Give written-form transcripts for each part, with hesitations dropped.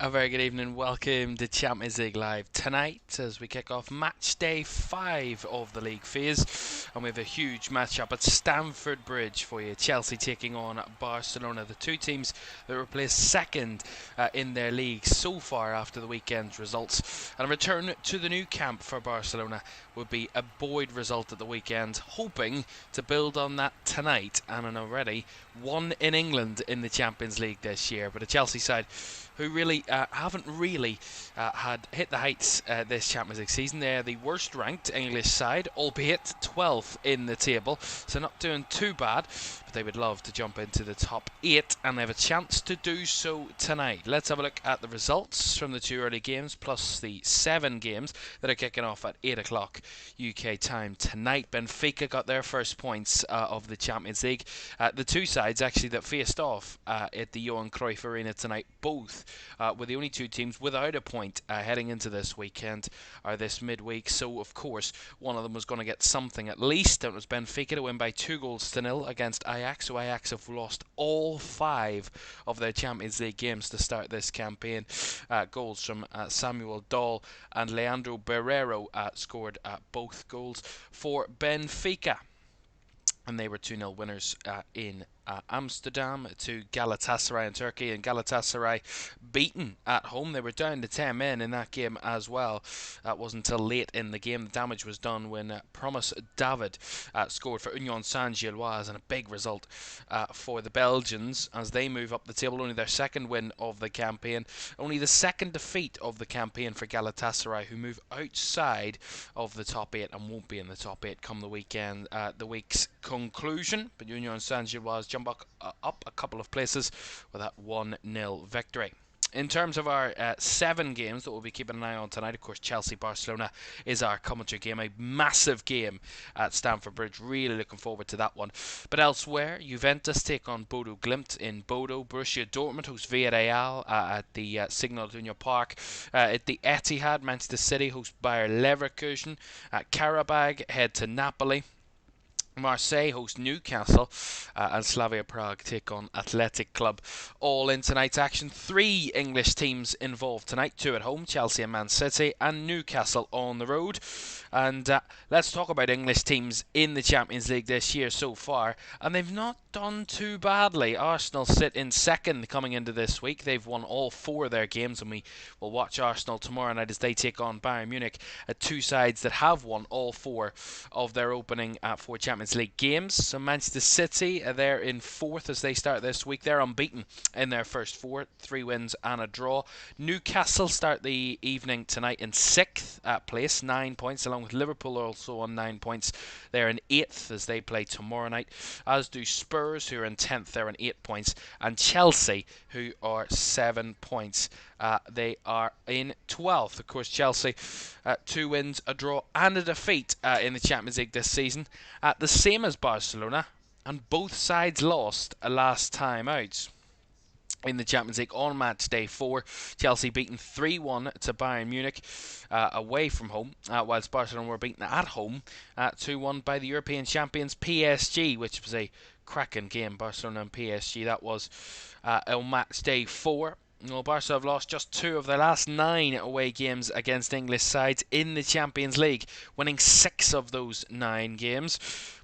A very good evening, welcome to Champions League Live tonight as we kick off match day 5 of the league phase, and we have a huge matchup at Stamford Bridge for you. Chelsea taking on Barcelona, the two teams that were placed second in their league so far after the weekend's results. And a return to the new camp for Barcelona would be a buoyed result at the weekend, hoping to build on that tonight and an already one in England in the Champions League this year. But a Chelsea side who really haven't really had hit the heights this Champions League season. They're the worst ranked English side, albeit 12th in the table, so not doing too bad, but they would love to jump into the top 8 and they have a chance to do so tonight. Let's have a look at the results from the two early games plus the 7 games that are kicking off at 8 o'clock UK time tonight. Benfica got their first points of the Champions League. The two sides actually that faced off at the Johan Cruyff Arena tonight, both were the only two teams without a point heading into this weekend or this midweek. So of course one of them was going to get something at least. It was Benfica to win by 2-0 against Ajax. So Ajax have lost all 5 of their Champions League games to start this campaign. Goals from Samuel Dahl and Leandro Barreiro scored both goals for Benfica, and they were 2-0 winners in Amsterdam to Galatasaray in Turkey, and Galatasaray beaten at home. They were down to 10 men in that game as well. That wasn't until late in the game. The damage was done when Promise David scored for Union Saint-Gilloise, and a big result for the Belgians as they move up the table. Only their second win of the campaign, only the second defeat of the campaign for Galatasaray, who move outside of the top 8 and won't be in the top 8 come the weekend, the week's conclusion. But Union Saint-Gilloise jump up a couple of places with that 1-0 victory. In terms of our 7 games that we'll be keeping an eye on tonight, of course, Chelsea-Barcelona is our commentary game, a massive game at Stamford Bridge. Really looking forward to that one. But elsewhere, Juventus take on Bodo Glimt in Bodo. Borussia Dortmund host Villarreal at the Signal Iduna Park. At the Etihad, Manchester City host Bayer Leverkusen. At Karabag, head to Napoli. Marseille host Newcastle, and Slavia Prague take on Athletic Club. All in tonight's action. 3 English teams involved tonight, 2 at home, Chelsea and Man City, and Newcastle on the road. And let's talk about English teams in the Champions League this year so far, and they've not done too badly. Arsenal sit in second coming into this week. They've won all 4 of their games, and we will watch Arsenal tomorrow night as they take on Bayern Munich, two sides that have won all 4 of their opening 4 Champions League games. So Manchester City, they're in 4th as they start this week. They're unbeaten in their first 4, 3 wins and a draw. Newcastle start the evening tonight in 6th place, 9 points, along with Liverpool also on 9 points. They're in 8th as they play tomorrow night, as do Spurs, who are in 10th. They're in 8 points, and Chelsea, who are 7 points. They are in 12th. Of course, Chelsea, 2 wins, a draw and a defeat in the Champions League this season, the same as Barcelona, and both sides lost last time out in the Champions League on match day 4. Chelsea beaten 3-1 to Bayern Munich away from home, whilst Barcelona were beaten at home 2-1 by the European champions PSG, which was a cracking game. Barcelona and PSG, that was on match day 4. Well, Barca have lost just 2 of their last 9 away games against English sides in the Champions League, winning 6 of those 9 games.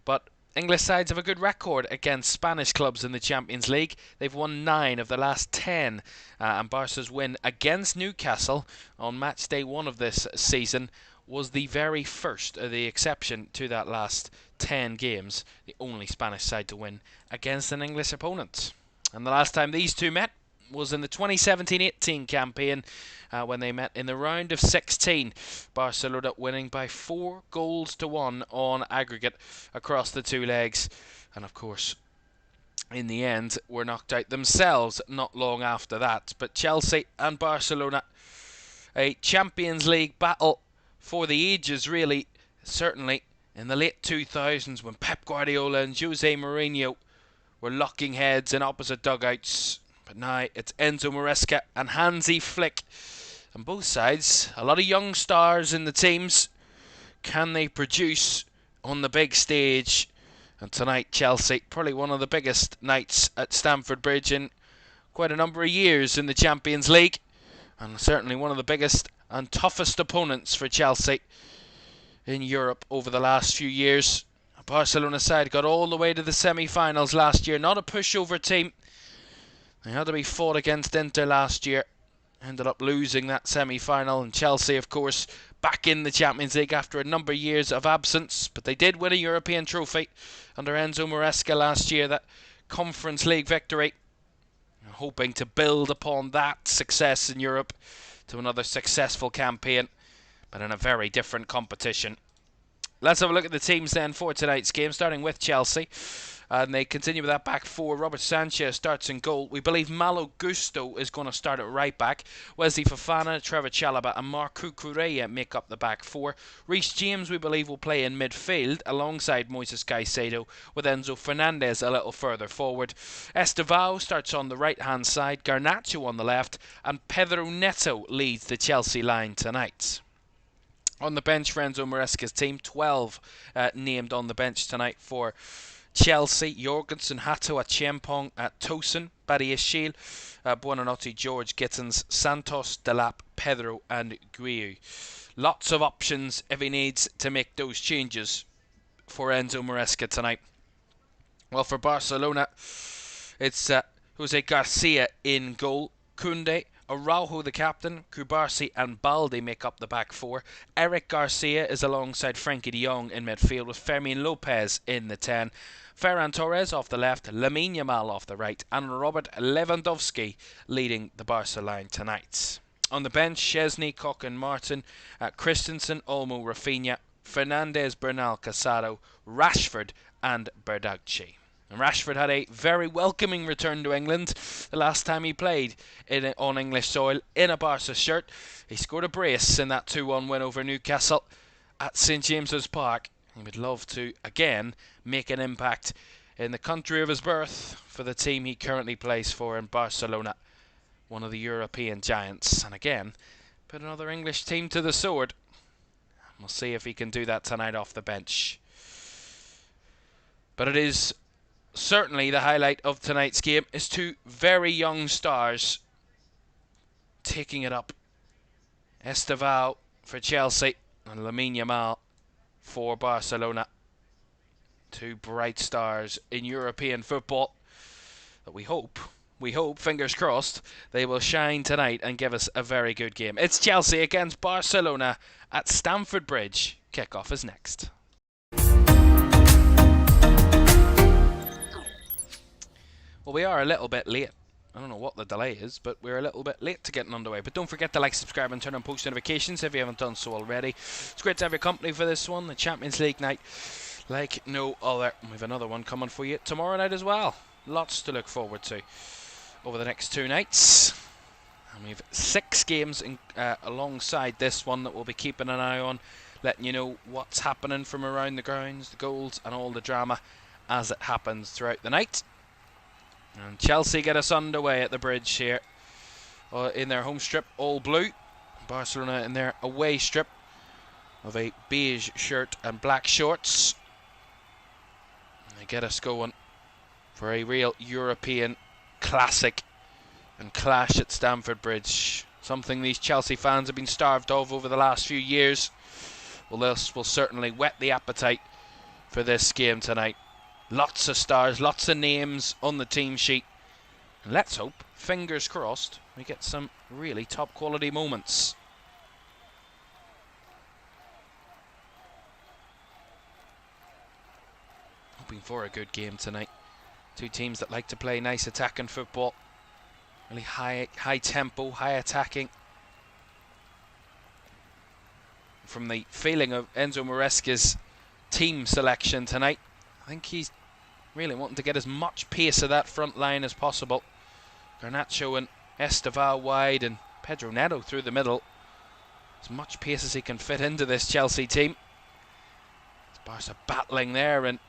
But English sides have a good record against Spanish clubs in the Champions League. They've won 9 of the last 10, and Barca's win against Newcastle on match day 1 of this season was the very first, the exception to that last 10 games, the only Spanish side to win against an English opponent. And the last time these two met was in the 2017-18 campaign, when they met in the round of 16. Barcelona winning by 4-1 on aggregate across the two legs, and of course in the end were knocked out themselves not long after that. But Chelsea and Barcelona, a Champions League battle for the ages, really. Certainly in the late 2000s, when Pep Guardiola and Jose Mourinho were locking heads in opposite dugouts. But now it's Enzo Maresca and Hansi Flick. And both sides, a lot of young stars in the teams. Can they produce on the big stage? And tonight, Chelsea, probably one of the biggest nights at Stamford Bridge in quite a number of years in the Champions League. And certainly one of the biggest and toughest opponents for Chelsea in Europe over the last few years. A Barcelona side got all the way to the semi-finals last year. Not a pushover team. They had to be fought against Inter last year. Ended up losing that semi-final. And Chelsea, of course, back in the Champions League after a number of years of absence. But they did win a European trophy under Enzo Maresca last year. That Conference League victory. Hoping to build upon that success in Europe to another successful campaign, but in a very different competition. Let's have a look at the teams then for tonight's game, starting with Chelsea. And they continue with that back four. Robert Sanchez starts in goal. We believe Malo Gusto is going to start at right back. Wesley Fofana, Trevor Chalobah and Marco Correa make up the back four. Reece James, we believe, will play in midfield alongside Moises Caicedo, with Enzo Fernandez a little further forward. Estevao starts on the right-hand side, Garnacho on the left, and Pedro Neto leads the Chelsea line tonight. On the bench for Enzo Maresca's team, 12 named on the bench tonight for Chelsea: Jorgensen, Hato, Achiempong, Tosin, Badiashile, Buonanotte, George, Gittins, Santos, Delap, Pedro and Guiu. Lots of options if he needs to make those changes for Enzo Maresca tonight. Well, for Barcelona, it's Jose Garcia in goal. Koundé, Araujo the captain, Kubarsi and Balde make up the back four. Eric Garcia is alongside Frankie de Jong in midfield, with Fermin Lopez in the 10. Ferran Torres off the left, Lamine Yamal off the right, and Robert Lewandowski leading the Barca line tonight. On the bench, Chesney, Koch and Martin, Christensen, Olmo, Rafinha, Fernandez, Bernal, Casado, Rashford and Berdagci. And Rashford had a very welcoming return to England the last time he played on English soil in a Barca shirt. He scored a brace in that 2-1 win over Newcastle at St James's Park. He would love to, again, make an impact in the country of his birth for the team he currently plays for in Barcelona, one of the European giants. And again, put another English team to the sword. We'll see if he can do that tonight off the bench. But it is certainly the highlight of tonight's game is two very young stars taking it up. Estevao for Chelsea and Lamine Yamal for Barcelona. Two bright stars in European football that we hope, fingers crossed, they will shine tonight and give us a very good game. It's Chelsea against Barcelona at Stamford Bridge. Kickoff is next. Well, we are a little bit late. I don't know what the delay is, but we're a little bit late to getting underway. But don't forget to like, subscribe and turn on post notifications if you haven't done so already. It's great to have your company for this one, the Champions League night, like no other. We have another one coming for you tomorrow night as well. Lots to look forward to over the next 2 nights. And we have 6 games alongside this one that we'll be keeping an eye on, letting you know what's happening from around the grounds, the goals and all the drama as it happens throughout the night. And Chelsea get us underway at the bridge here in their home strip, all blue. Barcelona in their away strip of a beige shirt and black shorts. And they get us going for a real European classic and clash at Stamford Bridge. Something these Chelsea fans have been starved of over the last few years. Well, this will certainly whet the appetite for this game tonight. Lots of stars, lots of names on the team sheet. And let's hope, fingers crossed, we get some really top quality moments. Hoping for a good game tonight. Two teams that like to play nice attacking football. Really high tempo, high attacking. From the feeling of Enzo Maresca's team selection tonight, I think he's really wanting to get as much pace of that front line as possible. Garnacho and Esteval wide and Pedro Neto through the middle. As much pace as he can fit into this Chelsea team. Barca battling there, and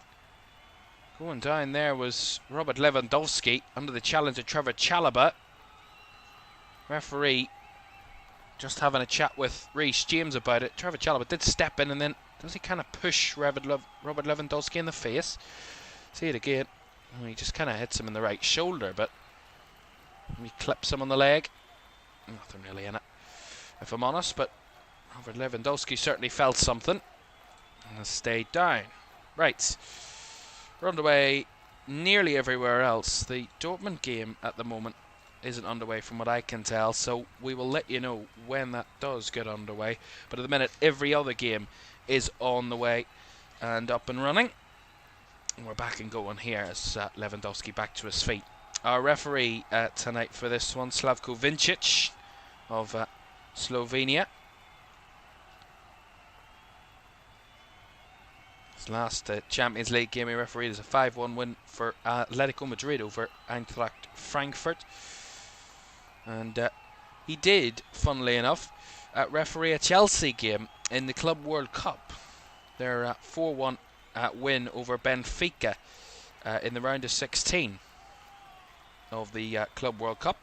going down there was Robert Lewandowski under the challenge of Trevor Chalobah. Referee just having a chat with Reece James about it. Trevor Chalobah did step in, and then does he kind of push Robert Lewandowski in the face? See it again. He just kind of hits him in the right shoulder, but he clips him on the leg. Nothing really in it, if I'm honest, but Robert Lewandowski certainly felt something and has stayed down. Right, we're underway nearly everywhere else. The Dortmund game at the moment isn't underway from what I can tell, so we will let you know when that does get underway. But at the minute, every other game is on the way and up and running. And we're back and going here as Lewandowski back to his feet. Our referee tonight for this one, Slavko Vincic of Slovenia. His last Champions League game he refereed is a 5-1 win for Atletico Madrid over Eintracht Frankfurt. And he did, funnily enough, referee a Chelsea game in the Club World Cup. Their 4-1 win over Benfica in the round of 16 of the Club World Cup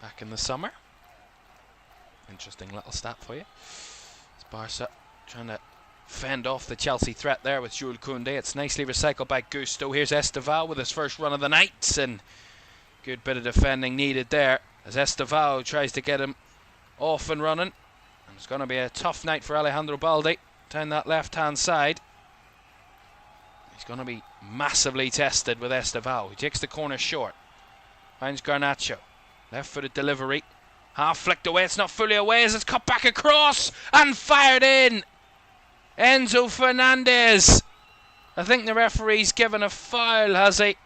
back in the summer. Interesting little stat for you. It's Barca trying to fend off the Chelsea threat there with Jules Koundé. It's nicely recycled by Gusto. Here's Esteval with his first run of the night, and good bit of defending needed there as Esteval tries to get him off and running. And it's going to be a tough night for Alejandro Balde down that left hand side. He's going to be massively tested with Esteval. He takes the corner short, finds Garnacho, left footed delivery, half flicked away, it's not fully away as it's cut back across and fired in. Enzo Fernandez. I think the referee's given a foul, has he?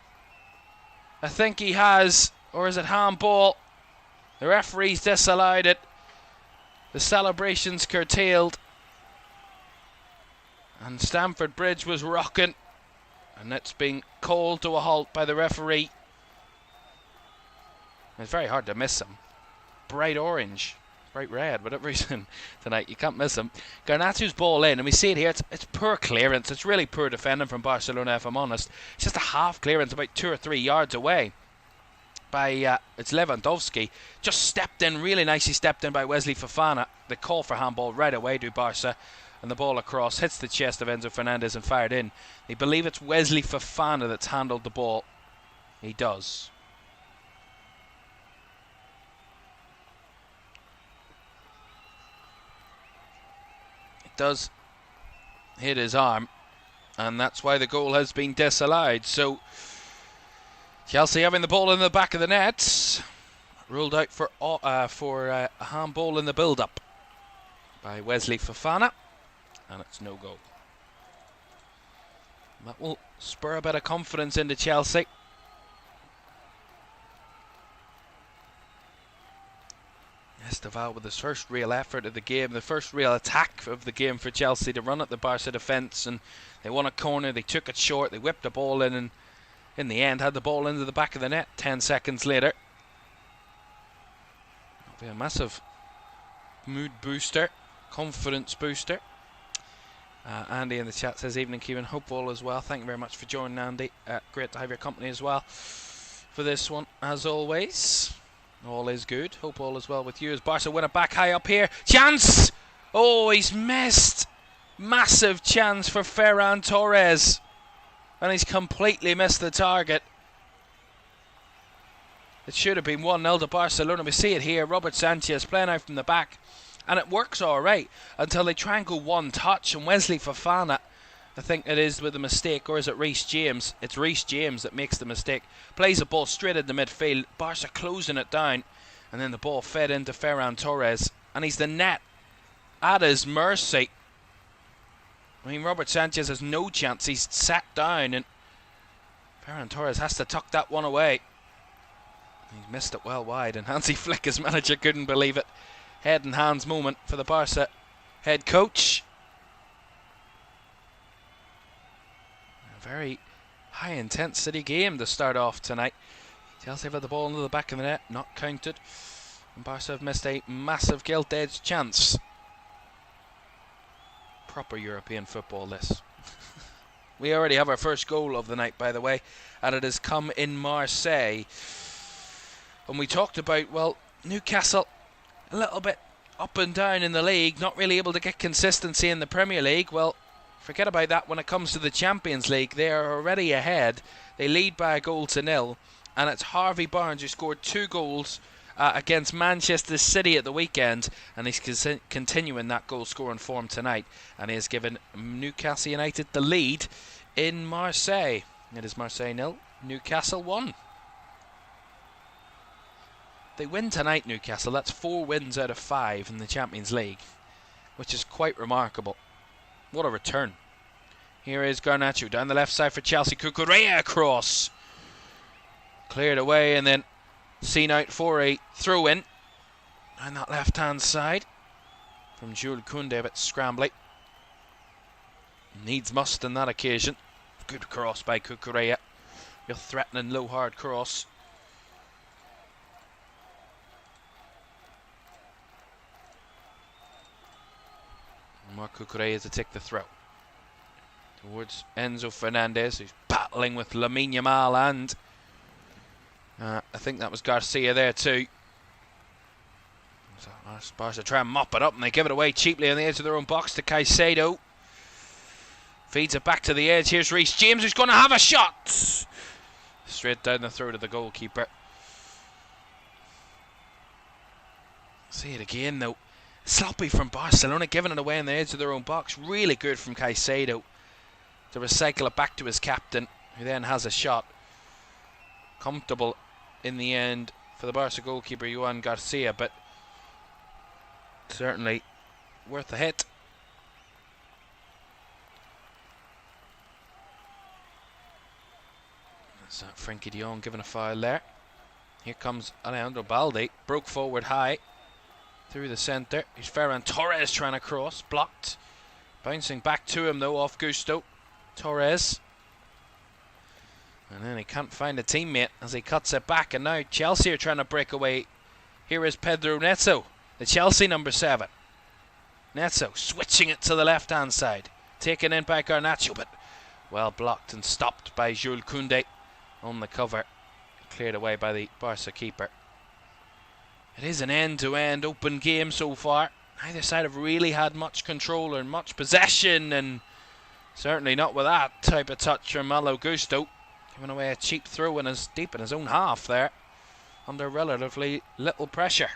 I think he has. Or is it handball? The referee's disallowed it. The celebration's curtailed. And Stamford Bridge was rocking. And it's been called to a halt by the referee. It's very hard to miss him. Bright orange. Bright red, whatever he's in tonight. You can't miss him. Garnacho's ball in, and we see it here. It's poor clearance. It's really poor defending from Barcelona, if I'm honest. It's just a half clearance about 2 or 3 yards away by it's Lewandowski. Just stepped in, really nicely stepped in by Wesley Fofana. The call for handball right away to Barca, and the ball across hits the chest of Enzo Fernandez and fired in. They believe it's Wesley Fofana that's handled the ball. He does. Does hit his arm, and that's why the goal has been disallowed. So Chelsea having the ball in the back of the net, ruled out for a handball in the build-up by Wesley Fofana, and it's no goal. That will spur a bit of confidence into Chelsea. Esteval with his first real effort of the game, the first real attack of the game for Chelsea to run at the Barca defence, and they won a corner, they took it short, they whipped the ball in, and in the end had the ball into the back of the net 10 seconds later. It'll be a massive mood booster, confidence booster. Andy in the chat says, evening Kevin, hope all is well. Thank you very much for joining, Andy. Great to have your company as well for this one, as always. All is good. Hope all is well with you as Barca win it back high up here. Chance! Oh, he's missed. Massive chance for Ferran Torres. And he's completely missed the target. It should have been 1-0 to Barcelona. We see it here. Robert Sanchez playing out from the back. And it works alright until they try and go one touch. And Wesley Fofana I think it is with the mistake, or is it Reece James? It's Reece James that makes the mistake. Plays the ball straight into midfield. Barca closing it down, and then the ball fed into Ferran Torres, and he's the net at his mercy. I mean, Robert Sanchez has no chance. He's sat down, and Ferran Torres has to tuck that one away. He's missed it well wide, and Hansi Flick, his manager, couldn't believe it. Head and hands moment for the Barca head coach. A very high intensity game to start off tonight. Chelsea have had the ball into the back of the net, not counted, and Barca have missed a massive gilt-edged chance. Proper European football, this. We already have our first goal of the night, by the way, and it has come in Marseille. And we talked about, well, Newcastle a little bit up and down in the league, not really able to get consistency in the Premier League. Well, forget about that when it comes to the Champions League. They are already ahead. They lead by 1-0, and it's Harvey Barnes who scored 2 goals against Manchester City at the weekend, and he's continuing that goal-scoring form tonight, and he has given Newcastle United the lead in Marseille. It is Marseille 0, Newcastle 1. They win tonight, Newcastle. That's 4 wins out of 5 in the Champions League, which is quite remarkable. What a return. Here is Garnacho down the left side for Chelsea. Cucurella across. Cleared away, and then seen out for a throw-in on that left-hand side from Jules Koundé, a bit scrambly. Needs must on that occasion. Good cross by Cucurella. Real threatening, low, hard cross. Marc Cucurella to take the throw towards Enzo Fernandez, who's battling with Lamine Yamal, and I think that was Garcia there too. So Barca try and mop it up, and they give it away cheaply on the edge of their own box to Caicedo. Feeds it back to the edge. Here's Reece James, who's going to have a shot. Straight down the throat of the goalkeeper. See it again though. Sloppy from Barcelona, giving it away on the edge of their own box. Really good from Caicedo to recycle it back to his captain, who then has a shot. Comfortable in the end for the Barca goalkeeper, Joan Garcia, but certainly worth a hit. That's that Frenkie de Jong giving a foul there. Here comes Alejandro Balde, broke forward high through the centre. Here's Ferran Torres trying to cross, blocked. Bouncing back to him though off Gusto. Torres. And then he can't find a teammate as he cuts it back, and now Chelsea are trying to break away. Here is Pedro Neto, the Chelsea number 7. Neto switching it to the left hand side, taken in by Garnacho, but well blocked and stopped by Jules Koundé on the cover, cleared away by the Barca keeper. It is an end-to-end open game so far. Neither side have really had much control or much possession, and certainly not with that type of touch from Malo Gusto. Giving away a cheap throw and is deep in his own half there, under relatively little pressure.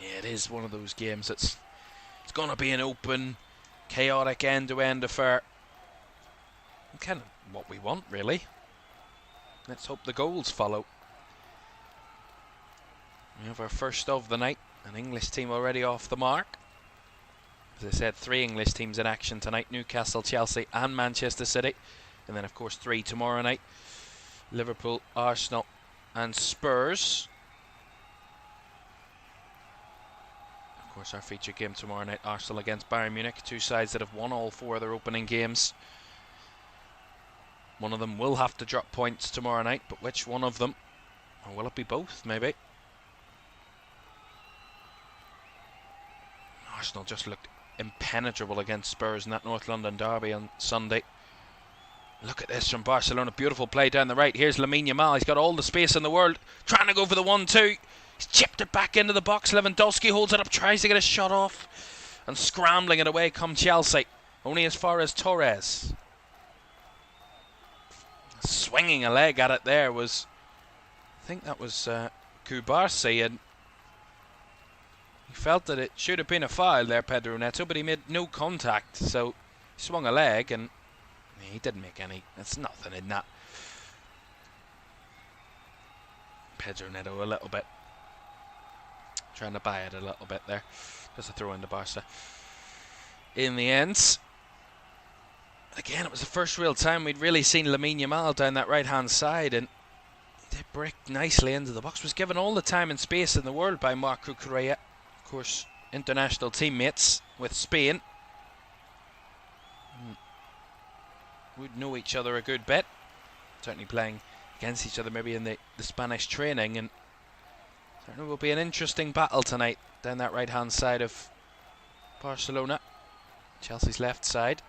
Yeah, it is one of those games that's it's going to be an open, chaotic end-to-end affair. Kind of what we want, really. Let's hope the goals follow. We have our first of the night, an English team already off the mark. As I said, 3 English teams in action tonight: Newcastle, Chelsea and Manchester City. And then of course 3 tomorrow night: Liverpool, Arsenal and Spurs. Of course our feature game tomorrow night, Arsenal against Bayern Munich. 2 sides that have won all 4 of their opening games. One of them will have to drop points tomorrow night, but which one of them? Or will it be both, maybe? Arsenal just looked impenetrable against Spurs in that North London derby on Sunday. Look at this from Barcelona. Beautiful play down the right. Here's Lamine Yamal. He's got all the space in the world. Trying to go for the 1-2. He's chipped it back into the box. Lewandowski holds it up. Tries to get a shot off. And scrambling it away come Chelsea. Only as far as Torres. Swinging a leg at it there was... I think that was Kubarsi. And He felt that it should have been a foul there, Pedro Neto, but he made no contact, so he swung a leg and he didn't make any. There's nothing in that. Pedro Neto a little bit trying to buy it a little bit there. Just a throw into Barca. In the end, again, it was the first real time we'd really seen Lamine Yamal down that right-hand side, and he did break nicely into the box. Was given all the time and space in the world by Marco Correa. Of course, international teammates with Spain. Would know each other a good bit. Certainly playing against each other maybe in the Spanish training, and certainly will be an interesting battle tonight down that right-hand side of Barcelona. Chelsea's left side.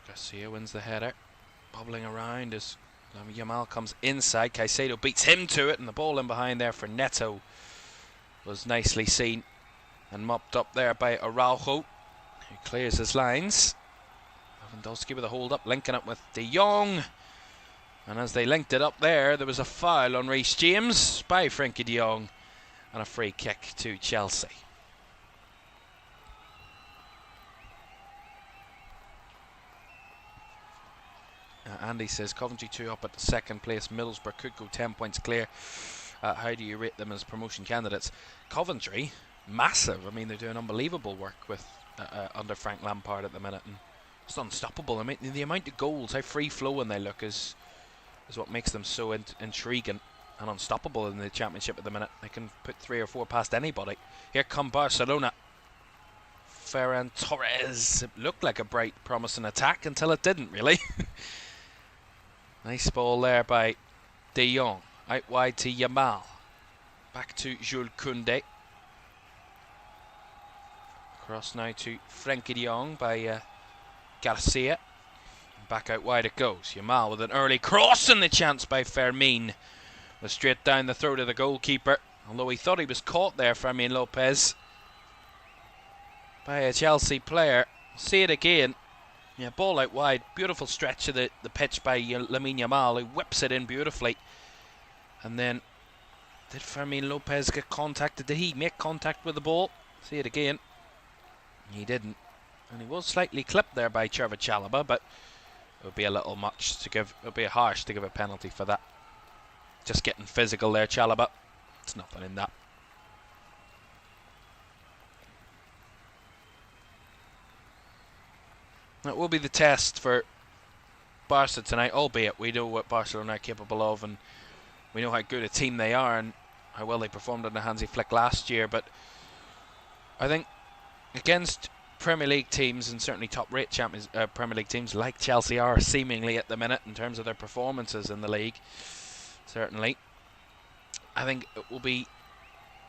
Garcia wins the header, bobbling around as Yamal comes inside. Caicedo beats him to it, and the ball in behind there for Neto was nicely seen and mopped up there by Araujo, who clears his lines. Lewandowski with a hold up, linking up with De Jong, and as they linked it up there was a foul on Reece James by Frenkie De Jong and a free kick to Chelsea. Andy says Coventry 2 up at the second place. Middlesbrough could go 10 points clear. How do you rate them as promotion candidates? Coventry, massive. I mean, they're doing unbelievable work with under Frank Lampard at the minute, and it's unstoppable. I mean, the amount of goals, how free-flowing they look is what makes them so intriguing and unstoppable in the Championship at the minute. They can put 3 or 4 past anybody. Here come Barcelona. Ferran Torres. It looked like a bright, promising attack until it didn't, really. Nice ball there by De Jong. Out wide to Yamal. Back to Jules Koundé. Cross now to Frenkie de Jong by Garcia. Back out wide it goes. Yamal with an early cross, and the chance by Fermin was straight down the throat of the goalkeeper. Although he thought he was caught there, Fermin Lopez, by a Chelsea player. See it again. Yeah, ball out wide. Beautiful stretch of the pitch by Lamine Yamal, who whips it in beautifully. And then, did Fermin Lopez get contacted? Did he make contact with the ball? See it again. He didn't. And he was slightly clipped there by Trevor Chalobah, but it would be a little much to give. It would be harsh to give a penalty for that. Just getting physical there, Chalobah. It's nothing in that. That will be the test for Barca tonight, albeit we know what Barcelona are capable of, and we know how good a team they are and how well they performed under Hansi Flick last year. But I think against Premier League teams, and certainly top-rate Premier League teams like Chelsea are seemingly at the minute in terms of their performances in the league, certainly, I think it will be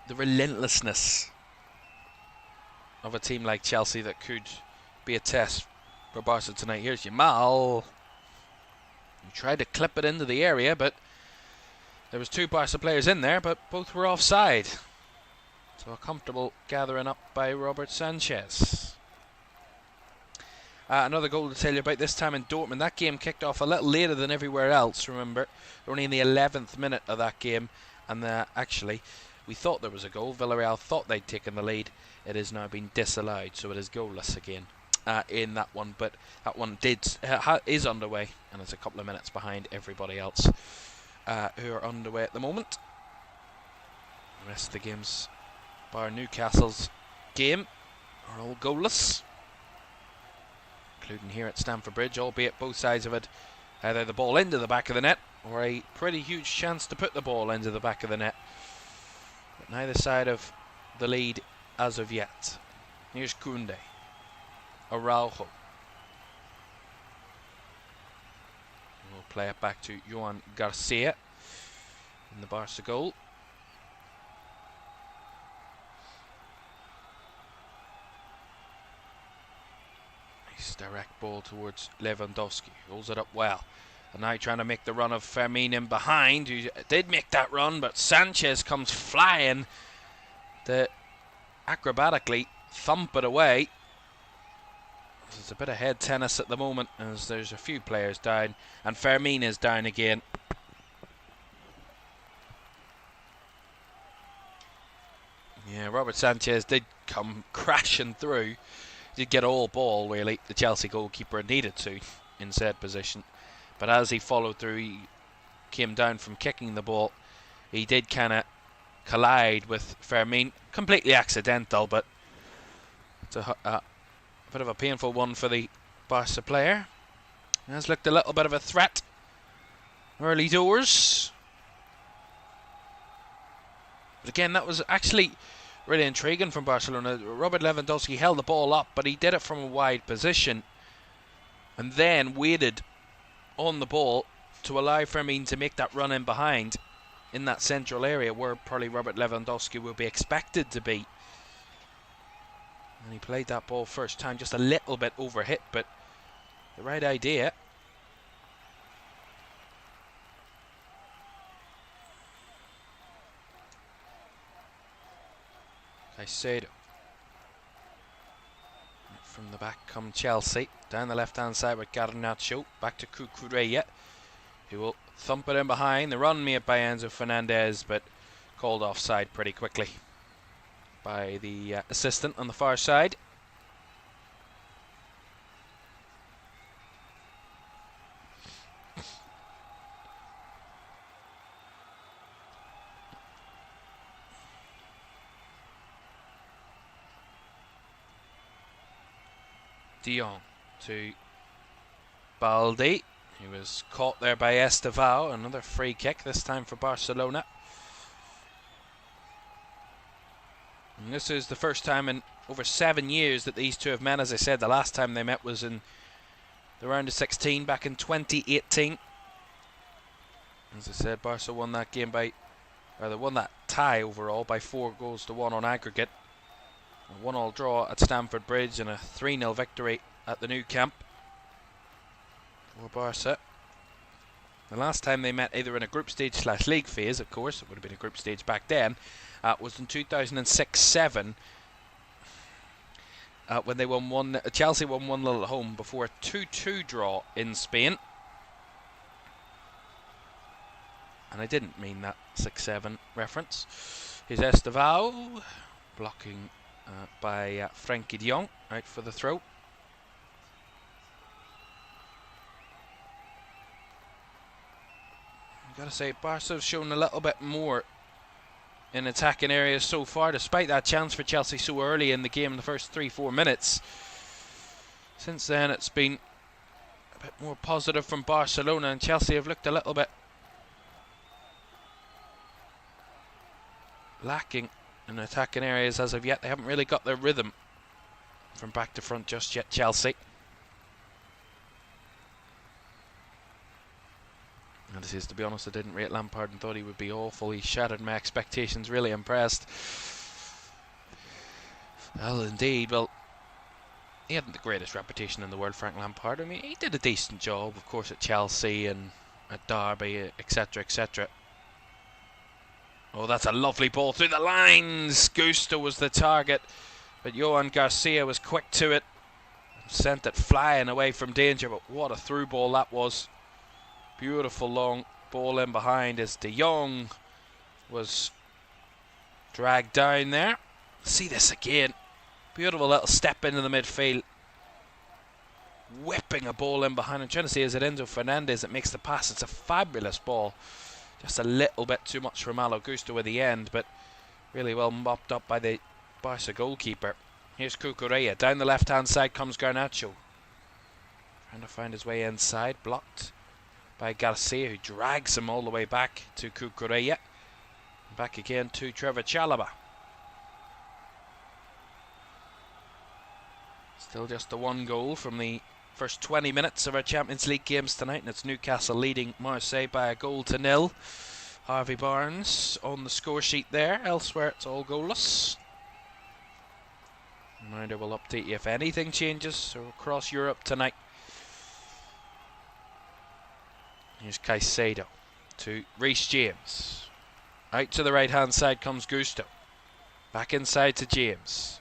the relentlessness of a team like Chelsea that could be a test for Barca tonight. Here's Yamal. He tried to clip it into the area, but there was 2 Barca players in there, but both were offside. So a comfortable gathering up by Robert Sanchez. Another goal to tell you about, this time in Dortmund. That game kicked off a little later than everywhere else, remember. Only in the 11th minute of that game. And actually, we thought there was a goal. Villarreal thought they'd taken the lead. It has now been disallowed, so it is goalless again in that one. But that one is underway, and it's a couple of minutes behind everybody else who are underway at the moment. The rest of the games, bar Newcastle's game, are all goalless, including here at Stamford Bridge, albeit both sides of it, either the ball into the back of the net or a pretty huge chance to put the ball into the back of the net. But neither side of the lead as of yet. Here's Koundé. Araujo. We'll play it back to Johan Garcia in the Barca goal. Nice direct ball towards Lewandowski. Holds it up well. And now trying to make the run of Fermin in behind, who did make that run, but Sanchez comes flying to acrobatically thump it away. There's a bit of head tennis at the moment as there's a few players down, and Fermin is down again. Robert Sanchez did come crashing through. Did get all ball, really, the Chelsea goalkeeper needed to in said position. But as he followed through, he came down from kicking the ball. He did kind of collide with Fermin. Completely accidental, but it's a bit of a painful one for the Barca player. It has looked a little bit of a threat early doors. But again, that was actually really intriguing from Barcelona. Robert Lewandowski held the ball up, but he did it from a wide position and then waited on the ball to allow Fermin to make that run in behind in that central area where probably Robert Lewandowski will be expected to be. And he played that ball first time, just a little bit overhit, but the right idea. Caicedo. From the back come Chelsea. Down the left-hand side with Garnacho. Back to Cucurella, who will thump it in behind. The run made by Enzo Fernandez, but called offside pretty quickly by the assistant on the far side. De Jong to Baldi, who was caught there by Estevao. Another free kick, this time for Barcelona. And this is the first time in over 7 years that these two have met. As I said, the last time they met was in the round of 16 back in 2018. As I said, Barca won that game by, or they won that tie overall by 4-1 on aggregate. A 1-1 draw at Stamford Bridge and a 3-0 victory at the Nou Camp for Barca. The last time they met, either in a group stage / league phase, of course, it would have been a group stage back then, was in 2006-07 when they won Chelsea won 1-0 at home before a 2-2 draw in Spain. And I didn't mean that 6-7 reference. Here's Estevao, blocking by Frankie de Jong, out for the throw. I've got to say, Barca have shown a little bit more in attacking areas so far, despite that chance for Chelsea so early in the game in the first 3-4 minutes. Since then, it's been a bit more positive from Barcelona, and Chelsea have looked a little bit lacking in attacking areas as of yet. They haven't really got their rhythm from back to front just yet, Chelsea. And this is, to be honest, I didn't rate Lampard and thought he would be awful. He shattered my expectations, really impressed. Well, indeed, well, he hadn't the greatest reputation in the world, Frank Lampard. I mean, he did a decent job, of course, at Chelsea and at Derby, etc., etc. Oh, that's a lovely ball through the lines. Gusto was the target, but Johan Garcia was quick to it. Sent it flying away from danger, but what a through ball that was. Beautiful long ball in behind as De Jong was dragged down there. See this again. Beautiful little step into the midfield. Whipping a ball in behind. I'm trying to see, is it Enzo Fernandez that makes the pass? It's a fabulous ball. Just a little bit too much for Malo Gusto at the end, but really well mopped up by the Barca goalkeeper. Here's Cucurella. Down the left-hand side comes Garnacho. Trying to find his way inside. Blocked by Garcia, who drags him all the way back to Cucurella. Back again to Trevor Chalobah. Still just the one goal from the first 20 minutes of our Champions League games tonight, and it's Newcastle leading Marseille by 1-0. Harvey Barnes on the score sheet there. Elsewhere it's all goalless. Reminder, we'll update you if anything changes across Europe tonight. Here's Caicedo to Reece James. Out to the right hand side comes Gusto. Back inside to James.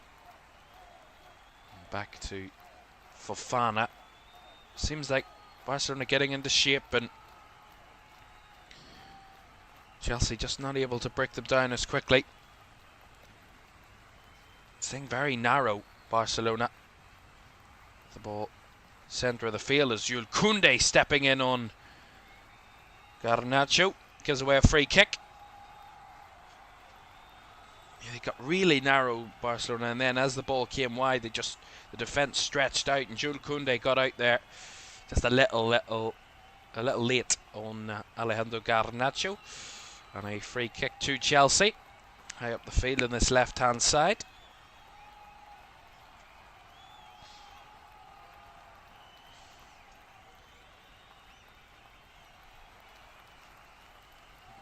Back to Fofana. Seems like Barcelona getting into shape, and Chelsea just not able to break them down as quickly. Staying very narrow, Barcelona. The ball centre of the field as Jules Koundé stepping in on Garnacho. Gives away a free kick. Yeah, they got really narrow, Barcelona, and then as the ball came wide, the defence stretched out, and Jules Koundé got out there just a little late on Alejandro Garnacho, and a free kick to Chelsea, high up the field on this left-hand side.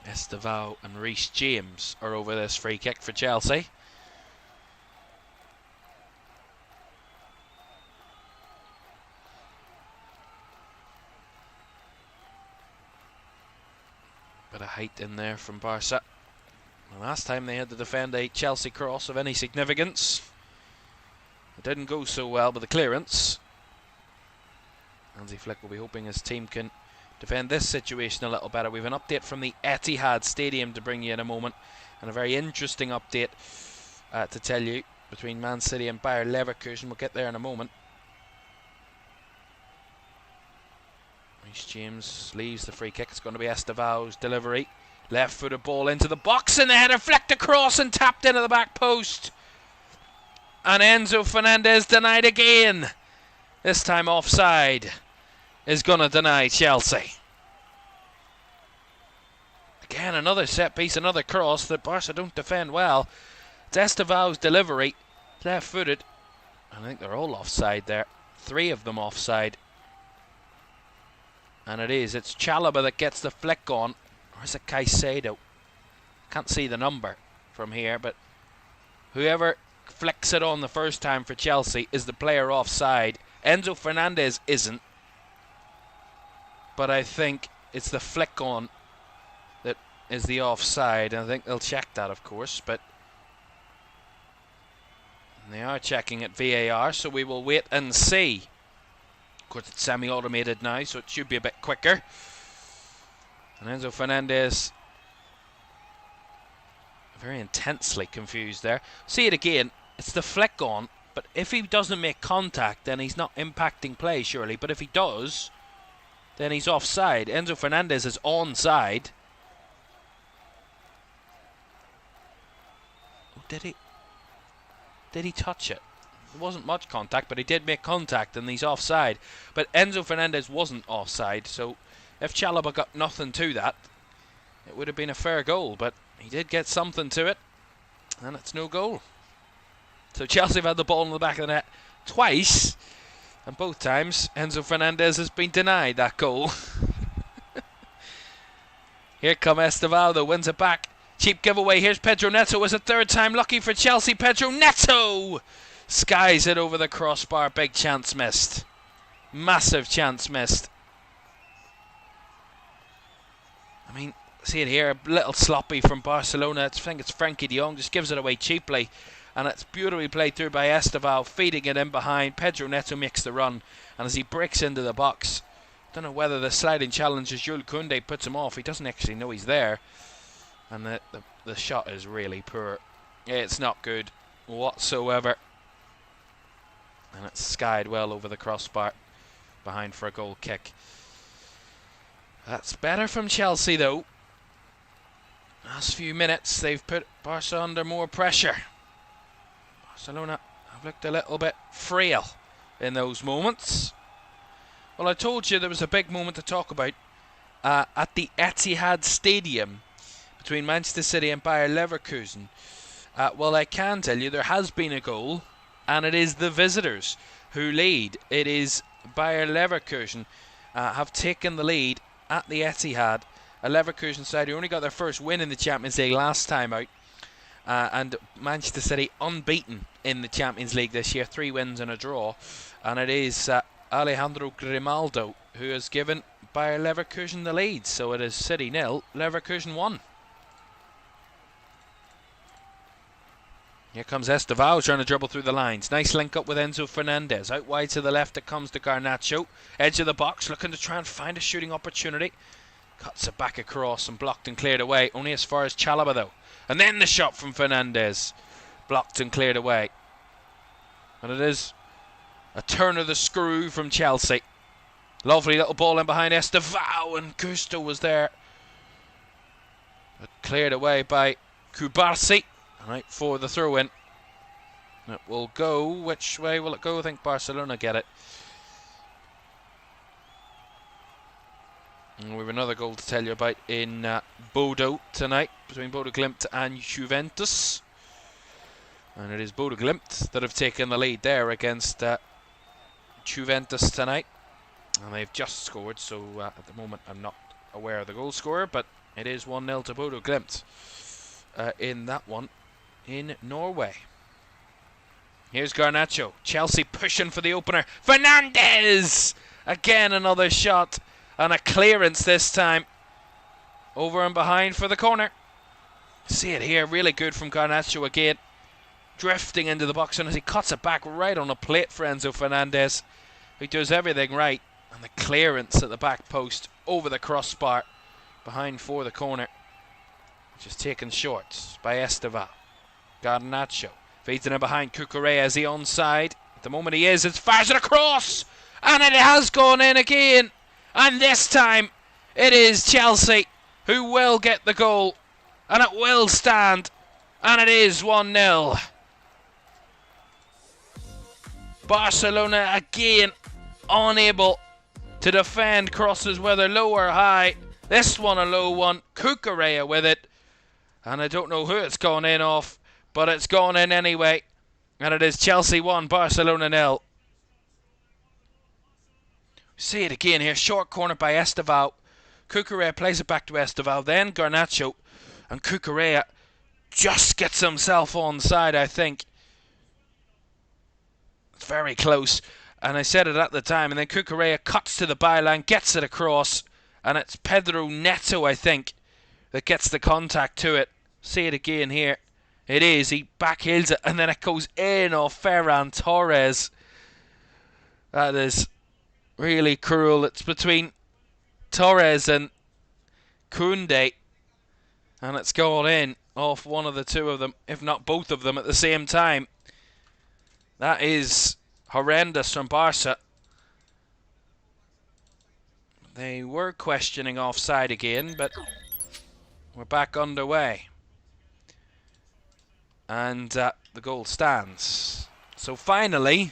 Estevao and Reece James are over this free kick for Chelsea. Bit of height in there from Barca. The last time they had to defend a Chelsea cross of any significance, it didn't go so well with the clearance. Hansi Flick will be hoping his team can defend this situation a little better. We have an update from the Etihad Stadium to bring you in a moment, and a very interesting update to tell you between Man City and Bayer Leverkusen. We'll get there in a moment. Reece James leaves the free kick. It's going to be Estevao's delivery. Left-footed ball into the box, and the header flicked across and tapped into the back post. And Enzo Fernandez denied again. This time offside is going to deny Chelsea. Again, another set piece, another cross that Barca don't defend well. It's Estevao's delivery, left-footed. I think they're all offside there. 3 of them offside. And it's Chalobah that gets the flick on. Or is it Caicedo? Can't see the number from here, but whoever flicks it on the first time for Chelsea is the player offside. Enzo Fernandez isn't. But I think it's the flick on that is the offside. And I think they'll check that, of course. But they are checking at VAR, so we will wait and see. Of course, it's semi-automated now, so it should be a bit quicker. And Enzo Fernandez very intensely confused there. See it again. It's the flick on. But if he doesn't make contact, then he's not impacting play, surely. But if he does, then he's offside. Enzo Fernandez is onside. Oh, did he? Did he touch it? There wasn't much contact, but he did make contact, and he's offside. But Enzo Fernandez wasn't offside, so if Chalobah got nothing to that, it would have been a fair goal. But he did get something to it, and it's no goal. So Chelsea have had the ball in the back of the net twice, and both times Enzo Fernandez has been denied that goal. Here come Estevao, though, wins it back. Cheap giveaway. Here's Pedro Neto as a third time lucky for Chelsea. Pedro Neto skies it over the crossbar. Big chance missed. Massive chance missed. I mean, see it here, a little sloppy from Barcelona. I think it's Frankie de Jong, just gives it away cheaply. And it's beautifully played through by Estevao, feeding it in behind. Pedro Neto makes the run, and as he breaks into the box, don't know whether the sliding challenge as Jules Koundé puts him off. He doesn't actually know he's there, and the shot is really poor. It's not good whatsoever, and it's skied well over the crossbar behind for a goal kick. That's better from Chelsea, though. Last few minutes they've put Barca under more pressure. Barcelona have looked a little bit frail in those moments. Well, I told you there was a big moment to talk about at the Etihad Stadium between Manchester City and Bayer Leverkusen. Well, I can tell you there has been a goal, and it is the visitors who lead. It is Bayer Leverkusen have taken the lead at the Etihad. A Leverkusen side who only got their first win in the Champions League last time out. And Manchester City unbeaten in the Champions League this year, 3 wins and a draw, and it is Alejandro Grimaldo who has given Bayer Leverkusen the lead. So it is City 0, Leverkusen 1. Here comes Estevao trying to dribble through the lines. Nice link up with Enzo Fernandez. Out wide to the left it comes to Garnacho. Edge of the box, looking to try and find a shooting opportunity. Cuts it back across and blocked and cleared away. Only as far as Chalobah, though. And then the shot from Fernandez. Blocked and cleared away. And it is a turn of the screw from Chelsea. Lovely little ball in behind Estevao, and Gusto was there. But cleared away by Kubarsi. Right, for the throw-in. It will go. Which way will it go? I think Barcelona get it. And we have another goal to tell you about in Bodo tonight, between Bodo Glimt and Juventus. And it is Bodo Glimt that have taken the lead there against Juventus tonight. And they've just scored, so at the moment I'm not aware of the goal scorer, but it is 1-0 to Bodo Glimt in that one in Norway. Here's Garnacho. Chelsea pushing for the opener. Fernandez! Again another shot. And a clearance this time. Over and behind for the corner. See it here. Really good from Garnacho again. Drifting into the box. And as he cuts it back right on a plate for Enzo Fernandez. He does everything right. And the clearance at the back post. Over the crossbar. Behind for the corner. Just taken short by Estevao. Garnacho. Feeds it in behind Cucurella. Is he onside? At the moment he is. It's fires it across. And it has gone in again. And this time, it is Chelsea who will get the goal. And it will stand. And it is 1-0. Barcelona again unable to defend crosses, whether low or high. This one a low one. Cucurella with it. And I don't know who it's gone in off, but it's gone in anyway. And it is Chelsea 1, Barcelona 0. See it again here. Short corner by Estevao. Cucurella plays it back to Estevao. Then Garnacho. And Cucurella just gets himself onside, I think. It's very close. And I said it at the time. And then Cucurella cuts to the byline. Gets it across. And it's Pedro Neto, I think, that gets the contact to it. See it again here. It is. He backheels it. And then it goes in off Ferran Torres. That is really cruel. It's between Torres and Koundé, and it's gone in off one of the two of them, if not both of them at the same time. That is horrendous from Barca. They were questioning offside again, but we're back underway. And the goal stands. So finally,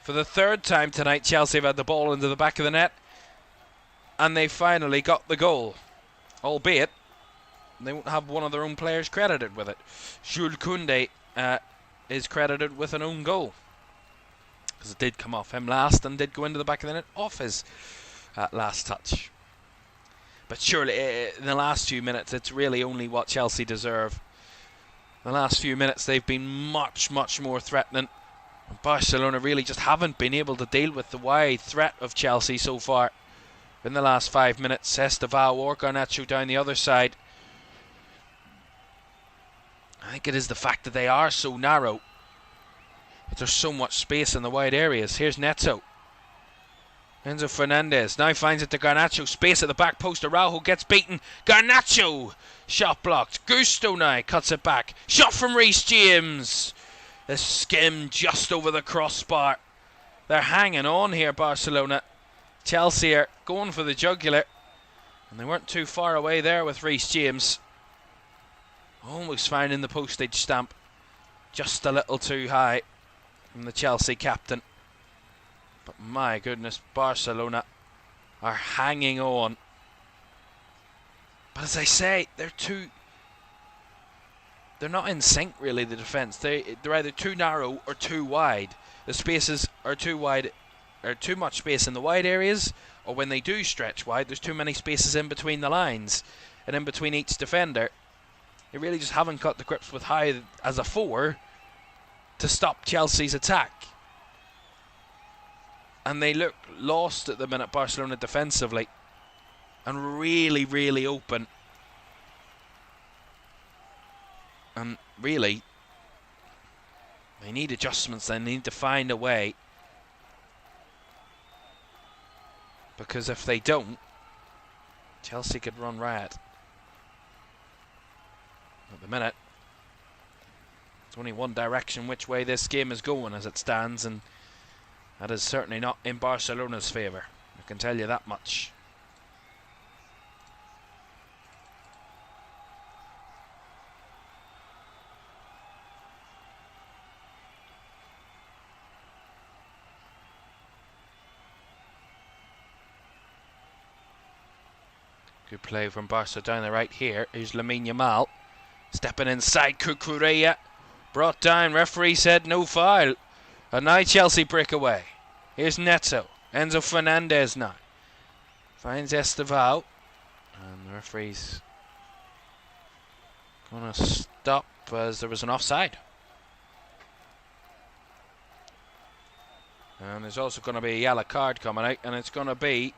for the third time tonight, Chelsea have had the ball into the back of the net. And they finally got the goal. Albeit, they won't have one of their own players credited with it. Jules Koundé is credited with an own goal. Because it did come off him last and did go into the back of the net off his last touch. But surely, in the last few minutes, it's really only what Chelsea deserve. The last few minutes, they've been much, much more threatening. Barcelona really just haven't been able to deal with the wide threat of Chelsea so far. In the last 5 minutes, Estevao or Garnacho down the other side. I think it is the fact that they are so narrow. But there's so much space in the wide areas. Here's Neto. Enzo Fernandez now finds it to Garnacho. Space at the back post. Araujo gets beaten. Garnacho! Shot blocked. Gusto now cuts it back. Shot from Reece James. The skim just over the crossbar. They're hanging on here, Barcelona. Chelsea are going for the jugular. And they weren't too far away there with Reece James. Almost finding the postage stamp. Just a little too high from the Chelsea captain. But my goodness, Barcelona are hanging on. But as I say, they're not in sync really, the defence. They're either too narrow or too wide. The spaces are too wide, or too much space in the wide areas, or when they do stretch wide, there's too many spaces in between the lines and in between each defender. They really just haven't got the grips with how, as a four, to stop Chelsea's attack. And they look lost at the minute, Barcelona defensively, and really, really open. And really, they need adjustments. They need to find a way. Because if they don't, Chelsea could run riot. At the minute, There's only one direction which way this game is going as it stands, and that is certainly not in Barcelona's favour. I can tell you that much. Good play from Barca down the right here. Here's Lamine Yamal. Stepping inside, Cucurella. Brought down, referee said no foul. And now Chelsea break away. Here's Neto. Enzo Fernandez now. Finds Esteval. And the referee's going to stop as there was an offside. And there's also going to be a yellow card coming out. And it's going to be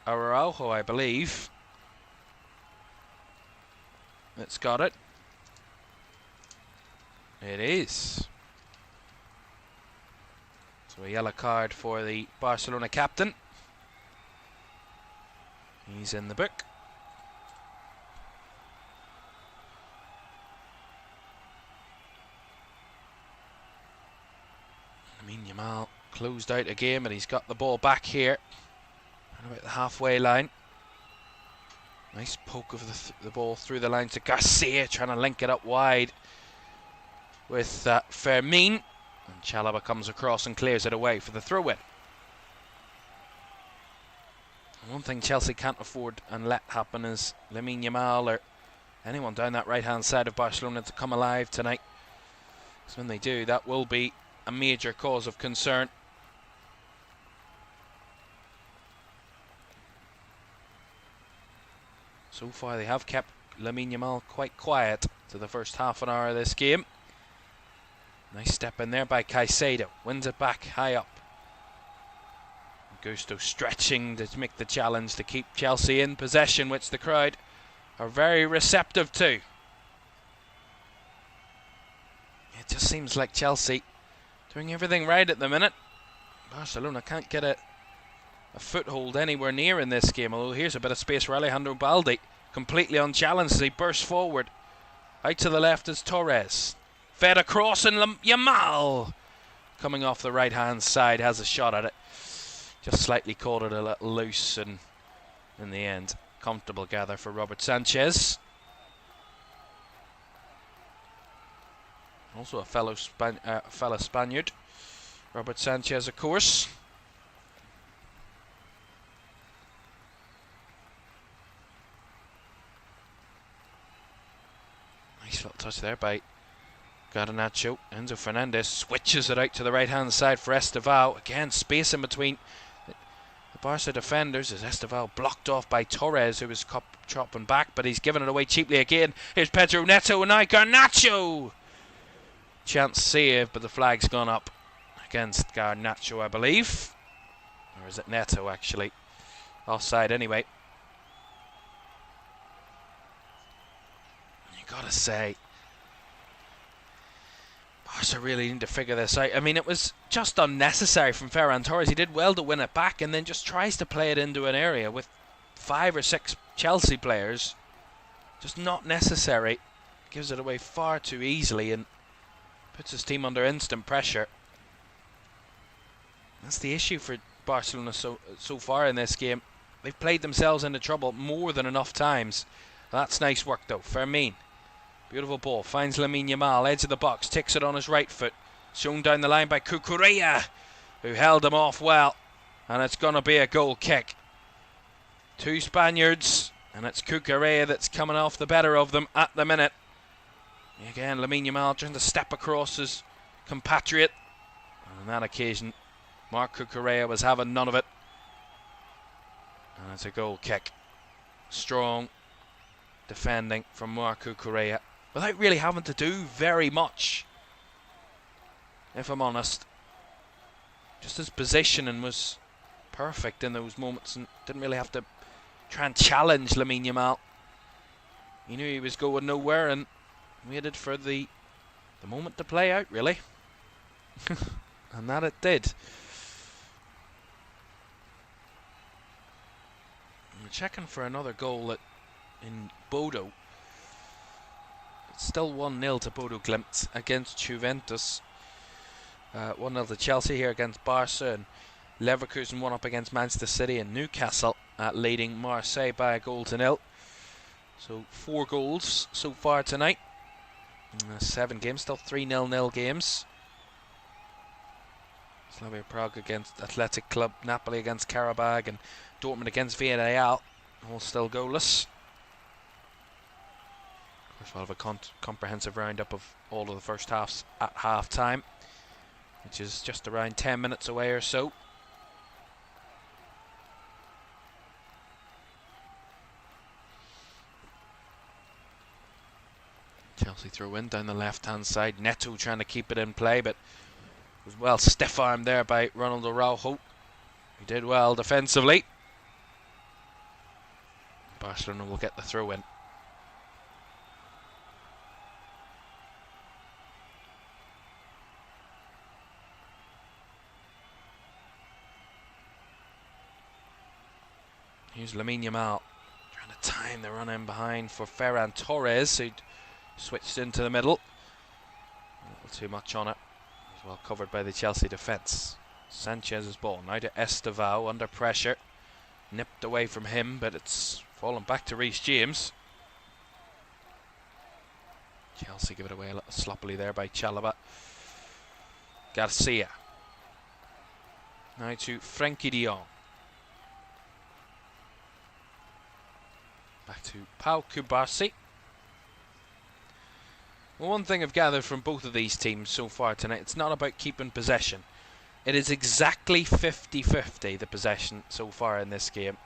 Araujo, I believe. It's got it. It is. So a yellow card for the Barcelona captain. He's in the book. Lamine Yamal closed out a game, and he's got the ball back here. And about the halfway line. Nice poke of the ball through the line to Garcia, trying to link it up wide with Fermin. And Chalobah comes across and clears it away for the throw-in. One thing Chelsea can't afford and let happen is Lamine Yamal or anyone down that right-hand side of Barcelona to come alive tonight. Because when they do, that will be a major cause of concern. So far they have kept Lamine Yamal quite quiet to the first half an hour of this game. Nice step in there by Caicedo. Wins it back high up. Gusto stretching to make the challenge to keep Chelsea in possession, which the crowd are very receptive to. It just seems like Chelsea doing everything right at the minute. Barcelona can't get a foothold anywhere near in this game, although here's a bit of space for Alejandro Balde, completely unchallenged as he bursts forward. Out to the left is Torres. Fed across, and Yamal, coming off the right-hand side, has a shot at it. Just slightly caught it a little loose, and in the end, comfortable gather for Robert Sanchez. Also a fellow Spaniard, Robert Sanchez, of course. Nice little touch there by Garnacho. Enzo Fernandez switches it out to the right-hand side for Esteval. Again, space in between the Barca defenders as Esteval blocked off by Torres, who was chopping back, but he's given it away cheaply again. Here's Pedro Neto, and now Garnacho! Chance save, but the flag's gone up against Garnacho, I believe. Or is it Neto, actually? Offside anyway. You gotta say, Barca really need to figure this out. I mean, it was just unnecessary from Ferran Torres. He did well to win it back and then just tries to play it into an area with 5 or 6 Chelsea players. Just not necessary. Gives it away far too easily and puts his team under instant pressure. That's the issue for Barcelona so far in this game. They've played themselves into trouble more than enough times. That's nice work though. Fermin. Beautiful ball. Finds Lamine Yamal. Edge of the box. Takes it on his right foot. Shown down the line by Cucurella, who held him off well. And it's going to be a goal kick. 2 Spaniards. And it's Cucurella that's coming off the better of them at the minute. Again, Lamine Yamal trying to step across his compatriot. And on that occasion, Marc Cucurella was having none of it. And it's a goal kick. Strong defending from Marc Cucurella, without really having to do very much, if I'm honest. Just his positioning was perfect in those moments and didn't really have to try and challenge Lamine Yamal. He knew he was going nowhere and waited for the moment to play out, really. And that it did. We're checking for another goal in Bodo. Still 1-0 to Bodo Glimt against Juventus. 1-0 to Chelsea here against Barca, and Leverkusen 1 up against Manchester City, and Newcastle leading Marseille by a 1-0. So 4 goals so far tonight. 7 games, still 3-0 games. Slavia Prague against Athletic Club, Napoli against Karabag, and Dortmund against Villarreal, all still goalless. Of course, we'll have a comprehensive roundup of all of the first halves at half time, which is just around 10 minutes away or so. Chelsea throw in down the left hand side. Neto trying to keep it in play, but was well stiff armed there by Ronald Araujo. He did well defensively. Barcelona will get the throw in. Here's Lamine Yamal trying to time the run in behind for Ferran Torres, who'd switched into the middle. A little too much on it. It was well covered by the Chelsea defence. Sanchez's ball now to Estevao under pressure. Nipped away from him, but it's fallen back to Reece James. Chelsea give it away a little sloppily there by Chalobah. Garcia. Now to Frenkie de Jong. Back to Pau Cubarsí. Well, one thing I've gathered from both of these teams so far tonight, it's not about keeping possession. It is exactly 50-50, the possession so far in this game.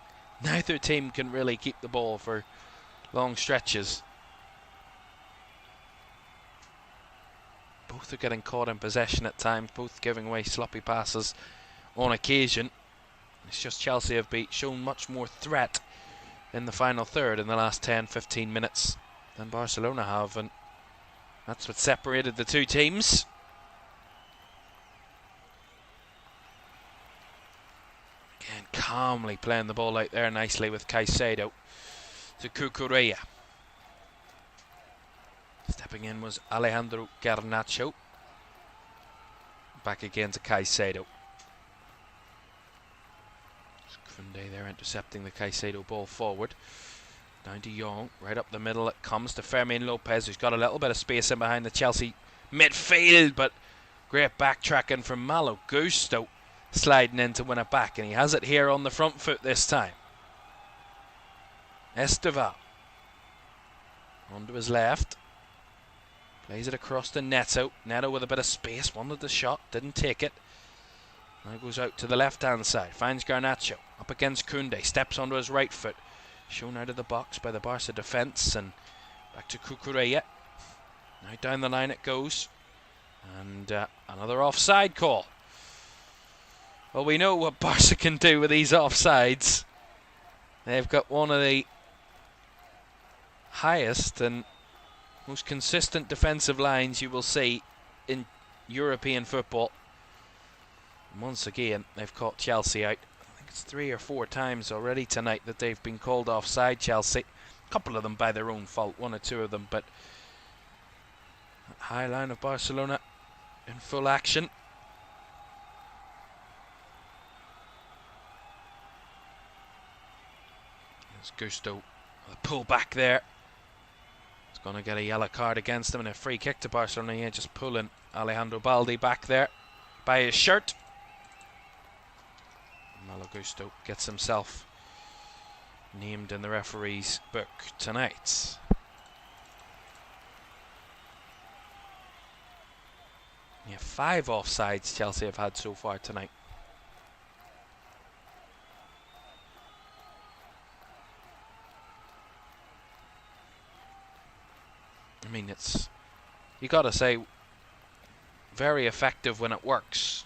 Neither team can really keep the ball for long stretches. Both are getting caught in possession at times, both giving away sloppy passes on occasion. It's just Chelsea have shown much more threat in the final third in the last 10-15 minutes than Barcelona have, and that's what separated the two teams. Again, calmly playing the ball out there nicely with Caicedo to Cucurella. Stepping in was Alejandro Garnacho. Back again to Caicedo. Koundé there intercepting the Caicedo ball forward. Down to Young, right up the middle it comes to Fermin Lopez, who's got a little bit of space in behind the Chelsea midfield, but great backtracking from Malo Gusto, sliding in to win it back, and he has it here on the front foot this time. Estevao onto his left, plays it across to Neto. Neto with a bit of space, wanted the shot, didn't take it. Now goes out to the left hand side, finds Garnacho up against Koundé, steps onto his right foot, shown out of the box by the Barca defence, and back to Cucurella. Now down the line it goes, and another offside call. Well, we know what Barca can do with these offsides. They've got one of the highest and most consistent defensive lines you will see in European football. And once again, they've caught Chelsea out. I think it's 3 or 4 times already tonight that they've been called offside, Chelsea. A couple of them by their own fault, 1 or 2 of them, but that high line of Barcelona in full action. There's Gusto, a pull back there. It's going to get a yellow card against him, and a free kick to Barcelona here, just pulling Alejandro Balde back there by his shirt. Malo Gusto gets himself named in the referee's book tonight. Yeah, 5 offsides Chelsea have had so far tonight. I mean, it's, you gotta say, very effective when it works,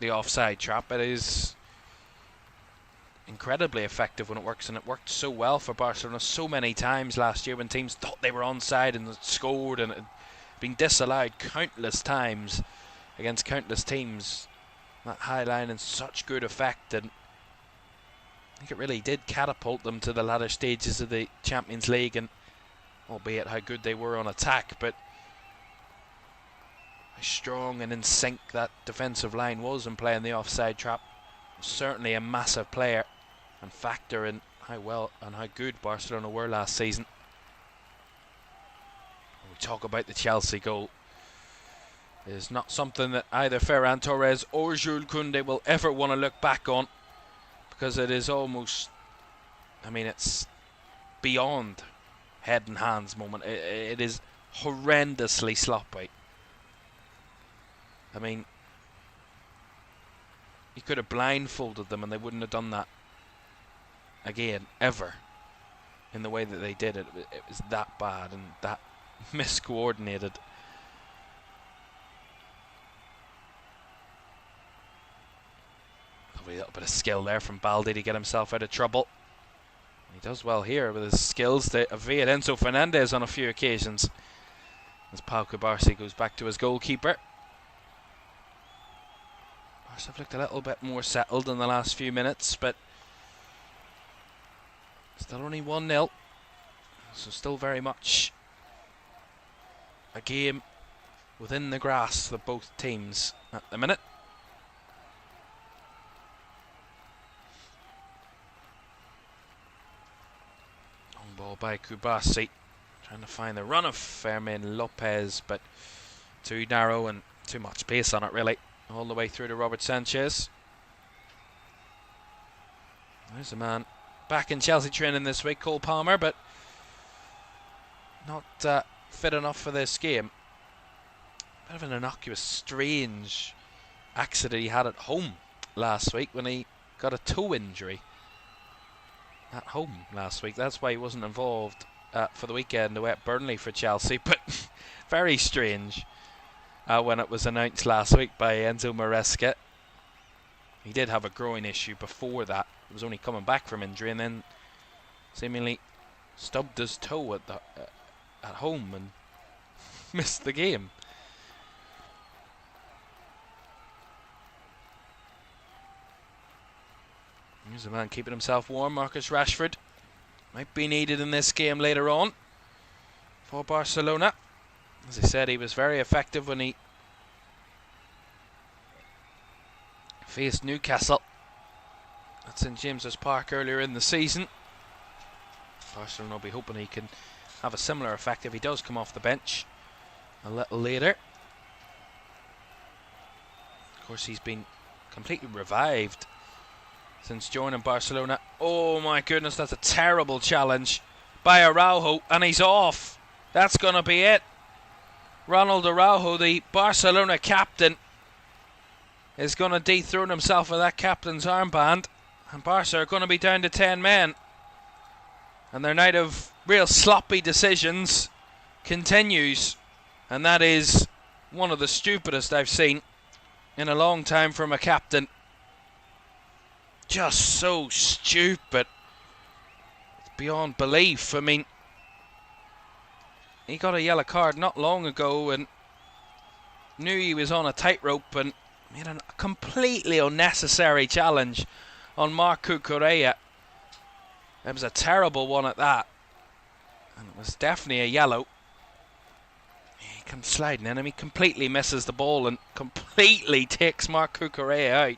the offside trap. It is incredibly effective when it works, and it worked so well for Barcelona so many times last year when teams thought they were onside and scored, and it had been disallowed countless times against countless teams. That high line in such good effect, and I think it really did catapult them to the latter stages of the Champions League, and albeit how good they were on attack, but how strong and in sync that defensive line was in playing the offside trap. Certainly a massive player and factor in how well and how good Barcelona were last season. When we talk about the Chelsea goal, it is not something that either Ferran Torres or Jules Koundé will ever want to look back on, because it is almost, I mean, it's beyond head and hands moment. It is horrendously sloppy. I mean, you could have blindfolded them and they wouldn't have done that again, ever, in the way that they did it. It was that bad and that miscoordinated. Lovely little bit of skill there from Balde to get himself out of trouble. He does well here with his skills to evade Enzo Fernandez on a few occasions, as Pau Cubarsí goes back to his goalkeeper. Barca have looked a little bit more settled in the last few minutes, but still only 1-0, so still very much a game within the grasp of both teams at the minute. Long ball by Cubarsí, trying to find the run of Fermin Lopez, but too narrow and too much pace on it really. All the way through to Robert Sanchez. There's a man back in Chelsea training this week, Cole Palmer, but not fit enough for this game. Bit of an innocuous, strange accident he had at home last week when he got a toe injury at home last week. That's why he wasn't involved for the weekend away at Burnley for Chelsea, but very strange when it was announced last week by Enzo Maresca. He did have a groin issue before that. He was only coming back from injury and then seemingly stubbed his toe at home and missed the game. Here's a man keeping himself warm, Marcus Rashford. Might be needed in this game later on for Barcelona. As I said, he was very effective when he faced Newcastle at St James's Park earlier in the season. Barcelona will be hoping he can have a similar effect if he does come off the bench a little later. Of course, he's been completely revived since joining Barcelona. Oh my goodness, that's a terrible challenge by Araujo, and he's off. That's going to be it. Ronald Araujo, the Barcelona captain, is going to dethrone himself with that captain's armband, and Barca are going to be down to 10 men. And their night of real sloppy decisions continues, and that is one of the stupidest I've seen in a long time from a captain. Just so stupid. It's beyond belief. I mean, he got a yellow card not long ago and knew he was on a tightrope and made a completely unnecessary challenge on Marco Correa. It was a terrible one at that, and it was definitely a yellow. He comes sliding in and he completely misses the ball and completely takes Marco Correa out.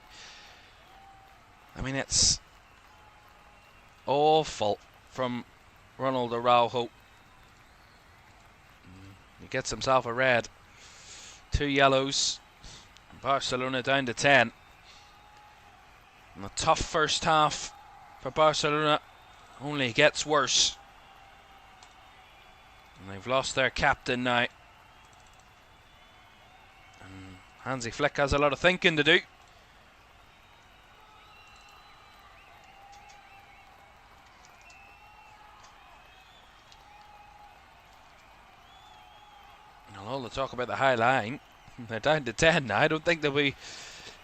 I mean, it's awful from Ronald Araujo. He gets himself a red. 2 yellows. Barcelona down to 10. And a tough first half for Barcelona only gets worse. And they've lost their captain now. And Hansi Flick has a lot of thinking to do. All the talk about the high line. They're down to 10 now. I don't think they'll be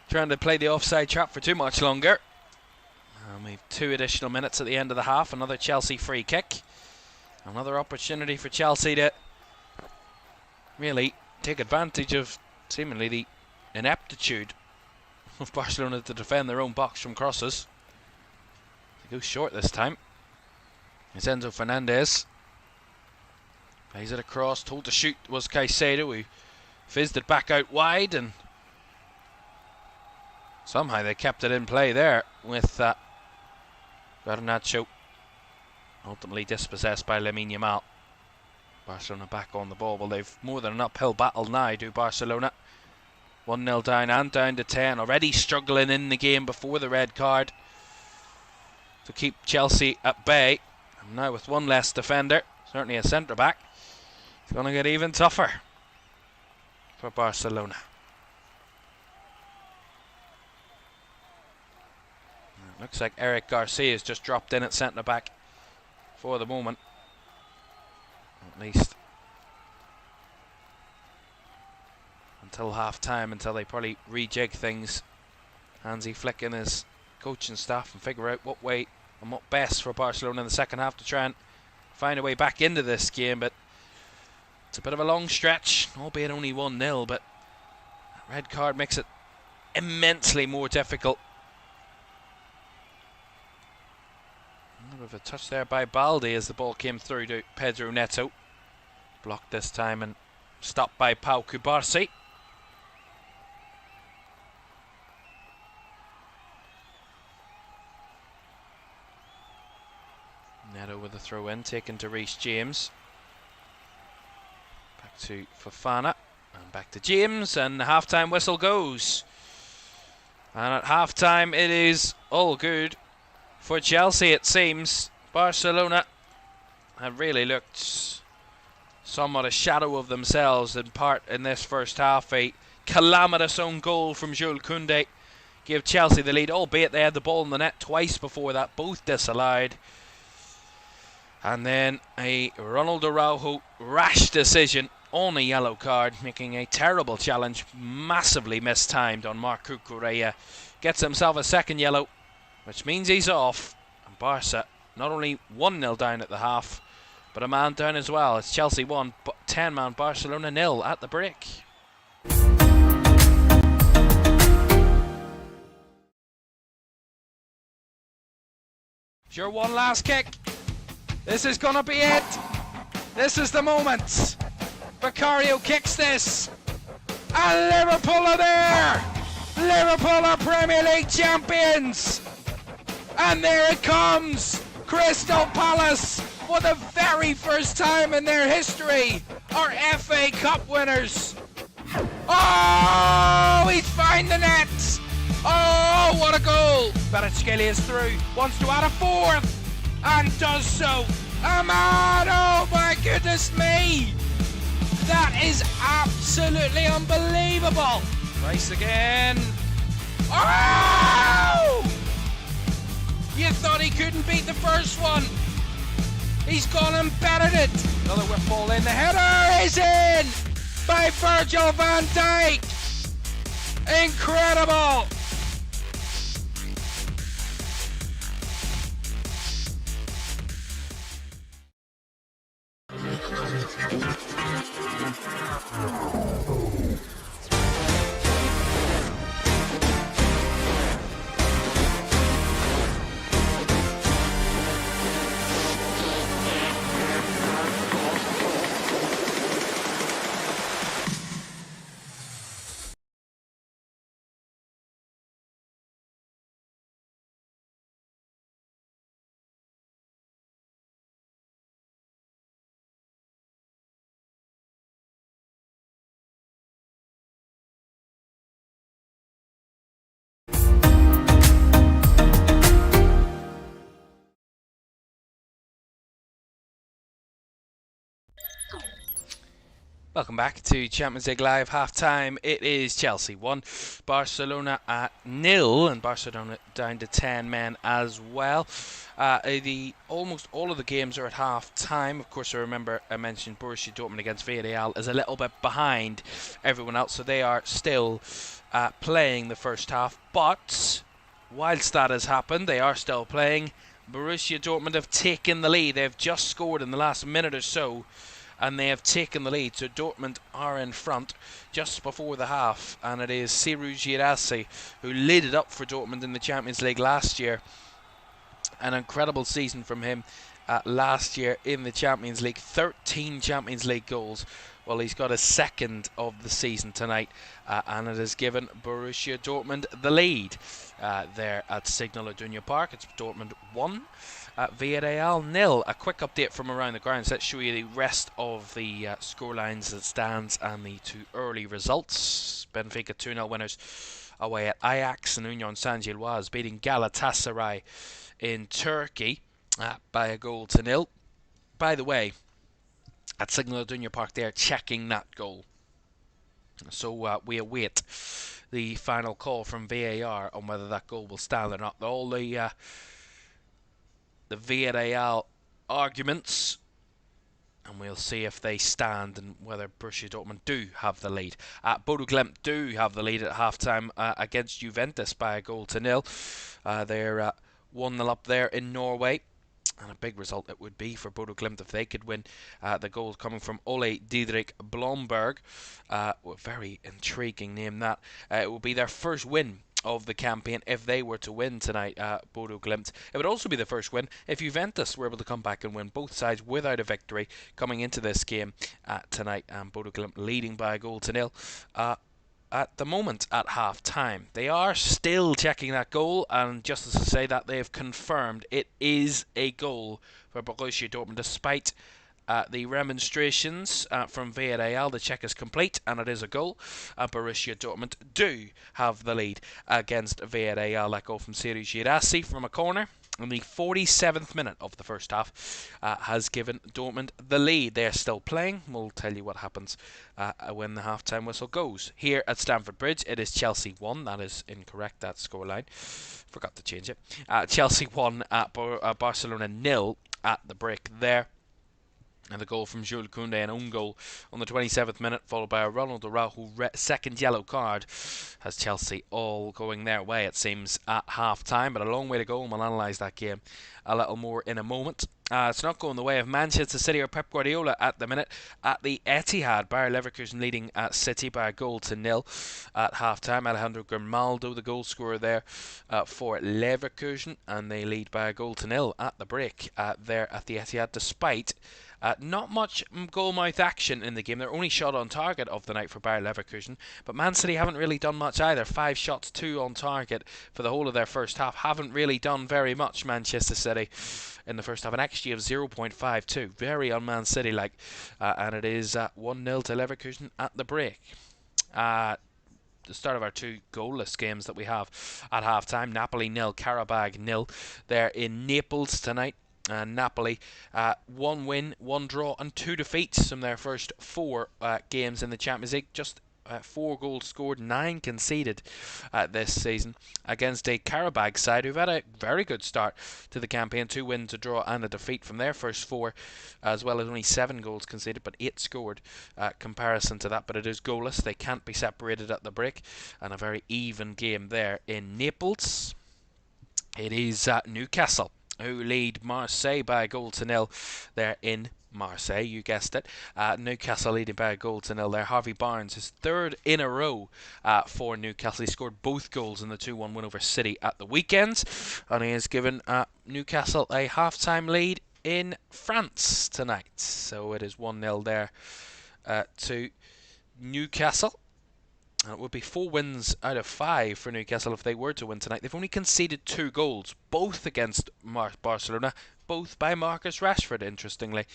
trying to play the offside trap for too much longer. And we've 2 additional minutes at the end of the half. Another Chelsea free kick. Another opportunity for Chelsea to really take advantage of seemingly the ineptitude of Barcelona to defend their own box from crosses. They go short this time. It's Enzo Fernandez. Plays it across, told to shoot was Caicedo, who fizzed it back out wide, and somehow they kept it in play there with Garnacho ultimately dispossessed by Lamine Yamal. Barcelona back on the ball. Well, they've more than an uphill battle now, do Barcelona. 1-0 down and down to 10. Already struggling in the game before the red card to keep Chelsea at bay. And now with one less defender, certainly a centre-back, it's going to get even tougher for Barcelona. It looks like Eric Garcia has just dropped in at centre-back for the moment. At least until half-time, until they probably rejig things. Hansi Flick and his coaching staff and figure out what way and what best for Barcelona in the second half to try and find a way back into this game. But it's a bit of a long stretch, albeit only 1-0, but that red card makes it immensely more difficult. A bit of a touch there by Balde as the ball came through to Pedro Neto. Blocked this time and stopped by Pau Cubarsí. Neto with a throw in, taken to Reece James. Back to Fofana. And back to James, and the half-time whistle goes. And at half-time it is all good for Chelsea, it seems. Barcelona have really looked somewhat a shadow of themselves in part in this first half. A calamitous own goal from Jules Koundé gave Chelsea the lead, albeit they had the ball in the net twice before that, both disallowed. And then a Ronald Araujo rash decision on a yellow card, making a terrible challenge, massively mistimed on Marco Correa. Gets himself a second yellow, which means he's off. And Barca not only 1-0 down at the half, but a man down as well. It's Chelsea 1, 10-man Barcelona 0 at the break. Your one last kick. This is gonna be it. This is the moment. Vicario kicks this, and Liverpool are there. Liverpool are Premier League champions, and there it comes. Crystal Palace, for the very first time in their history, are FA Cup winners. Oh, he's found the net. Oh, what a goal. Kvaratskhelia is through, wants to add a fourth, and does so. Ahmad, oh my goodness me. That is absolutely unbelievable. Rice again. Oh! You thought he couldn't beat the first one. He's gone and bettered it. Another whip ball in. The header is in by Virgil van Dijk. Incredible. Welcome back to Champions League Live half-time. It is Chelsea 1, Barcelona at 0, and Barcelona down to 10 men as well. Almost all of the games are at half-time. Of course, I mentioned Borussia Dortmund against Villarreal is a little bit behind everyone else, so they are still playing the first half. But whilst that has happened, they are still playing. Borussia Dortmund have taken the lead. They've just scored in the last minute or so, and they have taken the lead, so Dortmund are in front just before the half, and it is Serhou Guirassy who led it up for Dortmund in the Champions League last year. An incredible season from him last year in the Champions League. 13 Champions League goals. Well, he's got a second of the season tonight, and it has given Borussia Dortmund the lead there at Signal Iduna Park. It's Dortmund 1, Villarreal 0. A quick update from around the grounds. Let's show you the rest of the scorelines as it stands and the two early results. Benfica 2-0 winners away at Ajax, and Union Saint-Gilloise beating Galatasaray in Turkey by a goal to nil. By the way, at Signal Iduna Park, they are checking that goal. So we await the final call from VAR on whether that goal will stand or not. All the Villarreal arguments, and we'll see if they stand and whether Borussia Dortmund do have the lead. Bodo Glimt do have the lead at half-time against Juventus by a goal to nil. They're 1-0 up there in Norway. And a big result it would be for Bodo Glimt if they could win. The goal coming from Ole Didrik Blomberg. Very intriguing name that. It will be their first win of the campaign if they were to win tonight, Bodo Glimt. It would also be the first win if Juventus were able to come back and win, both sides without a victory coming into this game tonight. Bodo Glimt leading by a goal to nil. At the moment at half time. They are still checking that goal, and just as to say that, they have confirmed it is a goal for Borussia Dortmund despite the remonstrations from Villarreal. The check is complete and it is a goal. Borussia Dortmund do have the lead against Villarreal. That goal from Serhou Guirassy from a corner in the 47th minute of the first half has given Dortmund the lead. They are still playing. We'll tell you what happens when the half-time whistle goes. Here at Stamford Bridge, it is Chelsea 1. That is incorrect, that scoreline. Forgot to change it. Chelsea 1 at Barcelona 0 at the break there. And the goal from Jules Koundé, an own goal on the 27th minute, followed by a Ronald Araujo second yellow card, has Chelsea all going their way, it seems, at half-time. But a long way to go, and we'll analyse that game a little more in a moment. It's not going the way of Manchester City or Pep Guardiola at the minute. At the Etihad, Bayer Leverkusen leading at City by a goal to nil at half-time. Alejandro Grimaldo, the goal scorer there for Leverkusen, and they lead by a goal to nil at the break there at the Etihad, despite not much goal-mouth action in the game. Their only shot on target of the night for Bayer Leverkusen, but Man City haven't really done much either. 5 shots, 2 on target for the whole of their first half. Haven't really done very much, Manchester City, in the first half. An XG of 0.52. Very un-Man City-like. And it is 1-0 to Leverkusen at the break. The start of our two goalless games that we have at half-time. Napoli 0, Karabag 0. They're in Naples tonight. Napoli, 1 win, 1 draw and 2 defeats from their first 4 games in the Champions League. Just 4 goals scored, 9 conceded this season against a Karabag side who've had a very good start to the campaign. 2 wins, a draw and a defeat from their first 4, as well as only 7 goals conceded, but 8 scored comparison to that. But it is goalless. They can't be separated at the break, and a very even game there in Naples. It is Newcastle who lead Marseille by a goal to nil there in Marseille, you guessed it. Newcastle leading by a goal to nil there. Harvey Barnes, his 3rd in a row for Newcastle. He scored both goals in the 2-1 win over City at the weekend, and he has given Newcastle a half-time lead in France tonight. So it is 1-0 there to Newcastle. It would be 4 wins out of 5 for Newcastle if they were to win tonight. They've only conceded 2 goals, both against Barcelona, both by Marcus Rashford, interestingly.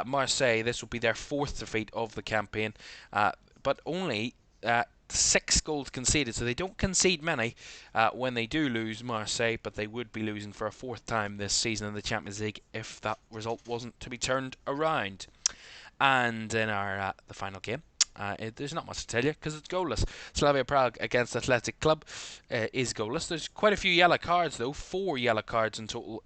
Marseille, this will be their 4th defeat of the campaign, but only 6 goals conceded, so they don't concede many when they do lose, Marseille, but they would be losing for a 4th time this season in the Champions League if that result wasn't to be turned around. And in our the final game, there's not much to tell you because it's goalless. Slavia Prague against Athletic Club is goalless. There's quite a few yellow cards though, 4 yellow cards in total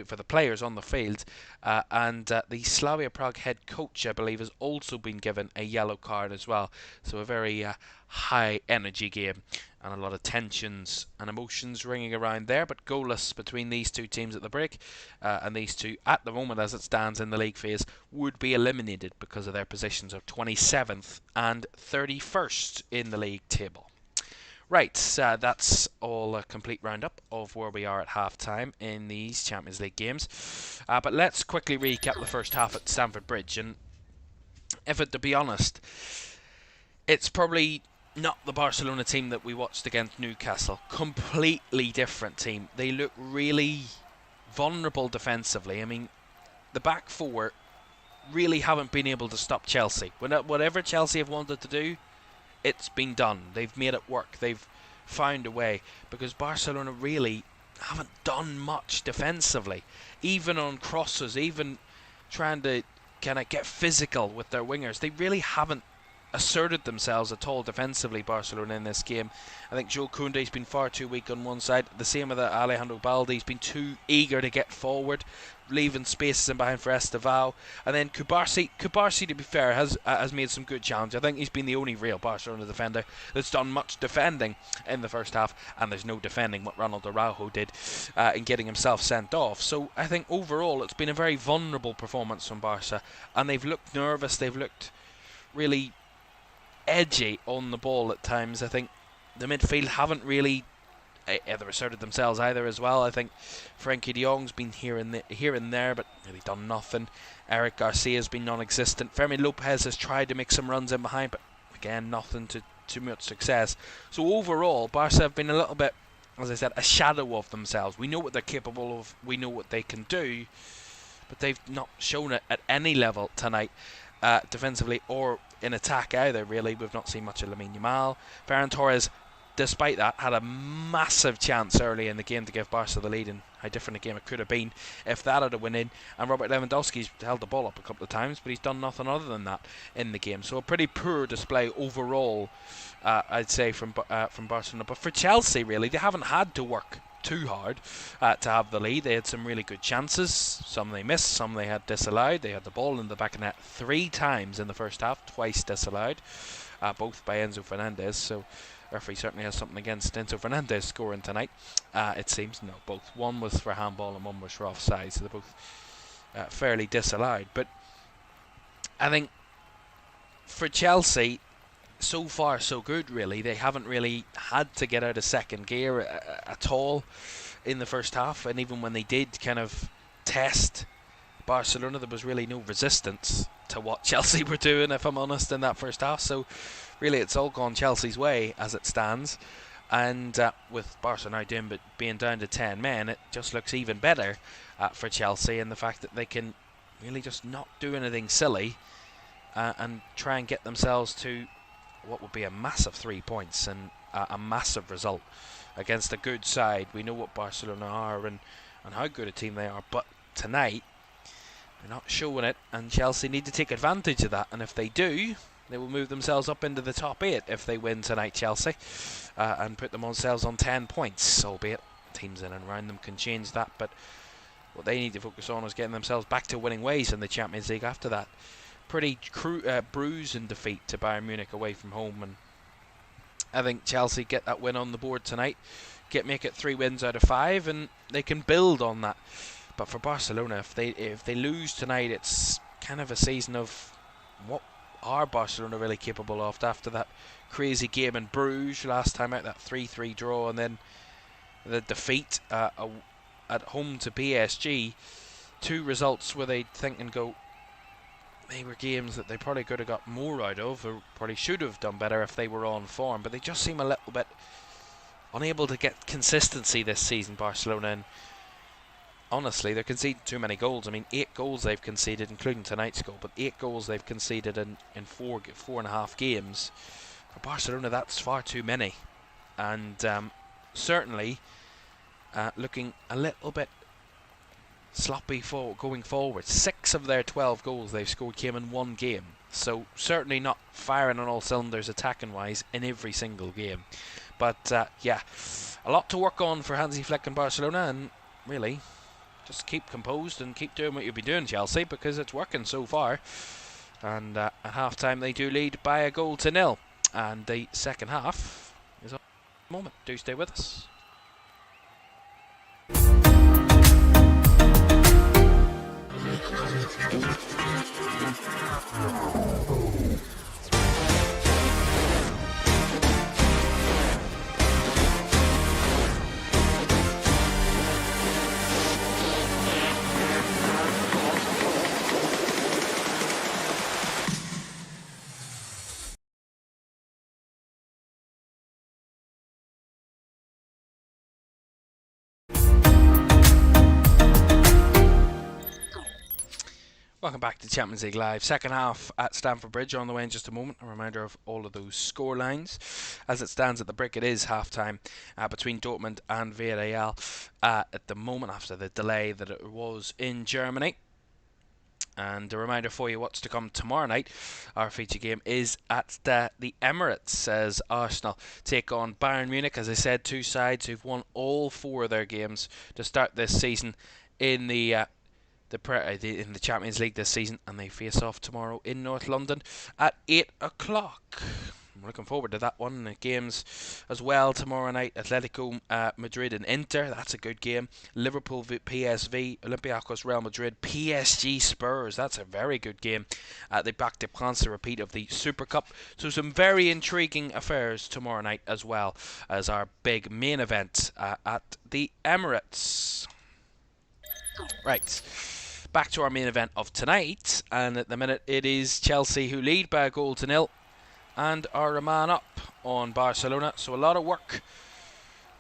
for the players on the field, and the Slavia Prague head coach, I believe, has also been given a yellow card as well. So a very high energy game and a lot of tensions and emotions ringing around there, but goalless between these two teams at the break, and these two at the moment as it stands in the league phase would be eliminated because of their positions of 27th and 31st in the league table. Right, that's all a complete roundup of where we are at half-time in these Champions League games. But let's quickly recap the first half at Stamford Bridge. And to be honest, it's probably not the Barcelona team that we watched against Newcastle. Completely different team. They look really vulnerable defensively. I mean, the back four really haven't been able to stop Chelsea. Whatever Chelsea have wanted to do, it's been done. They've made it work. They've found a way, because Barcelona really haven't done much defensively, even on crosses, even trying to kind of get physical with their wingers. They really haven't asserted themselves at all defensively, Barcelona, in this game. I think Joe Kounde's been far too weak on one side. The same with Alejandro Balde's been too eager to get forward, leaving spaces in behind for Estevao. And then Cubarsí, to be fair, has made some good challenges. I think he's been the only real Barcelona defender that's done much defending in the first half, and there's no defending what Ronald Araujo did in getting himself sent off. So I think overall it's been a very vulnerable performance from Barca, and they've looked nervous, they've looked really edgy on the ball at times. I think the midfield haven't really either asserted themselves either as well. I think Frankie de Jong's been here and there, but really done nothing. Eric Garcia's been non-existent. Fermin Lopez has tried to make some runs in behind, but again, nothing to too much success. So overall, Barca have been a little bit, as I said, a shadow of themselves. We know what they're capable of, we know what they can do, but they've not shown it at any level tonight, defensively or in attack either, really. We've not seen much of Lamine Yamal. Ferran Torres, despite that, had a massive chance early in the game to give Barca the lead, and how different a game it could have been if that had went in. And Robert Lewandowski's held the ball up a couple of times, but he's done nothing other than that in the game. So a pretty poor display overall, I'd say, from Barcelona. But for Chelsea, really, they haven't had to work too hard to have the lead. They had some really good chances. Some they missed, some they had disallowed. They had the ball in the back of net 3 times in the first half, twice disallowed, both by Enzo Fernandez. So referee certainly has something against Enzo Fernandez scoring tonight, it seems. No, both. One was for handball and one was for offside, so they're both fairly disallowed. But I think for Chelsea, so far so good, really. They haven't really had to get out of second gear at all in the first half, and even when they did kind of test Barcelona, there was really no resistance to what Chelsea were doing, if I'm honest, in that first half. So really it's all gone Chelsea's way as it stands, and with Barca now being down to 10 men, it just looks even better for Chelsea, and the fact that they can really just not do anything silly and try and get themselves to what would be a massive 3 points and a massive result against a good side. We know what Barcelona are and how good a team they are, but tonight they're not showing it, and Chelsea need to take advantage of that. And if they do, they will move themselves up into the top 8 if they win tonight, Chelsea, and put themselves on 10 points, albeit teams in and around them can change that. But what they need to focus on is getting themselves back to winning ways in the Champions League after that pretty bruising defeat to Bayern Munich away from home. And I think Chelsea get that win on the board tonight, make it 3 wins out of 5, and they can build on that. But for Barcelona, if they lose tonight, it's kind of a season of what are Barcelona really capable of after that crazy game in Bruges last time out, that 3-3 draw, and then the defeat at home to PSG. 2 results where they think and go, they were games that they probably could have got more out of, or probably should have done better if they were on form. But they just seem a little bit unable to get consistency this season, Barcelona. And honestly, they're conceding too many goals. I mean, 8 goals they've conceded, including tonight's goal, but 8 goals they've conceded in 4.5 games. For Barcelona, that's far too many. And certainly looking a little bit sloppy going forward. 6 of their 12 goals they've scored came in 1 game. So certainly not firing on all cylinders attacking-wise in every single game. But yeah, a lot to work on for Hansi Flick and Barcelona, and really just keep composed and keep doing what you've been doing, Chelsea, because it's working so far. And at half-time they do lead by a 1-0. And the second half is on the moment. Do stay with us. Welcome back to Champions League Live. Second half at Stamford Bridge on the way in just a moment. A reminder of all of those score lines. As it stands at the brick, it is half-time between Dortmund and Villarreal at the moment after the delay that it was in Germany. And a reminder for you what's to come tomorrow night. Our feature game is at the Emirates as Arsenal take on Bayern Munich. As I said, two sides who've won all four of their games to start this season in the Champions League this season, and they face off tomorrow in North London at 8 o'clock. I'm looking forward to that one. The games as well tomorrow night. Atletico Madrid and Inter, that's a good game. Liverpool PSV, Olympiacos Real Madrid, PSG Spurs, that's a very good game. The Bac de France, a repeat of the Super Cup. So some very intriguing affairs tomorrow night as well as our big main event at the Emirates. Right. Back to our main event of tonight, and at the minute it is Chelsea who lead by a goal to nil and are a man up on Barcelona, so a lot of work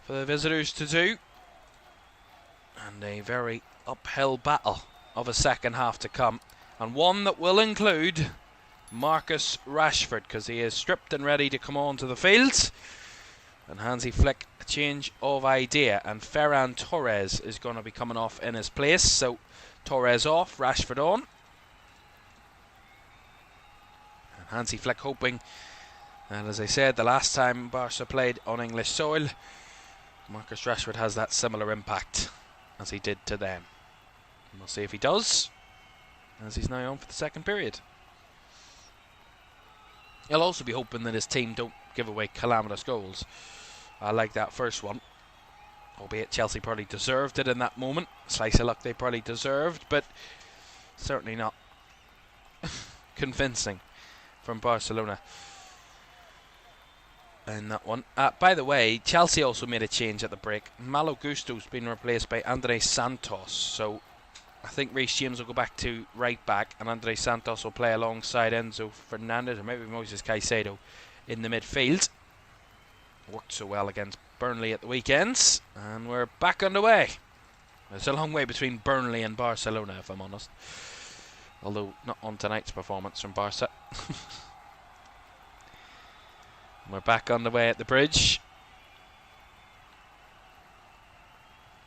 for the visitors to do and a very uphill battle of a second half to come, and one that will include Marcus Rashford because he is stripped and ready to come onto the field, and Hansi Flick a change of idea, and Ferran Torres is going to be coming off in his place, so Torres off, Rashford on. And Hansi Flick hoping, and as I said, the last time Barca played on English soil, Marcus Rashford has that similar impact as he did to them. And we'll see if he does, as he's now on for the second period. He'll also be hoping that his team don't give away calamitous goals. I like that first one. Albeit Chelsea probably deserved it in that moment. Slice of luck they probably deserved, but certainly not convincing from Barcelona in that one. By the way, Chelsea also made a change at the break. Malo Gusto's been replaced by André Santos, so I think Reece James will go back to right back and André Santos will play alongside Enzo Fernandez or maybe Moises Caicedo in the midfield. Worked so well against Burnley at the weekends, and we're back underway. There's a long way between Burnley and Barcelona, if I'm honest, although not on tonight's performance from Barca. We're back underway at the bridge.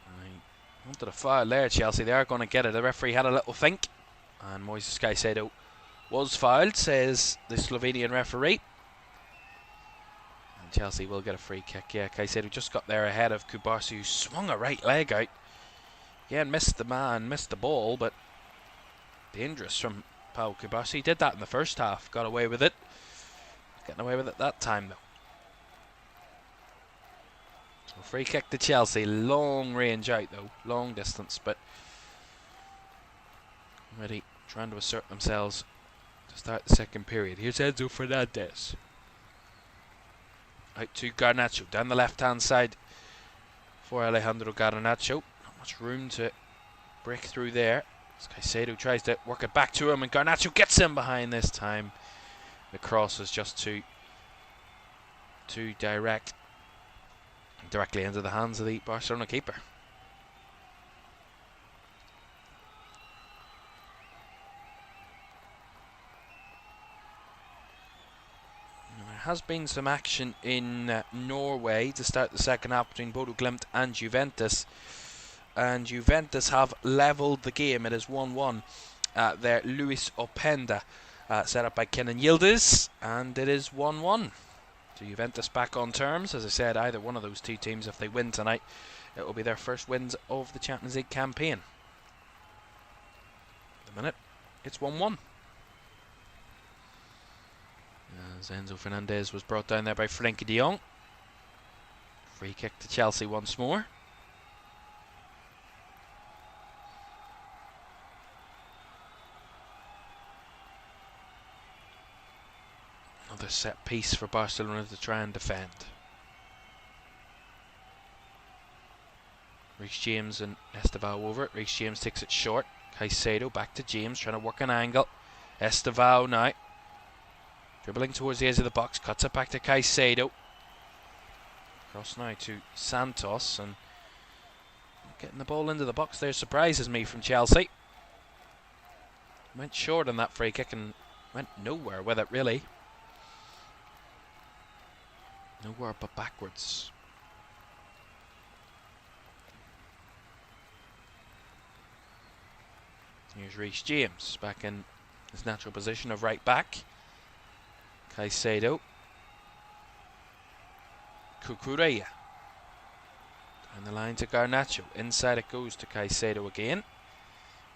I wanted a foul there, Chelsea. They are going to get it. The referee had a little think, and Moises Caicedo was fouled, says the Slovenian referee. Chelsea will get a free kick. Yeah, Caicedo just got there ahead of Kubarsi, who swung a right leg out. Again, missed the man, missed the ball, but dangerous from Pau Kubarsi. He did that in the first half, got away with it. Getting away with it that time, though. So free kick to Chelsea. Long range out, though. Long distance, but already trying to assert themselves to start the second period. Here's Enzo Fernandez. Out to Garnacho, down the left-hand side for Alejandro Garnacho. Not much room to break through there. As Caicedo tries to work it back to him, and Garnacho gets him behind this time. The cross is just too direct. Directly into the hands of the Barcelona keeper. Has been some action in Norway to start the second half between Bodo Glimt and Juventus, and Juventus have levelled the game. It is 1-1 there. Luis Openda set up by Kenan Yildiz, and it is 1-1. So Juventus back on terms. As I said, either one of those two teams, if they win tonight, it will be their first wins of the Champions League campaign. At the minute, it's 1-1. As Enzo Fernandez was brought down there by Frenkie de Jong. Free kick to Chelsea once more. Another set piece for Barcelona to try and defend. Reece James and Estevao over it. Reece James takes it short. Caicedo back to James, trying to work an angle. Estevao now. Dribbling towards the edge of the box, cuts it back to Caicedo. Cross now to Santos, and getting the ball into the box there surprises me from Chelsea. went short on that free kick and went nowhere with it, really. Nowhere but backwards. Here's Reece James back in his natural position of right back. Caicedo. Cucurella. Down the line to Garnacho. Inside it goes to Caicedo again.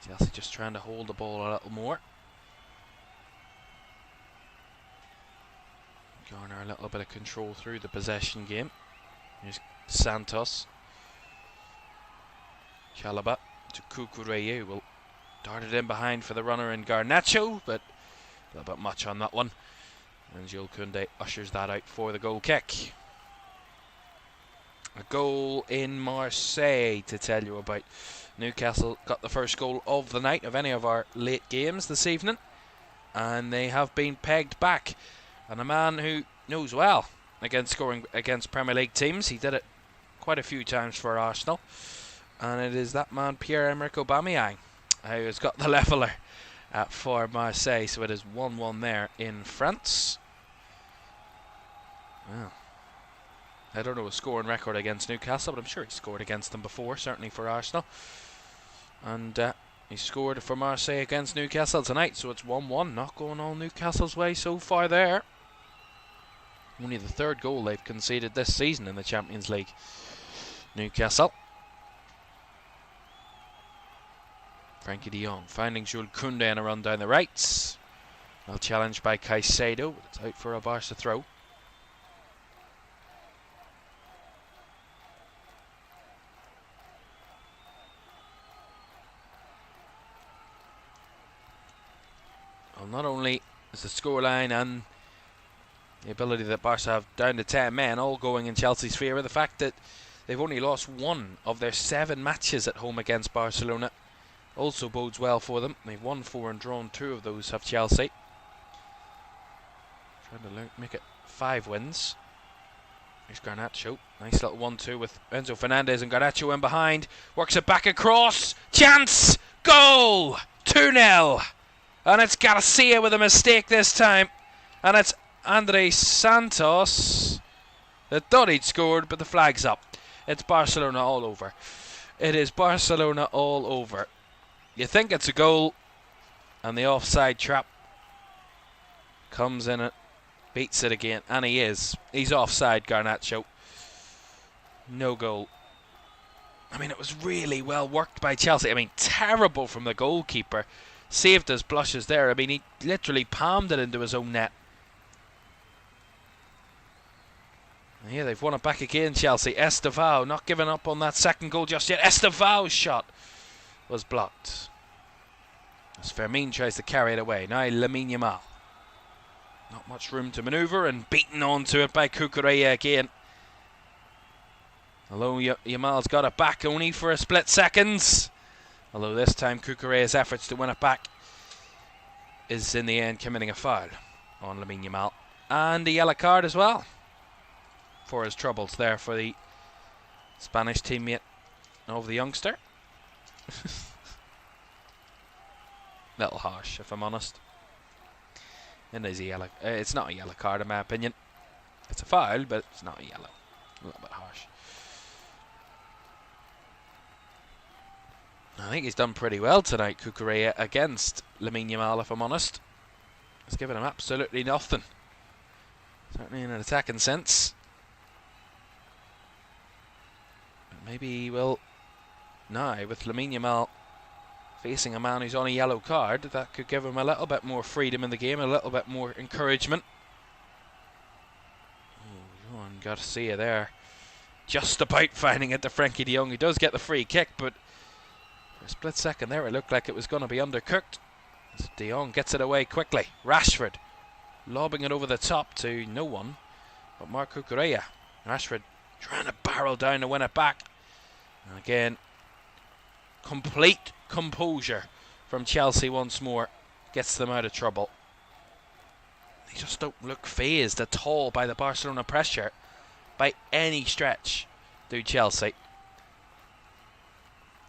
Chelsea just trying to hold the ball a little more. Garner a little bit of control through the possession game. Here's Santos. Chalaba to Cucurella, who will dart it in behind for the runner in Garnacho, but a little bit much on that one. And Jules Koundé ushers that out for the goal kick. A goal in Marseille to tell you about. Newcastle got the first goal of the night of any of our late games this evening, and they have been pegged back. And a man who knows well against scoring against Premier League teams. He did it quite a few times for Arsenal, and it is that man Pierre-Emerick Aubameyang who has got the leveller for Marseille. So it is 1-1 there in France. Well, I don't know a scoring record against Newcastle, but I'm sure he scored against them before, certainly for Arsenal. And he scored for Marseille against Newcastle tonight, so it's 1-1. Not going all Newcastle's way so far there. Only the third goal they've conceded this season in the Champions League. Newcastle. Frankie de Jong finding Jules Koundé in a run down the right. Well challenged by Caicedo, but it's out for a Barca throw. Well, not only is the scoreline and the ability that Barca have down to 10 men all going in Chelsea's favour, the fact that they've only lost one of their 7 matches at home against Barcelona also bodes well for them. They've won 4 and drawn 2 of those, have Chelsea. Trying to make it 5 wins. There's Garnacho. Nice little 1-2 with Enzo Fernandez and Garnacho in behind. Works it back across. Chance! Goal! 2-0. And it's Garcia with a mistake this time. And it's Andrés Santos that thought he'd scored, but the flag's up. It's Barcelona all over. It is Barcelona all over. You think it's a goal, and the offside trap comes in it, beats it again, and he is. He's offside, Garnacho. No goal. I mean, it was really well worked by Chelsea. I mean, terrible from the goalkeeper. Saved his blushes there. I mean, he literally palmed it into his own net. And here they've won it back again, Chelsea. Estevao not giving up on that second goal just yet. Estevao's shot was blocked as Fermin tries to carry it away. Now Lamine Yamal. Not much room to manoeuvre and beaten onto it by Cucurella again. Although Yamal's got it back only for a split seconds. Although this time Cucurella's efforts to win it back is in the end committing a foul on Lamine Yamal. And a yellow card as well for his troubles there for the Spanish teammate of the youngster. Little harsh, if I'm honest. It is a yellow. It's not a yellow card in my opinion. It's a foul, but it's not a yellow. A little bit harsh. I think he's done pretty well tonight, Cucurella, against Lamine Yamal, if I'm honest. He's given him absolutely nothing. Certainly in an attacking sense. But maybe he will now, with Lamine Yamal facing a man who's on a yellow card, that could give him a little bit more freedom in the game, a little bit more encouragement. Oh, Johan Garcia there. Just about finding it to Frankie de Jong. He does get the free kick, but for a split second there, it looked like it was going to be undercooked. As de Jong gets it away quickly. Rashford lobbing it over the top to no one but Marc Cucurella. Rashford trying to barrel down to win it back. And again, complete composure from Chelsea once more gets them out of trouble. They just don't look fazed at all by the Barcelona pressure by any stretch, do Chelsea.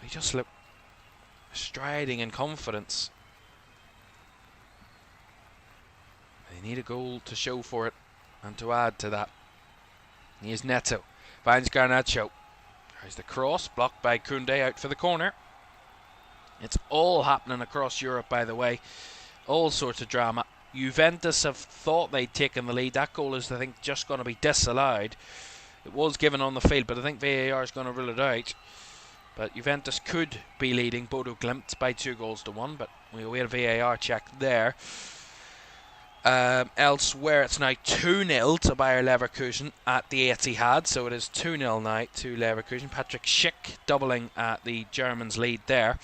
They just look striding in confidence. They need a goal to show for it and to add to that. Here's Neto. Finds Garnacho. There's the cross, blocked by Koundé, out for the corner. It's all happening across Europe, by the way. All sorts of drama. Juventus have thought they'd taken the lead. That goal is, I think, just going to be disallowed. It was given on the field, but I think VAR is going to rule it out. But Juventus could be leading Bodo Glimt by 2-1, but we'll wait a VAR check there. Elsewhere, it's now 2-0 to Bayer Leverkusen at the Etihad, so it is 2-0 now to Leverkusen. Patrick Schick doubling the Germans' lead there,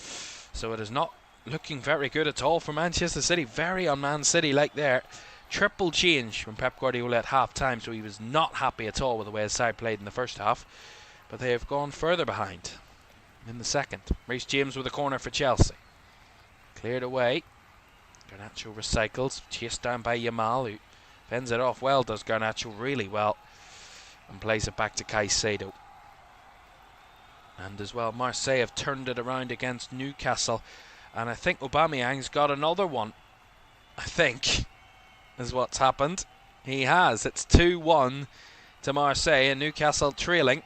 so it is not looking very good at all for Manchester City. Very on Man City like there. Triple change from Pep Guardiola at half-time, so he was not happy at all with the way his side played in the first half, but they have gone further behind in the second. Reece James with a corner for Chelsea. Cleared away. Garnacho recycles, chased down by Yamal, who fends it off well, does Garnacho really well, and plays it back to Caicedo. And as well, Marseille have turned it around against Newcastle, and I think Aubameyang's got another one. I think is what's happened. He has. It's 2-1 to Marseille, and Newcastle trailing.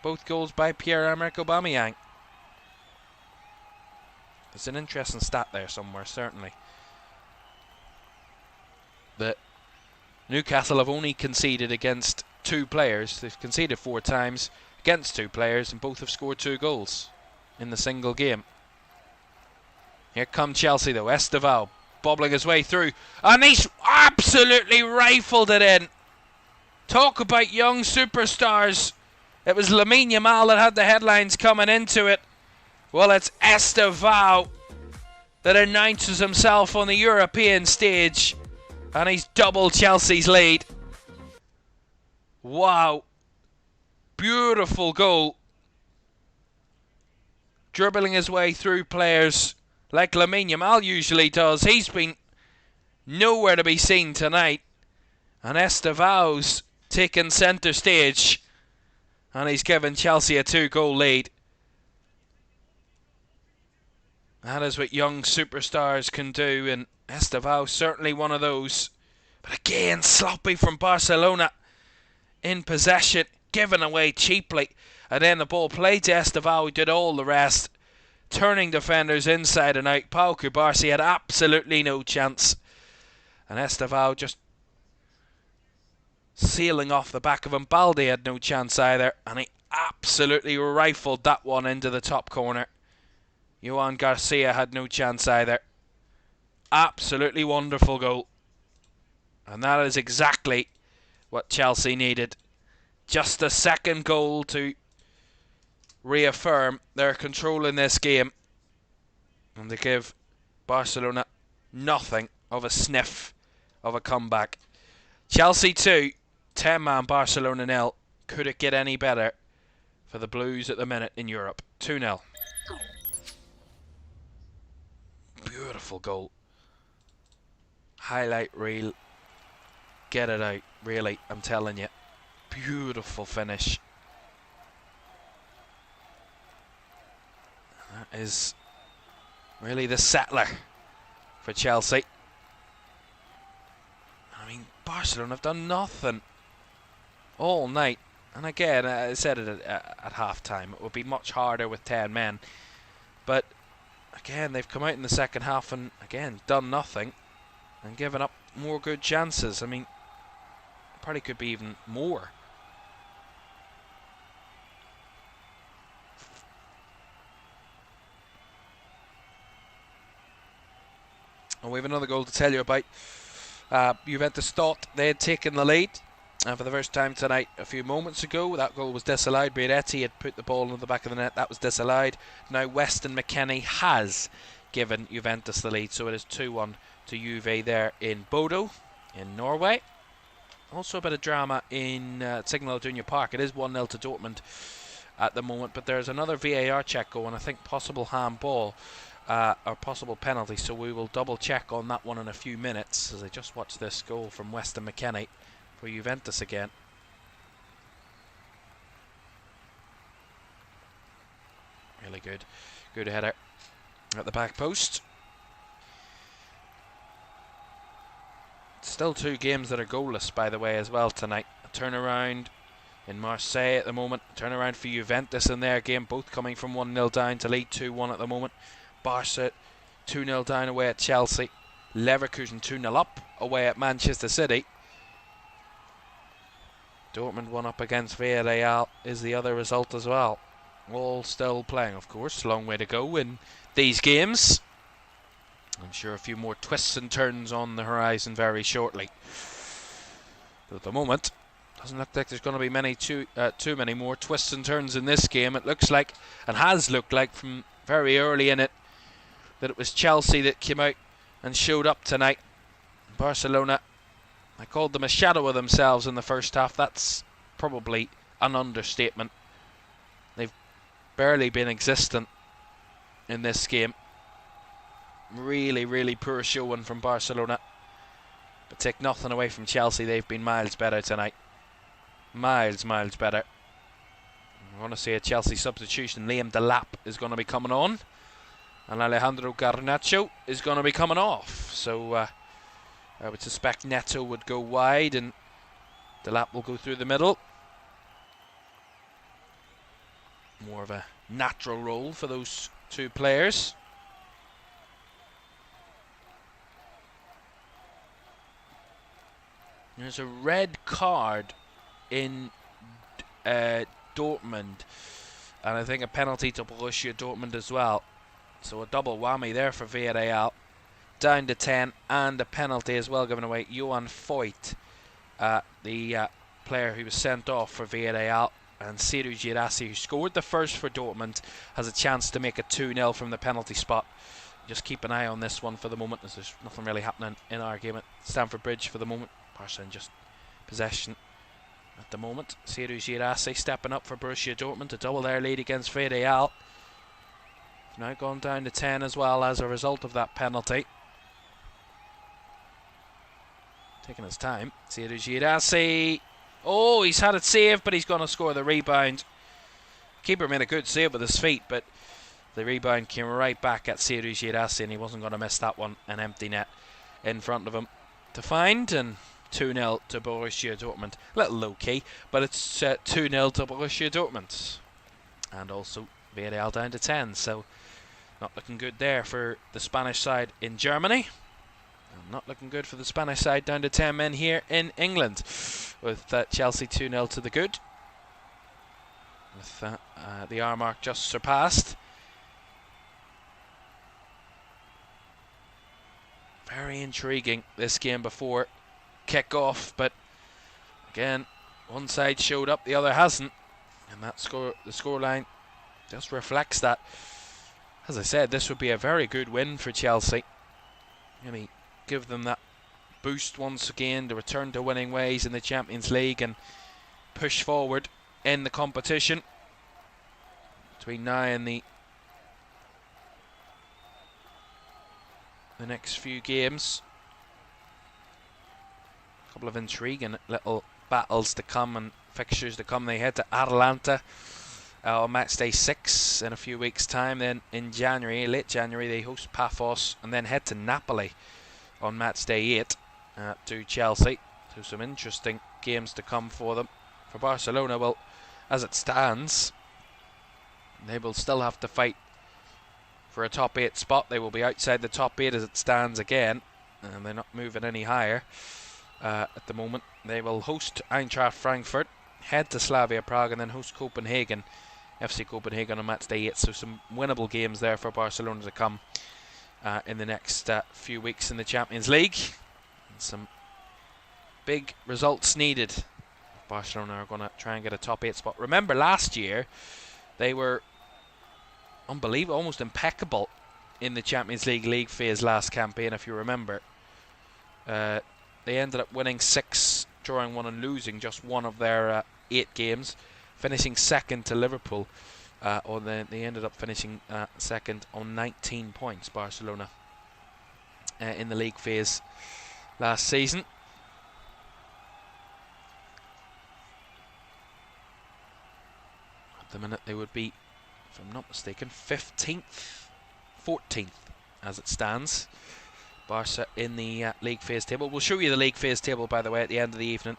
Both goals by Pierre-Emerick Aubameyang. There's an interesting stat there somewhere, certainly. That Newcastle have only conceded against 2 players. They've conceded 4 times against 2 players, and both have scored 2 goals in the single game. Here come Chelsea though. Estevao bobbling his way through, and he's absolutely rifled it in. Talk about young superstars. It was Lamine Yamal that had the headlines coming into it. Well, it's Estevao that announces himself on the European stage, and he's doubled Chelsea's lead. Wow. Beautiful goal. Dribbling his way through players like Lamine Yamal usually does. He's been nowhere to be seen tonight. And Estevao's taken centre stage, and he's given Chelsea a 2-goal lead. That is what young superstars can do, and Estevao certainly one of those. But again, sloppy from Barcelona. In possession, given away cheaply. And then the ball played to Estevao, who did all the rest. Turning defenders inside and out. Pau Cubarsí had absolutely no chance. And Estevao just sailing off the back of him. Balde had no chance either, and he absolutely rifled that one into the top corner. Johan Garcia had no chance either. Absolutely wonderful goal. And that is exactly what Chelsea needed. Just a second goal to reaffirm their control in this game, and to give Barcelona nothing of a sniff of a comeback. Chelsea 2, 10-man Barcelona 0. Could it get any better for the Blues at the minute in Europe? 2-0. Beautiful goal. Highlight reel. Get it out, really, I'm telling you. Beautiful finish. That is really the settler for Chelsea. I mean, Barcelona have done nothing all night. And again, I said it at half-time, it would be much harder with 10 men. But again, they've come out in the second half and, again, done nothing and given up more good chances. I mean, probably could be even more. And we have another goal to tell you about. Juventus thought they had taken the lead for the first time tonight a few moments ago. That goal was disallowed. Beretti had put the ball into the back of the net. That was disallowed. Now Weston McKennie has given Juventus the lead. So it is 2-1 to Juve there in Bodo, in Norway. Also a bit of drama in Signal Iduna Park. It is 1-0 to Dortmund at the moment. But there's another VAR check going. I think possible handball. Or possible penalty, so we will double check on that one in a few minutes as I just watch this goal from Weston McKennie for Juventus again. Really good. Good header at the back post. Still 2 games that are goalless, by the way, as well tonight. A turnaround in Marseille at the moment. A turnaround for Juventus in their game, both coming from 1-0 down to lead 2-1 at the moment. Barca 2-0 down away at Chelsea. Leverkusen 2-0 up away at Manchester City. Dortmund 1 up against Villarreal is the other result as well. All still playing, of course. Long way to go in these games. I'm sure a few more twists and turns on the horizon very shortly. But at the moment, doesn't look like there's going to be too many more twists and turns in this game. It looks like, and has looked like from very early in it, that it was Chelsea that came out and showed up tonight. Barcelona, I called them a shadow of themselves in the first half. That's probably an understatement. They've barely been existent in this game. Really, really poor showing from Barcelona. But take nothing away from Chelsea. They've been miles better tonight. Miles better. I want to see a Chelsea substitution. Liam Delap is going to be coming on. And Alejandro Garnacho is going to be coming off. So I would suspect Neto would go wide and Delap will go through the middle. More of a natural role for those 2 players. There's a red card in Dortmund, and I think a penalty to Borussia Dortmund as well. So a double whammy there for Villarreal. Down to 10, and a penalty as well given away. Johan Foyt, the player who was sent off for Villarreal, and Seydou Girassi, who scored the first for Dortmund, has a chance to make it 2-0 from the penalty spot. Just keep an eye on this one for the moment, as there's nothing really happening in our game at Stamford Bridge for the moment. Barca in just possession at the moment. Seydou Girassi stepping up for Borussia Dortmund to double their lead against Villarreal. Now gone down to 10 as well as a result of that penalty. Taking his time. Seydou Girassi. Oh, he's had it saved, but he's going to score the rebound. Keeper made a good save with his feet, but the rebound came right back at Seydou Girassi, and he wasn't going to miss that one. An empty net in front of him to find, and 2-0 to Borussia Dortmund. A little low-key, but it's 2-0 to Borussia Dortmund. And also Villarreal down to 10, so not looking good there for the Spanish side in Germany. And not looking good for the Spanish side down to 10 men here in England, with Chelsea 2-0 to the good. With the hour mark just surpassed. Very intriguing, this game before kick-off, but again, one side showed up, the other hasn't, and the scoreline just reflects that. As I said, this would be a very good win for Chelsea. Maybe give them that boost once again to return to winning ways in the Champions League and push forward in the competition between now and the next few games. A couple of intriguing little battles to come and fixtures to come. They head to Atalanta on match day 6 in a few weeks' time. Then in January, late January, they host Paphos and then head to Napoli on match day 8 to Chelsea. So some interesting games to come for them. For Barcelona, well, as it stands, they will still have to fight for a top 8 spot. They will be outside the top 8 as it stands again, and they're not moving any higher at the moment. They will host Eintracht Frankfurt, head to Slavia Prague, and then host Copenhagen, FC Copenhagen on match day 8. So some winnable games there for Barcelona to come in the next few weeks in the Champions League. And some big results needed. Barcelona are going to try and get a top 8 spot. Remember last year, they were unbelievable, almost impeccable in the Champions League phase last campaign, if you remember. They ended up winning 6, drawing 1 and losing just 1 of their 8 games, finishing second to Liverpool. They ended up finishing second on 19 points, Barcelona, in the league phase last season. At the minute they would be, if I'm not mistaken, 15th, 14th as it stands. Barca in the league phase table. We'll show you the league phase table, by the way, at the end of the evening.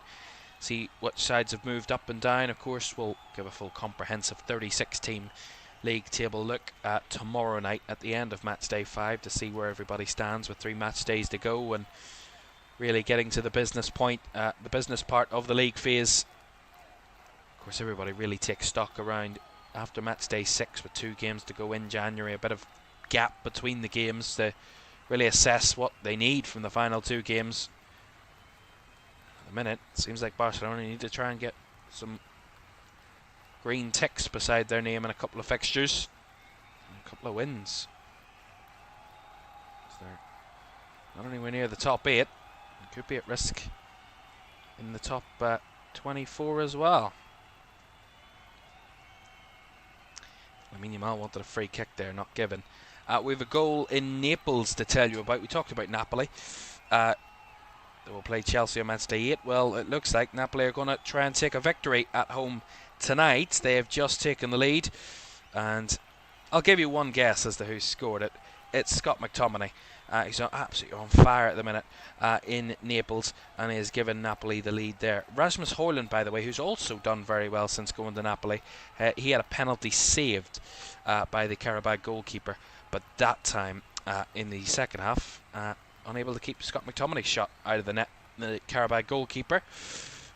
See which sides have moved up and down. Of course, we'll give a full comprehensive 36-team league table look tomorrow night at the end of match day 5 to see where everybody stands with 3 match days to go, and really getting to the business point, the business part of the league phase. Of course, everybody really takes stock around after match day 6 with 2 games to go in January, a bit of gap between the games to really assess what they need from the final 2 games. At the minute, it seems like Barcelona need to try and get some green ticks beside their name in a couple of fixtures and a couple of wins. So they're not anywhere near the top 8, could be at risk in the top 24 as well. Yamal wanted a free kick there, not given. We have a goal in Naples to tell you about. We talked about Napoli. They will play Chelsea on match day 8. Well, it looks like Napoli are going to try and take a victory at home tonight. They have just taken the lead, and I'll give you one guess as to who scored it. It's Scott McTominay. He's absolutely on fire at the minute in Naples, and he has given Napoli the lead there. Rasmus Højlund, by the way, who's also done very well since going to Napoli, he had a penalty saved by the Carabao goalkeeper, but that time in the second half, unable to keep Scott McTominay's shot out of the net, the Carabao goalkeeper,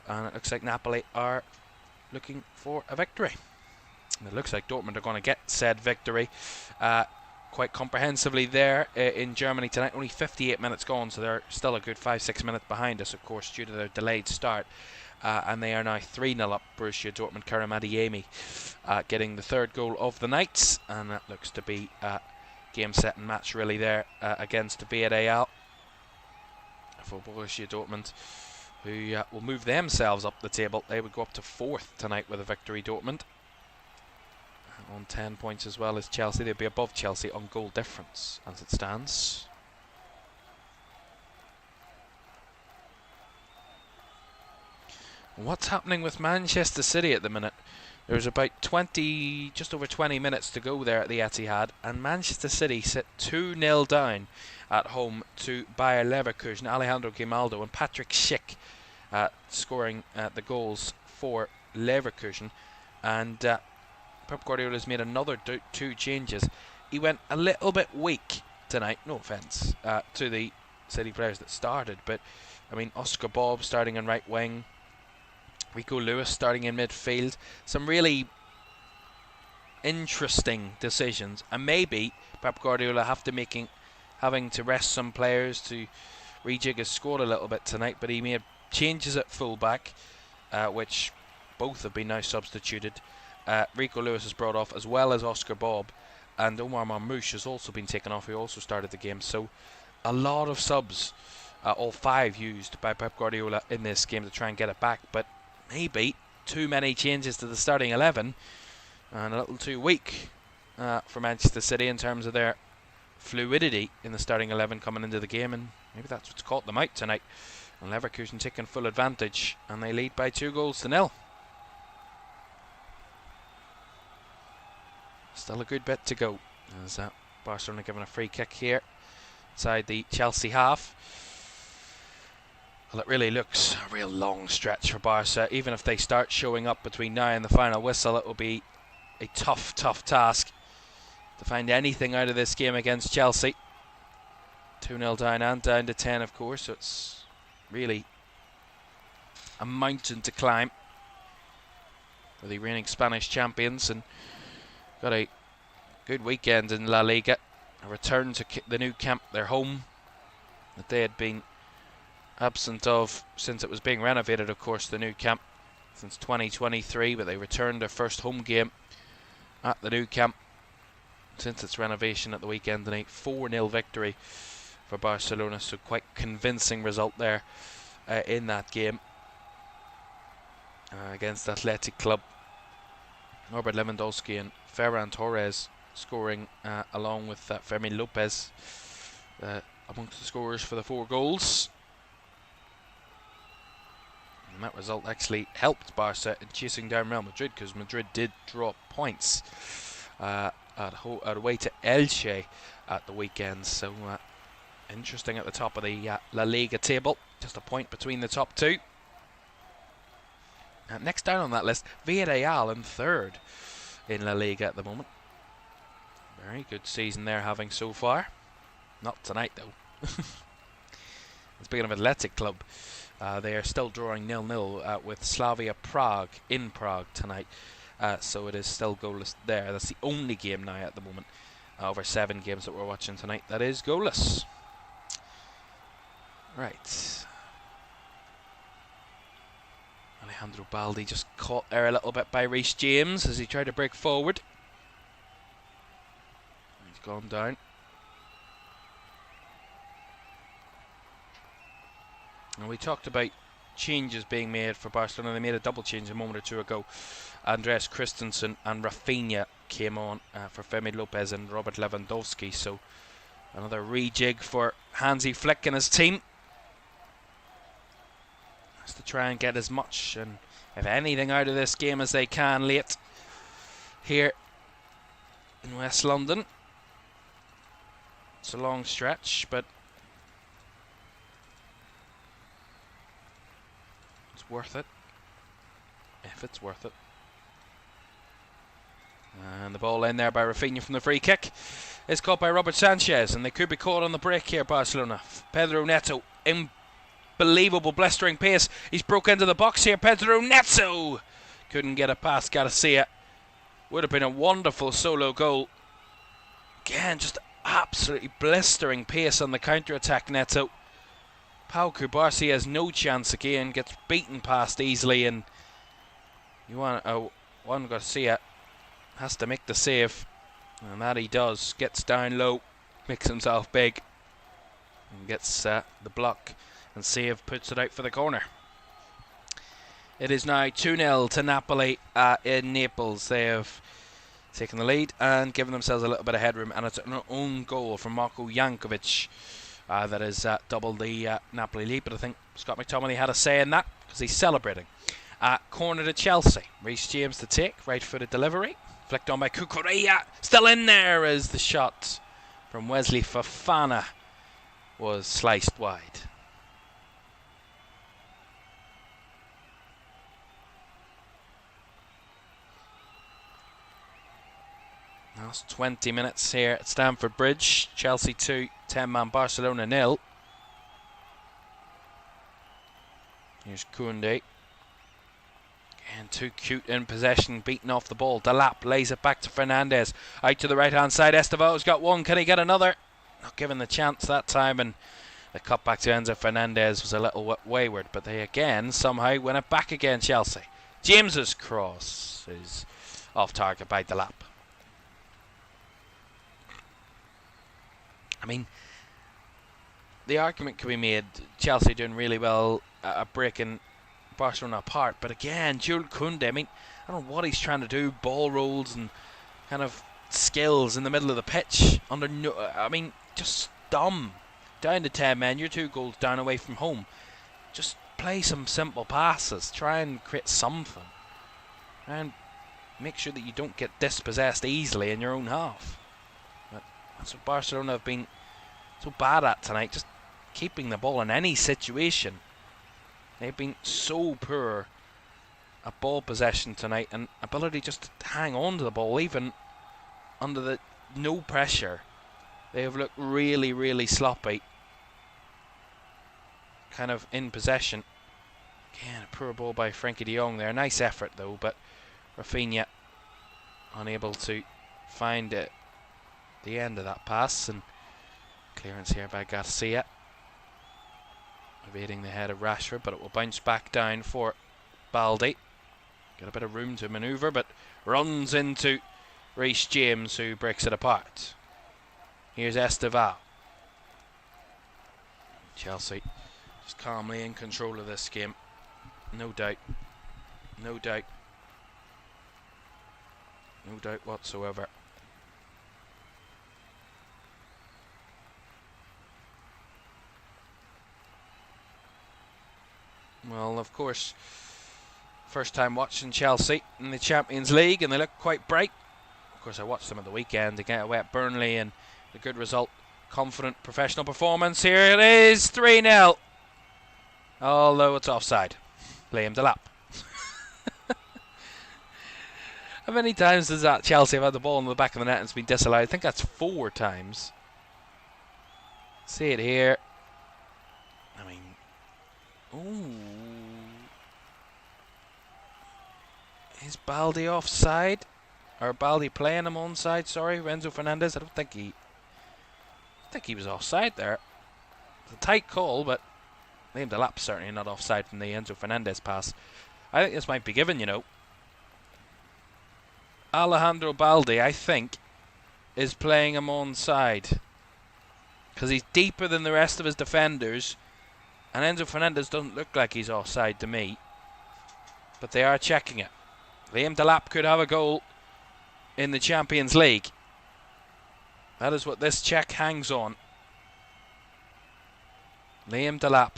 and it looks like Napoli are looking for a victory. And it looks like Dortmund are going to get said victory quite comprehensively there in Germany tonight. Only 58 minutes gone, so they're still a good 5-6 minutes behind us, of course, due to their delayed start. And they are now 3-0 up. Borussia Dortmund, Karim Adeyemi getting the 3rd goal of the night, and that looks to be game, set and match really there against Villarreal for Borussia Dortmund, who will move themselves up the table. They would go up to 4th tonight with a victory, Dortmund, on 10 points as well as Chelsea. They'll be above Chelsea on goal difference as it stands. What's happening with Manchester City at the minute? There's about just over 20 minutes to go there at the Etihad, and Manchester City sit 2-0 down at home to Bayer Leverkusen. Alejandro Grimaldo and Patrick Schick scoring the goals for Leverkusen, and Pep Guardiola's made another 2 changes. He went a little bit weak tonight, no offence to the City players that started, but I mean, Oscar Bob starting in right wing, Rico Lewis starting in midfield. Some really interesting decisions, and maybe Pep Guardiola having to rest some players to rejig his squad a little bit tonight, but he made changes at fullback, which both have been now substituted. Rico Lewis is brought off, as well as Oscar Bob, and Omar Marmoush has also been taken off, who also started the game. So a lot of subs, all 5 used by Pep Guardiola in this game to try and get it back, but maybe too many changes to the starting 11 and a little too weak for Manchester City in terms of their fluidity in the starting 11 coming into the game, and maybe that's what's caught them out tonight. And Leverkusen taking full advantage, and they lead by 2-0. Still a good bit to go as Barcelona given a free kick here inside the Chelsea half. Well, it really looks a real long stretch for Barca. Even if they start showing up between now and the final whistle, it will be a tough task to find anything out of this game against Chelsea. 2-0 down and down to 10, of course, so it's really a mountain to climb for the reigning Spanish champions, and got a good weekend in La Liga. A return to the new camp, their home, that they had been absent of since it was being renovated, of course, the new camp since 2023, but they returned their first home game at the new camp since its renovation at the weekend, and a 4-0 victory for Barcelona, so quite convincing result there in that game against Athletic Club. Robert Lewandowski and Ferran Torres scoring along with Fermin Lopez amongst the scorers for the 4 goals. And that result actually helped Barca in chasing down Real Madrid, because Madrid did drop points away to Elche at the weekend. So Interesting at the top of the La Liga table. Just a point between the top two. Next down on that list, Villarreal in third in La Liga at the moment. Very good season they're having so far. Not tonight though. Speaking of Athletic Club, they are still drawing 0-0 with Slavia Prague in Prague tonight. So it is still goalless there. That's the only game now at the moment, over 7 games that we're watching tonight, that is goalless. Right. Alejandro Baldi just caught there a little bit by Reece James as he tried to break forward. He's gone down. And we talked about changes being made for Barcelona. They made a double change a moment or two ago. Andreas Christensen and Rafinha came on for Femi Lopez and Robert Lewandowski. So another rejig for Hansi Flick and his team. Has to try and get as much and if anything out of this game as they can late here in West London. It's a long stretch, but it's worth it, if it's worth it. And the ball in there by Rafinha from the free kick is caught by Robert Sanchez, and they could be caught on the break here, Barcelona. Pedro Neto, unbelievable blistering pace. He's broke into the box here. Pedro Neto couldn't get it past Garcia. Would have been a wonderful solo goal. Again, just absolutely blistering pace on the counter-attack, Neto. Pau Cubarsí has no chance again, gets beaten past easily, and Juan Garcia has to make the save, and that he does. Gets down low, makes himself big, and gets the block, and save puts it out for the corner. It is now 2-0 to Napoli in Naples. They have taken the lead and given themselves a little bit of headroom, and it's an own goal from Marko Jankovic that has doubled the Napoli lead. But I think Scott McTominay had a say in that because he's celebrating. Corner to Chelsea. Reece James to take, right-footed delivery, flicked on by Cucurella. Still in there as the shot from Wesley Fofana was sliced wide. Last 20 minutes here at Stamford Bridge. Chelsea 2, 10-man Barcelona 0. Here's Koundé. Again, too cute in possession, beaten off the ball. Delap lays it back to Fernandez. Out to the right-hand side. Estevo's got one. Can he get another? Not given the chance that time, and the cut back to Enzo Fernandez was a little wayward, but they again somehow win it back again, Chelsea. James's cross is off target by Delap. I mean, the argument could be made, Chelsea doing really well at breaking Barcelona apart, but again, Jules Koundé, I mean, I don't know what he's trying to do, ball rolls and kind of skills in the middle of the pitch, under no, I mean, just dumb. Down to 10 men, you're 2 goals down away from home. Just play some simple passes, try and create something, and make sure that you don't get dispossessed easily in your own half. That's what Barcelona have been so bad at tonight, just keeping the ball in any situation. They've been so poor at ball possession tonight and ability just to hang on to the ball, even under the no pressure. They have looked really, really sloppy, kind of in possession. Again, a poor ball by Frankie de Jong there. Nice effort though, but Rafinha unable to find it. The end of that pass, and clearance here by Garcia, evading the head of Rashford, but it will bounce back down for Baldi. Got a bit of room to manoeuvre, but runs into Reece James, who breaks it apart. Here's Esteval. Chelsea just calmly in control of this game, no doubt, no doubt, no doubt whatsoever. Well, of course, first time watching Chelsea in the Champions League, and they look quite bright. Of course, I watched them at the weekend again at Burnley, and a good result Confident professional performance. Here it is, 3-0. Although it's offside. Liam Delap. How many times does that Chelsea have had the ball in the back of the net and it's been disallowed? I think that's 4 times. See it here. I mean, ooh. Is Baldi offside? Or Baldi playing him onside? Sorry, Enzo Fernandez. I don't think he was offside there. It's a tight call, but Liam Delap's certainly not offside from the Enzo Fernandez pass. I think this might be given, you know. Alejandro Baldi, I think, is playing him onside. Because he's deeper than the rest of his defenders. And Enzo Fernandez doesn't look like he's offside to me. But they are checking it. Liam Delap could have a goal in the Champions League. That is what this check hangs on. Liam Delap.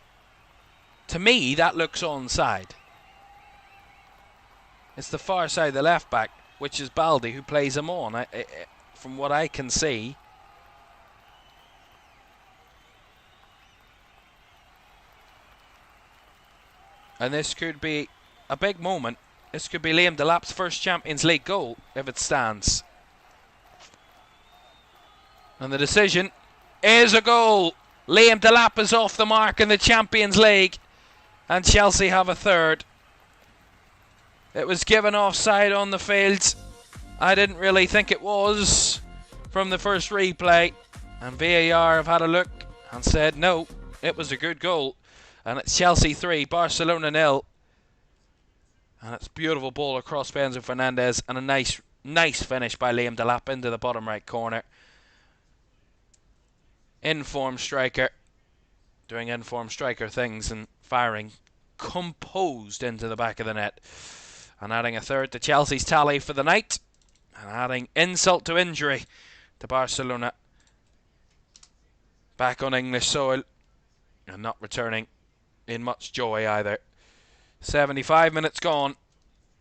To me, that looks onside. It's the far side, the left back, which is Baldi, who plays him on. From what I can see. And this could be a big moment. This could be Liam Delap's first Champions League goal, if it stands. And the decision is a goal. Liam Delap is off the mark in the Champions League. And Chelsea have a third. It was given offside on the field. I didn't really think it was from the first replay. And VAR have had a look and said no, it was a good goal. And it's Chelsea 3, Barcelona 0. And it's a beautiful ball across Enzo Fernandez. And a nice finish by Liam Delap into the bottom right corner. In-form striker. Doing in-form striker things and firing composed into the back of the net. And adding a third to Chelsea's tally for the night. And adding insult to injury to Barcelona. Back on English soil. And not returning in much joy either. 75 minutes gone.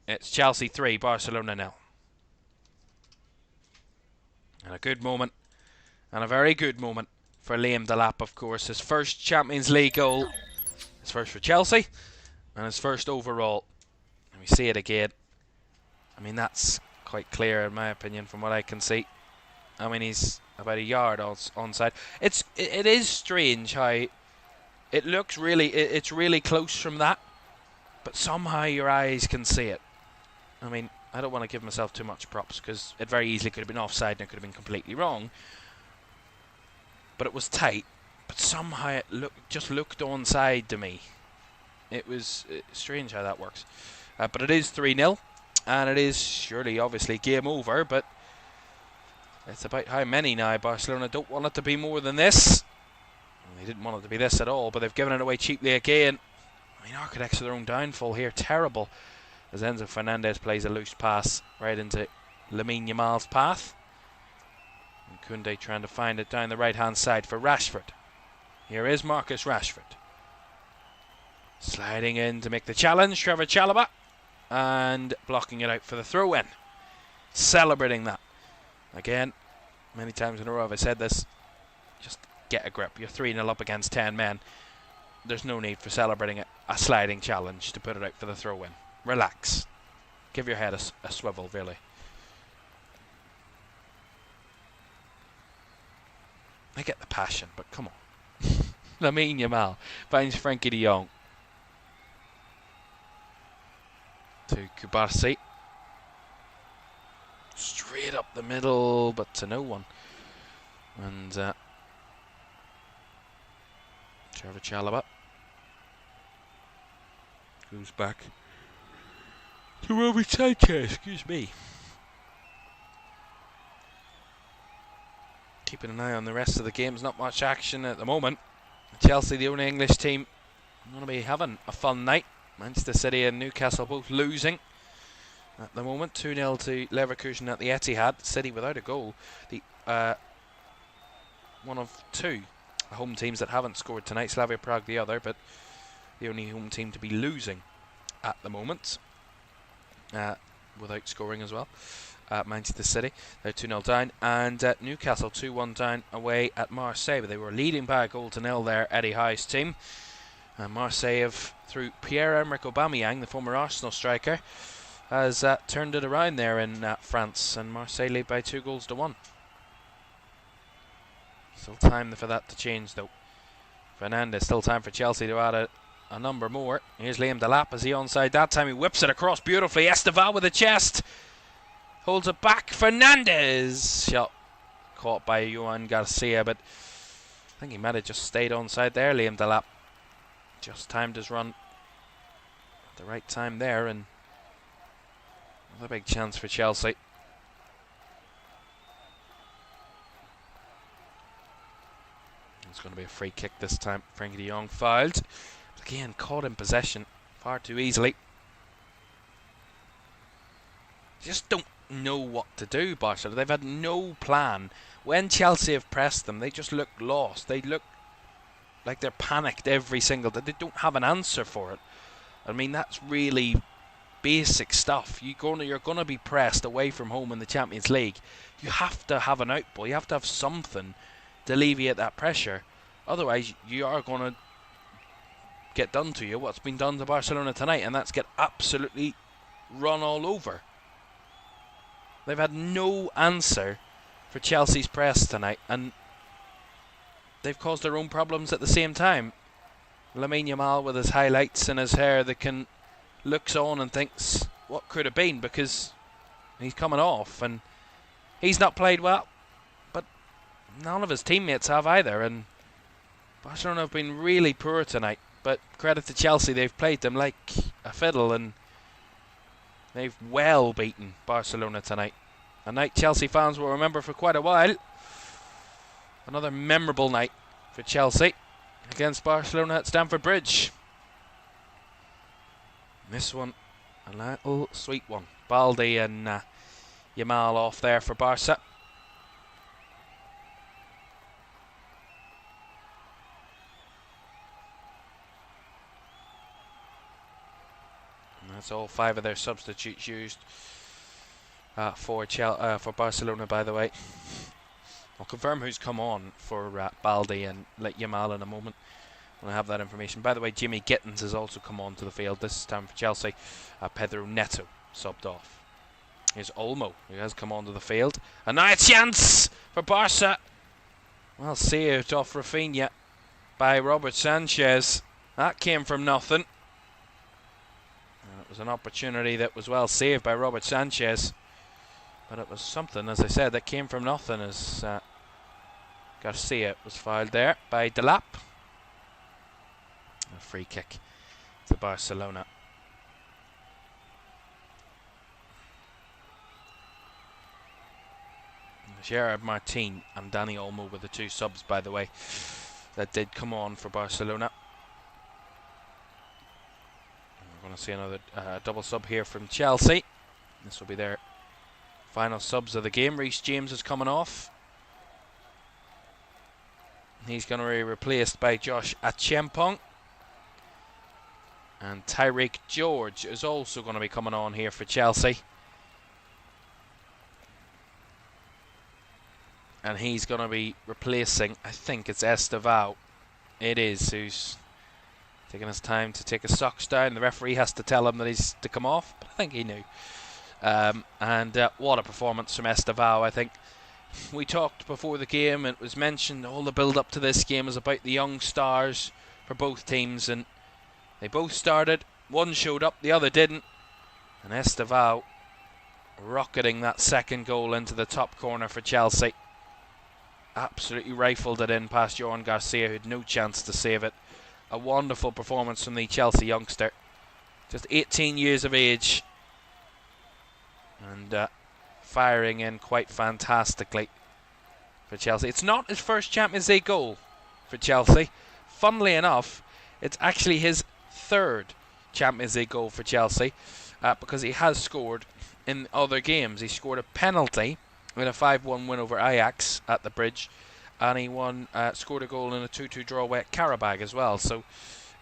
It's Chelsea 3, Barcelona 0. And a good moment. And a very good moment for Liam Delap, of course. His first Champions League goal. His first for Chelsea. And his first overall. And we see it again. I mean, that's quite clear in my opinion from what I can see. I mean, he's about a yard onside. It is strange how it looks really, it's really close from that. But somehow your eyes can see it. I mean, I don't want to give myself too much props because it very easily could have been offside and it could have been completely wrong. But it was tight. But somehow it just looked onside to me. It was strange how that works. But it is 3-0. And it is surely, obviously, game over. But it's about how many now. Barcelona don't want it to be more than this. They didn't want it to be this at all. But they've given it away cheaply again. I mean, architects of their own downfall here. Terrible. As Enzo Fernandez plays a loose pass right into Lamine Yamal's path. And Koundé trying to find it down the right-hand side for Rashford. Here is Marcus Rashford. Sliding in to make the challenge, Trevor Chalobah. And blocking it out for the throw-in. Celebrating that. Again, many times in a row I've said this. Just get a grip. You're 3-0 up against 10 men. There's no need for celebrating a sliding challenge to put it out for the throw-in. Relax. Give your head a swivel, really. I get the passion, but come on. Lamine Yamal finds Frankie de Jong. To Kubarsi. Straight up the middle, but to no one. And Trevor Chalobah goes back to Robbie Sanchez, excuse me. Keeping an eye on the rest of the games, not much action at the moment. Chelsea, the only English team, going to be having a fun night. Manchester City and Newcastle both losing at the moment. 2-0 to Leverkusen at the Etihad. City without a goal. The one of two home teams that haven't scored tonight. Slavia Prague the other, but the only home team to be losing at the moment. Without scoring as well. at Manchester City. They're 2-0 down. And Newcastle 2-1 down away at Marseille. But they were leading by a goal to nil there, Eddie Howe's team. And Marseille have, through Pierre-Emerick Aubameyang, the former Arsenal striker, has turned it around there in France. And Marseille lead by 2-1. Still time for that to change though. Fernandes, still time for Chelsea to add a number more. Here's Liam Delap. Is he onside that time? He whips it across beautifully. Esteval with the chest. Holds it back. Fernandes. Shot caught by Johan Garcia, but I think he might have just stayed onside there, Liam Delap. Just timed his run at the right time there, and another big chance for Chelsea. It's going to be a free kick this time. Frankie de Jong fouled. But again, caught in possession far too easily. Just don't know what to do, Barcelona. They've had no plan. When Chelsea have pressed them, they just look lost. They look like they're panicked every single day. They don't have an answer for it. I mean, that's really basic stuff. You're going to be pressed away from home in the Champions League. You have to have an outball. You have to have something to alleviate that pressure. Otherwise, you are going to get done to you what's been done to Barcelona tonight, and that's get absolutely run all over. They've had no answer for Chelsea's press tonight, and they've caused their own problems at the same time. Lamine Yamal with his highlights and his hair that looks on and thinks what could have been, because he's coming off and he's not played well. None of his teammates have either, and Barcelona have been really poor tonight. But credit to Chelsea, they've played them like a fiddle, and they've well beaten Barcelona tonight. A night Chelsea fans will remember for quite a while. Another memorable night for Chelsea against Barcelona at Stamford Bridge. This one, a little sweet one. Balde and Yamal off there for Barca. That's all 5 of their substitutes used for Barcelona, by the way. I'll confirm who's come on for Balde and Yamal in a moment when I have that information. By the way, Jimmy Gittins has also come on to the field this time for Chelsea. Pedro Neto subbed off. Here's Olmo, who has come onto the field. And now a chance for Barca. Well, saved off Rafinha by Robert Sanchez. That came from nothing. It was an opportunity that was well saved by Robert Sanchez, but it was something, as I said, that came from nothing, as Garcia was fouled there by Delap. A free kick to Barcelona. Gerard Martin and Dani Olmo were the 2 subs, by the way, that did come on for Barcelona. We're going to see another double sub here from Chelsea. This will be their final subs of the game. Reece James is coming off. He's going to be replaced by Josh Achiampong. And Tyreek George is also going to be coming on here for Chelsea. And he's going to be replacing, I think it's Esteval. It is, who's taking his time to take his socks down. The referee has to tell him that he's to come off, but I think he knew. What a performance from Esteval, I think. We talked before the game, it was mentioned all the build up to this game is about the young stars for both teams, and they both started. One showed up, the other didn't. And Esteval rocketing that second goal into the top corner for Chelsea. Absolutely rifled it in past Johan Garcia, who had no chance to save it. A wonderful performance from the Chelsea youngster. Just 18 years of age. And firing in quite fantastically for Chelsea. It's not his first Champions League goal for Chelsea. Funnily enough, it's actually his 3rd Champions League goal for Chelsea, because he has scored in other games. He scored a penalty in a 5-1 win over Ajax at the Bridge, and he scored a goal in a 2-2 draw away at Karabag as well. So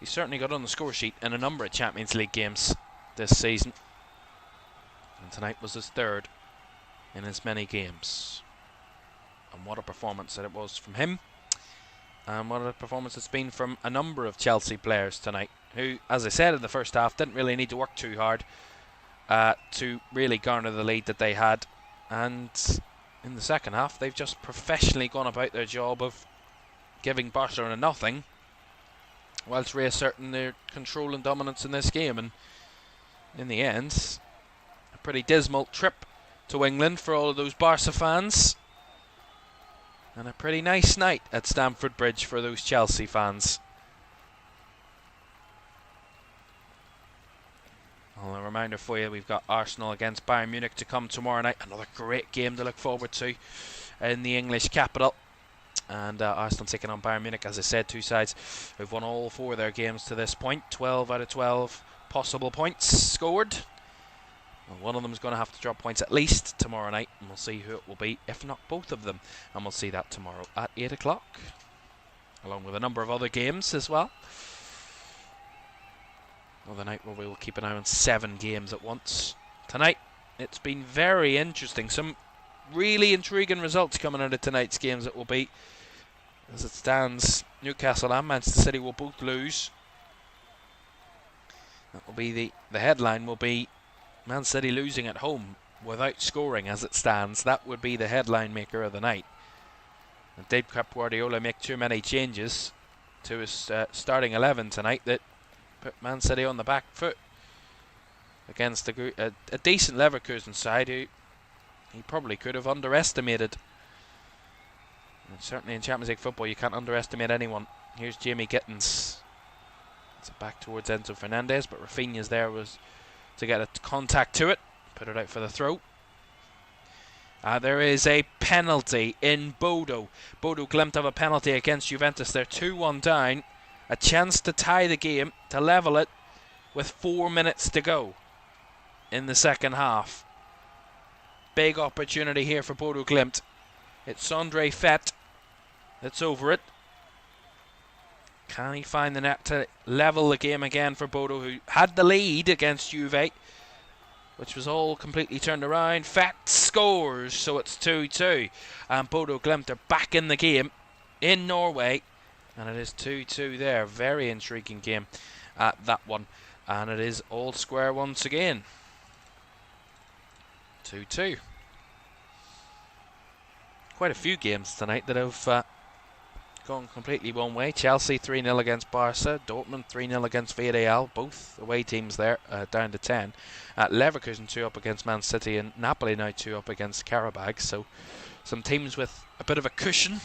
he certainly got on the score sheet in a number of Champions League games this season, and tonight was his 3rd. in as many games. And what a performance that it was from him. And what a performance it's been from a number of Chelsea players tonight, who, as I said in the first half, didn't really need to work too hard to really garner the lead that they had. And in the second half, they've just professionally gone about their job of giving Barcelona nothing, whilst reasserting their control and dominance in this game. And in the end, a pretty dismal trip to England for all of those Barca fans, and a pretty nice night at Stamford Bridge for those Chelsea fans. Well, a reminder for you, we've got Arsenal against Bayern Munich to come tomorrow night. Another great game to look forward to in the English capital. And Arsenal taking on Bayern Munich. As I said, two sides who've won all four of their games to this point. 12 out of 12 possible points scored. Well, one of them is going to have to drop points at least tomorrow night, and we'll see who it will be, if not both of them. And we'll see that tomorrow at 8 o'clock, along with a number of other games as well. Another night where we'll keep an eye on 7 games at once. Tonight, it's been very interesting. Some really intriguing results coming out of tonight's games. It will be, as it stands, Newcastle and Manchester City will both lose. That will be the headline will be Man City losing at home without scoring. As it stands, that would be the headline maker of the night. And did Pep Guardiola make too many changes to his starting 11 tonight that put Man City on the back foot against a decent Leverkusen side who he probably could have underestimated. And certainly in Champions League football, you can't underestimate anyone. Here's Jamie Gittins. It's back towards Enzo Fernandez, but Rafinha's there was to get a contact to it. Put it out for the throw. There is a penalty in Bodo. Bodo Glimt have a penalty against Juventus. They're 2-1 down. A chance to tie the game, to level it, with 4 minutes to go in the second half. Big opportunity here for Bodo Glimt. It's Sondre Fett that's over it. Can he find the net to level the game again for Bodo, who had the lead against Juve, which was all completely turned around? Fett scores, so it's 2-2. And Bodo Glimt are back in the game in Norway. And it is 2-2 there. Very intriguing game at that one. And it is all square once again. 2-2. Quite a few games tonight that have gone completely one way. Chelsea 3-0 against Barca. Dortmund 3-0 against Villarreal. Both away teams there, down to 10. Leverkusen 2 up against Man City. And Napoli now 2 up against Karabag. So some teams with a bit of a cushion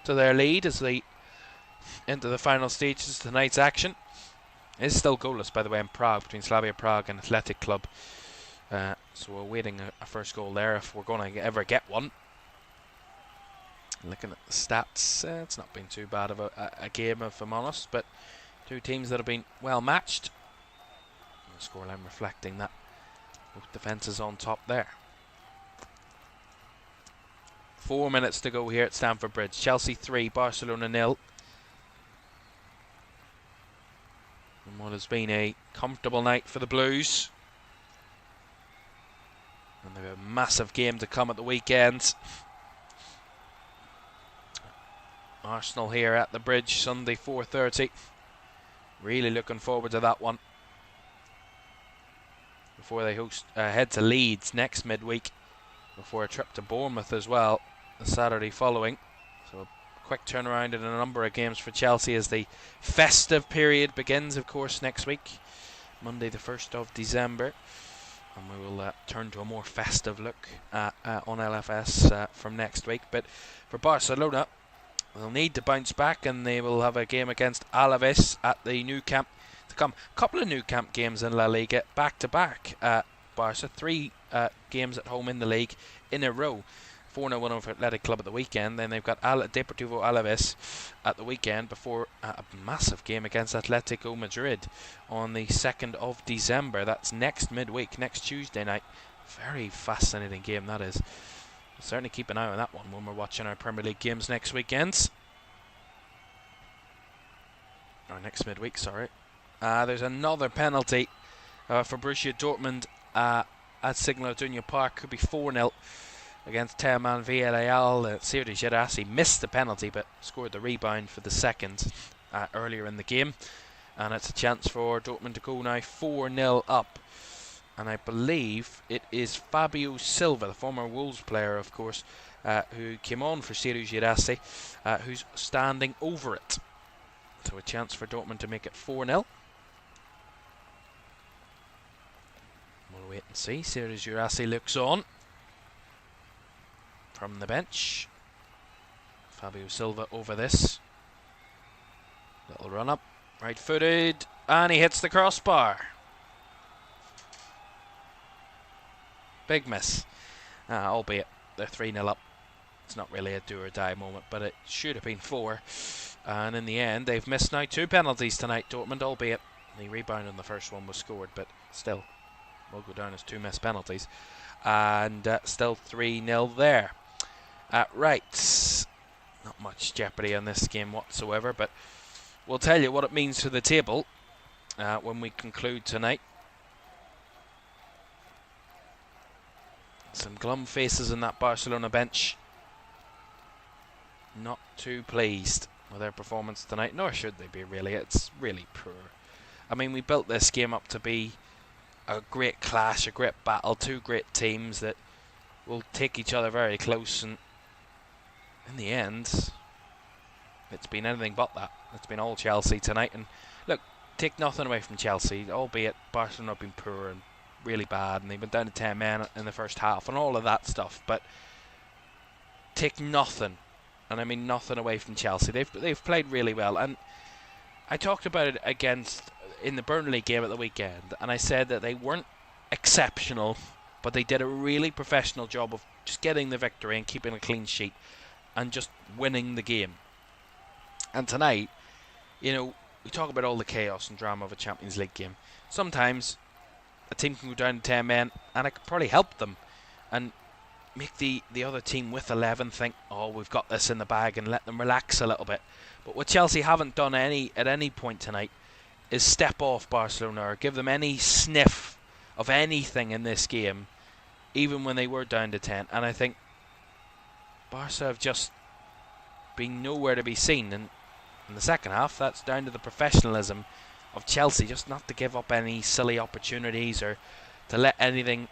to their lead as they into the final stages of tonight's action. It is still goalless, by the way, in Prague, between Slavia Prague and Athletic Club. So we're awaiting a first goal there, if we're going to ever get one. Looking at the stats, it's not been too bad of a game, if I'm honest, but two teams that have been well matched. The scoreline reflecting that. Both defences on top there. 4 minutes to go here at Stamford Bridge. Chelsea 3, Barcelona 0. And what has been a comfortable night for the Blues. And they have a massive game to come at the weekend. Arsenal here at the Bridge, Sunday 4:30. Really looking forward to that one. Before they head to Leeds next midweek. Before a trip to Bournemouth as well, the Saturday following. So a quick turnaround in a number of games for Chelsea as the festive period begins, of course, next week. Monday the 1st of December. And we will turn to a more festive look on LFS from next week. But for Barcelona, they'll need to bounce back, and they will have a game against Alaves at the Nou Camp to come. A couple of Nou Camp games in La Liga back-to-back. Barca, 3 games at home in the league in a row. 4-0 win over Athletic Club at the weekend. Then they've got Deportivo Alaves at the weekend before a massive game against Atletico Madrid on the 2nd of December. That's next midweek, next Tuesday night. Very fascinating game that is. We'll certainly keep an eye on that one when we're watching our Premier League games next weekends. Or next midweek, sorry. There's another penalty for Borussia Dortmund at Signal Iduna Park. Could be 4-0. against Caoimhan Villarreal. Siri Girassi missed the penalty but scored the rebound for the second earlier in the game. And it's a chance for Dortmund to go now 4-0 up. And I believe it is Fabio Silva, the former Wolves player, of course, who came on for Siri Girassi, who's standing over it. So a chance for Dortmund to make it 4-0. We'll wait and see. Siri Girassi looks on from the bench. Fabio Silva over this. Little run up. Right footed. And he hits the crossbar. Big miss. Albeit they're 3-0 up. It's not really a do or die moment, but it should have been 4. And in the end, they've missed now 2 penalties tonight, Dortmund, albeit the rebound on the first one was scored, but still will go down as 2 missed penalties. And still 3-0 there. Right. Not much jeopardy on this game whatsoever, but we'll tell you what it means for the table when we conclude tonight. Some glum faces in that Barcelona bench. Not too pleased with their performance tonight, nor should they be really. It's really poor. I mean, we built this game up to be a great clash, a great battle, 2 great teams that will take each other very close, and in the end it's been anything but that. It's been all Chelsea tonight, and look, take nothing away from Chelsea, albeit Barcelona have been poor and really bad, and they've been down to 10 men in the first half and all of that stuff, but take nothing, and I mean nothing, away from Chelsea. They've played really well, and I talked about it in the Burnley game at the weekend, and I said that they weren't exceptional, but they did a really professional job of just getting the victory and keeping a clean sheet and just winning the game. And tonight, you know, we talk about all the chaos and drama of a Champions League game. Sometimes a team can go down to 10 men and it could probably help them and make the other team with 11 think, oh, we've got this in the bag, and let them relax a little bit. But what Chelsea haven't done at any point tonight is step off Barcelona or give them any sniff of anything in this game, even when they were down to 10. And I think Barca have just been nowhere to be seen. And in the second half, that's down to the professionalism of Chelsea, just not to give up any silly opportunities or to let anything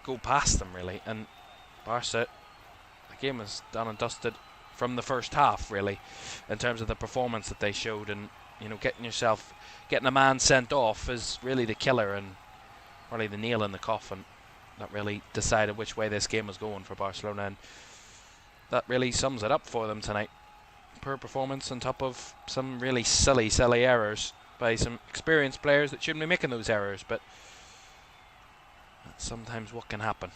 go past them, really. And Barca, the game was done and dusted from the first half, really, in terms of the performance that they showed. And you know, getting a man sent off is really the killer and probably the nail in the coffin that really decided which way this game was going for Barcelona, and that really sums it up for them tonight. Poor performance on top of some really silly errors by some experienced players that shouldn't be making those errors, but that's sometimes what can happen.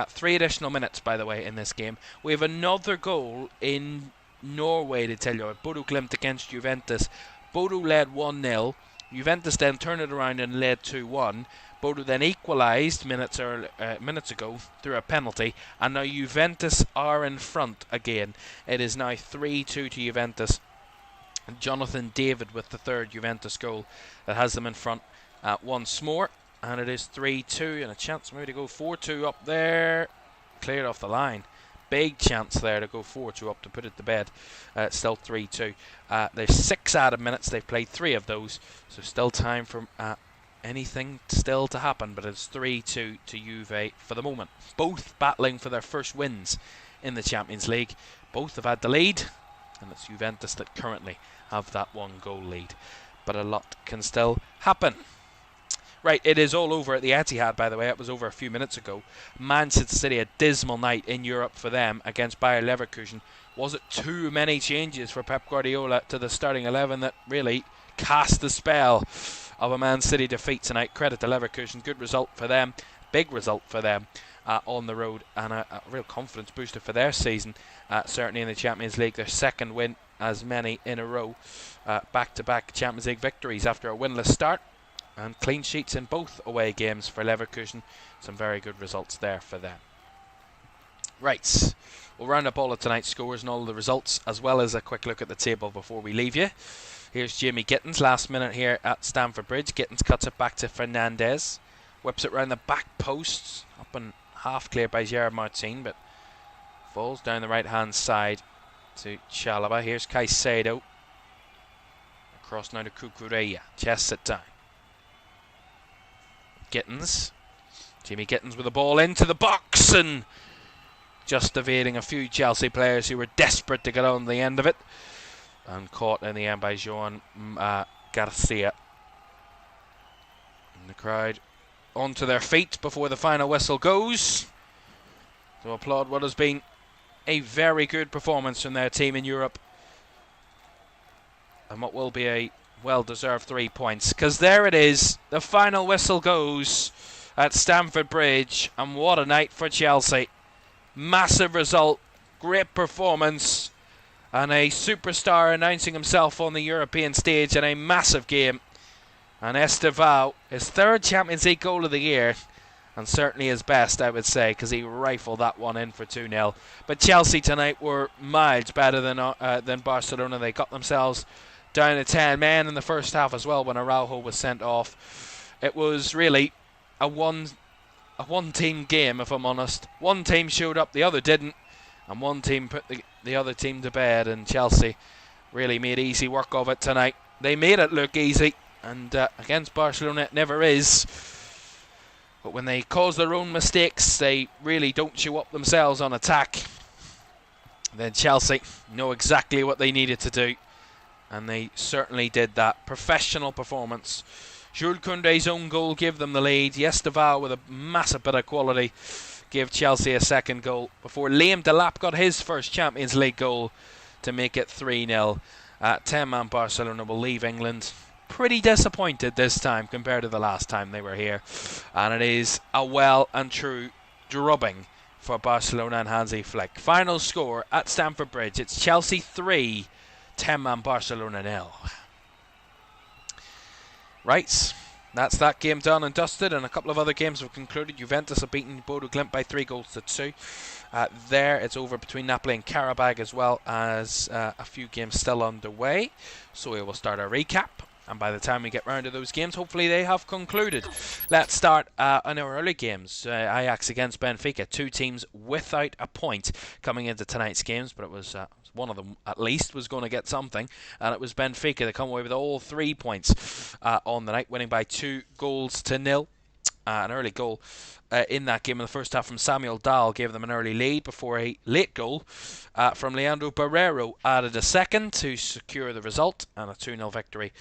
3 additional minutes, by the way, in this game. We have another goal in Norway to tell you. Bodo Glimt against Juventus. Bodo led 1-0. Juventus then turned it around and led 2-1. Bodo then equalised minutes ago through a penalty, and now Juventus are in front again. It is now 3-2 to Juventus. And Jonathan David with the 3rd Juventus goal that has them in front once more. And it is 3-2, and a chance maybe to go 4-2 up there. Cleared off the line. Big chance there to go 4-2 up to put it to bed. Still 3-2. There's 6 added minutes. They've played 3 of those, so still time for anything still to happen. But it's 3-2 to Juve for the moment. Both battling for their first wins in the Champions League. Both have had the lead, and it's Juventus that currently have that 1-goal lead. But a lot can still happen. Right, it is all over at the Etihad, by the way. It was over a few minutes ago. Manchester City, a dismal night in Europe for them against Bayer Leverkusen. Was it too many changes for Pep Guardiola to the starting 11 that really cast the spell of a Man City defeat tonight? Credit to Leverkusen. Good result for them. Big result for them on the road, and a real confidence booster for their season, certainly in the Champions League. Their 2nd win as many in a row. Back-to-back Champions League victories after a winless start. And clean sheets in both away games for Leverkusen. Some very good results there for them. Right, we'll round up all of tonight's scores and all of the results, as well as a quick look at the table before we leave you. Here's Jamie Gittins, last minute here at Stamford Bridge. Gittins cuts it back to Fernandez. Whips it round the back posts. Up and half cleared by Gerard Martin, but Falls down the right-hand side to Chalaba. Here's Caicedo. Across now to Cucurella. Chests it down. Gittins. Jimmy Gittins with the ball into the box and just evading a few Chelsea players who were desperate to get on the end of it. And caught in the end by Joan Garcia. And the crowd onto their feet before the final whistle goes. To applaud what has been a very good performance from their team in Europe. And what will be a well-deserved 3 points. Because there it is. The final whistle goes at Stamford Bridge. And what a night for Chelsea. Massive result. Great performance. And a superstar announcing himself on the European stage in a massive game. And Estevao, his third Champions League goal of the year. And certainly his best, I would say, because he rifled that one in for 2-0. But Chelsea tonight were miles better than Barcelona. They got themselves down to 10 men in the first half as well when Araujo was sent off. It was really a one-team game, if I'm honest. One team showed up, the other didn't. And one team put the other team to bed. And Chelsea really made easy work of it tonight. They made it look easy. And against Barcelona, it never is. But when they cause their own mistakes, they really don't show up themselves on attack. Then Chelsea know exactly what they needed to do. And they certainly did that. Professional performance. Jules Koundé's own goal gave them the lead. Estevao with a massive bit of quality gave Chelsea a second goal. Before Liam Delap got his first Champions League goal to make it 3-0. 10-man Barcelona will leave England pretty disappointed this time compared to the last time they were here, and it is a well and true drubbing for Barcelona and Hansi Flick. Final score at Stamford Bridge, it's Chelsea 3, 10-man Barcelona 0. Right, that's that game done and dusted, and a couple of other games have concluded. Juventus have beaten Bodo Glimt by 3-2. There it's over between Napoli and Karabag, as well as a few games still underway, so we will start our recap. And by the time we get round to those games, hopefully they have concluded. Let's start on our early games. Ajax against Benfica. Two teams without a point coming into tonight's games, but it was one of them at least was going to get something. And it was Benfica that come away with all 3 points on the night, winning by 2-0. An early goal in that game in the first half from Samuel Dahl gave them an early lead before a late goal from Leandro Barreiro added a second to secure the result, and a 2-0 victory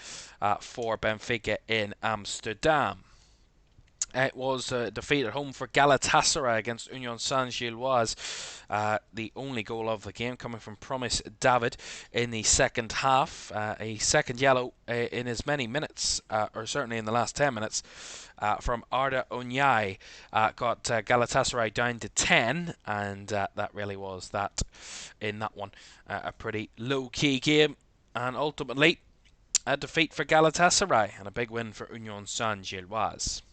for Benfica in Amsterdam. It was a defeat at home for Galatasaray against Union Saint-Gilloise. The only goal of the game coming from Promise David in the second half. A second yellow in as many minutes, or certainly in the last 10 minutes, from Arda Onyai got Galatasaray down to 10, and that really was that in that one. A pretty low-key game, and ultimately a defeat for Galatasaray and a big win for Union Saint-Gilloise.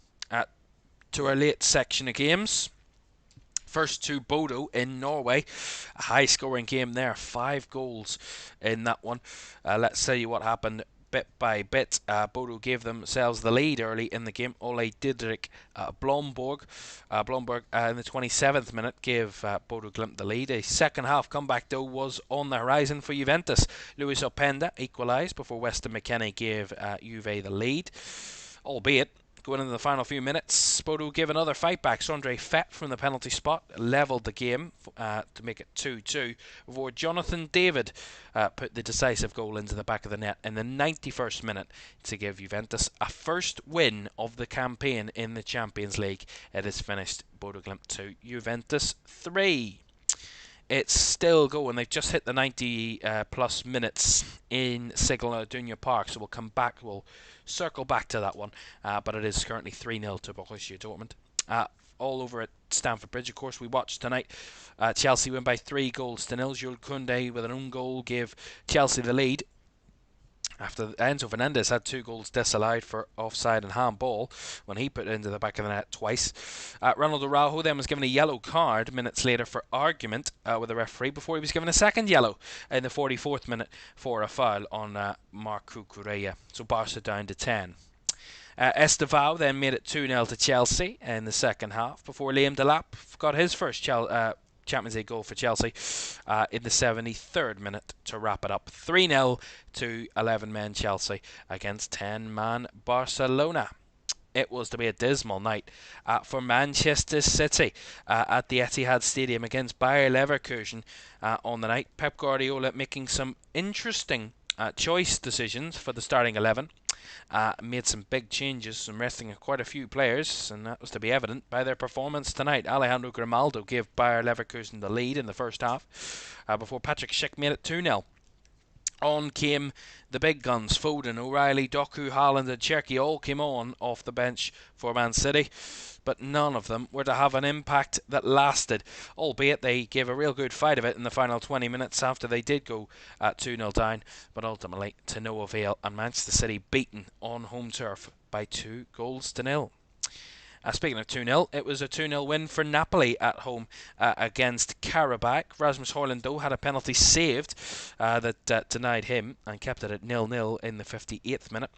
To our late section of games. First to Bodo in Norway. A high-scoring game there. 5 goals in that one. Let's tell you what happened bit by bit. Bodo gave themselves the lead early in the game. Ole Didrik Blomberg in the 27th minute gave Bodo Glimt the lead. A second half comeback though was on the horizon for Juventus. Luis Openda equalised before Weston McKennie gave Juve the lead. Albeit, going into the final few minutes, Bodo gave another fight back. Sondre Fett from the penalty spot levelled the game to make it 2-2 before Jonathan David put the decisive goal into the back of the net in the 91st minute to give Juventus a first win of the campaign in the Champions League. It is finished Bodo Glimt 2, Juventus 3. It's still going. They've just hit the 90 plus minutes in Signal Iduna Park, so we'll come back. We'll circle back to that one, but it is currently 3-0 to Borussia Dortmund. All over at Stamford Bridge, of course, we watched tonight. Chelsea win by 3-0. Jules Koundé with an own goal gave Chelsea the lead. After Enzo Fernandez had 2 goals disallowed for offside and handball when he put it into the back of the net twice. Ronald Araujo then was given a yellow card minutes later for argument with the referee before he was given a second yellow in the 44th minute for a foul on Marc Cucurella. So Barca down to 10. Estevao then made it 2-0 to Chelsea in the second half before Liam Delap got his first Champions League goal for Chelsea in the 73rd minute to wrap it up. 3-0 to 11-man Chelsea against 10-man Barcelona. It was to be a dismal night for Manchester City at the Etihad Stadium against Bayer Leverkusen on the night. Pep Guardiola making some interesting choice decisions for the starting 11. Made some big changes and resting quite a few players, and that was to be evident by their performance tonight. Alejandro Grimaldo gave Bayer Leverkusen the lead in the first half before Patrick Schick made it 2-0. On came the big guns. Foden, O'Reilly, Doku, Haaland and Cherki all came on off the bench for Man City, but none of them were to have an impact that lasted, albeit they gave a real good fight of it in the final 20 minutes after they did go 2-0 down, but ultimately to no avail, and Manchester City beaten on home turf by 2-0. Speaking of 2-0, it was a 2-0 win for Napoli at home against Karabakh. Rasmus Højlund, though, had a penalty saved that denied him and kept it at 0-0 in the 58th minute.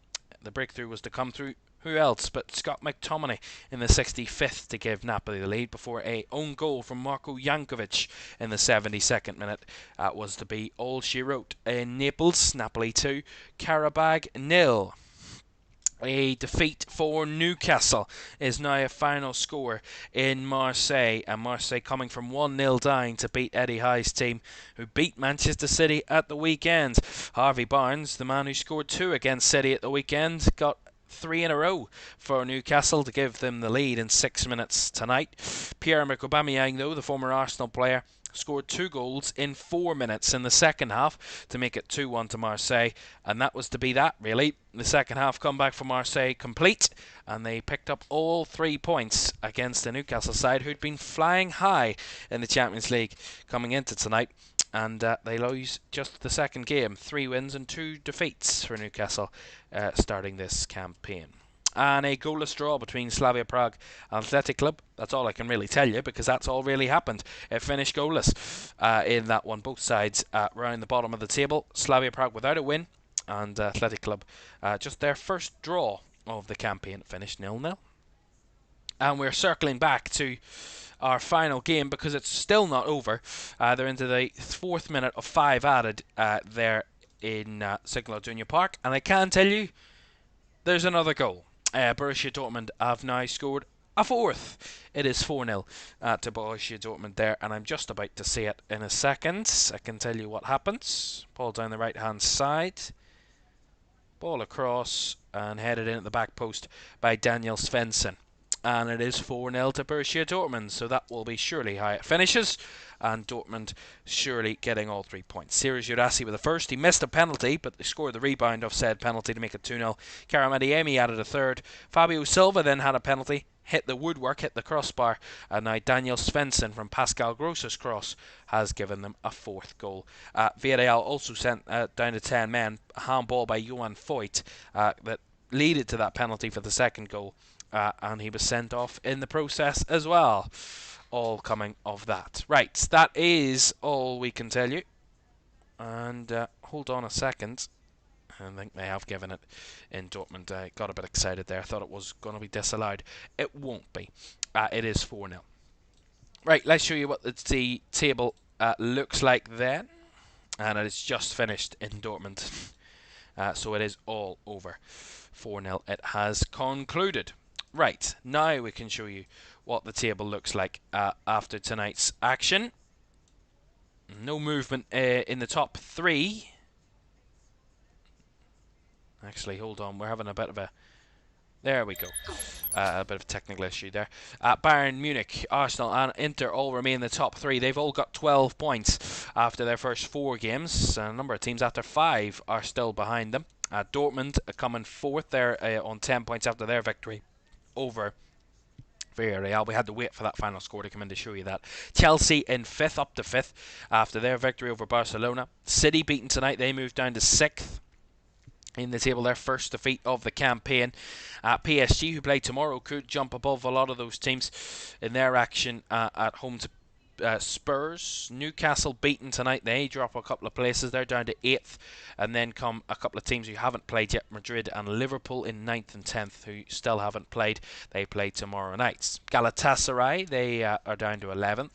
The breakthrough was to come through who else but Scott McTominay in the 65th to give Napoli the lead before a own goal from Marko Jankovic in the 72nd minute was to be all she wrote. In Naples, Napoli 2, Karabakh 0. A defeat for Newcastle is now a final score in Marseille, and Marseille coming from 1-0 down to beat Eddie Howe's team, who beat Manchester City at the weekend. Harvey Barnes, the man who scored 2 against City at the weekend, got 3 in a row for Newcastle to give them the lead in 6 minutes tonight. Pierre-Emerick Aubameyang, though, the former Arsenal player, scored 2 goals in 4 minutes in the second half to make it 2-1 to Marseille, and that was to be that, really. The second half comeback for Marseille complete, and they picked up all 3 points against the Newcastle side, who'd been flying high in the Champions League coming into tonight, and they lose just the second game. 3 wins and 2 defeats for Newcastle starting this campaign. And a goalless draw between Slavia Prague and Athletic Club. That's all I can really tell you, because that's all really happened. It finished goalless in that one. Both sides round the bottom of the table. Slavia Prague without a win, and Athletic Club just their first draw of the campaign, finished 0-0. And we're circling back to our final game because it's still not over. They're into the 4th minute of 5 added there in Signal Iduna Park, and I can tell you there's another goal. Borussia Dortmund have now scored a 4th. It is 4-0 to Borussia Dortmund there, and I'm just about to see it in a second. I can tell you what happens. Ball down the right hand side, ball across and headed in at the back post by Daniel Svensson, and it is 4-0 to Borussia Dortmund, so that will be surely how it finishes, and Dortmund surely getting all 3 points. Siraj Urasi with the first. He missed a penalty, but they scored the rebound of said penalty to make it 2-0. Karam Adeyemi added a third. Fabio Silva then had a penalty, hit the woodwork, hit the crossbar, and now Daniel Svensson from Pascal Gross's cross has given them a 4th goal. Villarreal also sent down to 10 men, a handball by Johan Foyt that leaded to that penalty for the second goal, and he was sent off in the process as well. All coming of that. Right, that is all we can tell you. And hold on a second. I think they have given it in Dortmund. I got a bit excited there. I thought it was going to be disallowed. It won't be. It is 4-0. Right, let's show you what the table looks like then. And it is just finished in Dortmund. So it is all over. 4-0. It has concluded. Right, now we can show you what the table looks like after tonight's action. No movement in the top 3. Actually, hold on, we're having a bit of a... There we go. A bit of a technical issue there. Bayern Munich, Arsenal and Inter all remain in the top 3. They've all got 12 points after their first 4 games. A number of teams after 5 are still behind them. Dortmund coming 4th there on 10 points after their victory over Villarreal. We had to wait for that final score to come in to show you that. Chelsea in 5th, up to 5th after their victory over Barcelona. City beaten tonight. They moved down to 6th in the table, their first defeat of the campaign. PSG, who play tomorrow, could jump above a lot of those teams in their action at home to Spurs, Newcastle beaten tonight. They drop a couple of places. They're down to 8th. And then come a couple of teams who haven't played yet. Madrid and Liverpool in 9th and 10th, who still haven't played. They play tomorrow night. Galatasaray, they are down to 11th.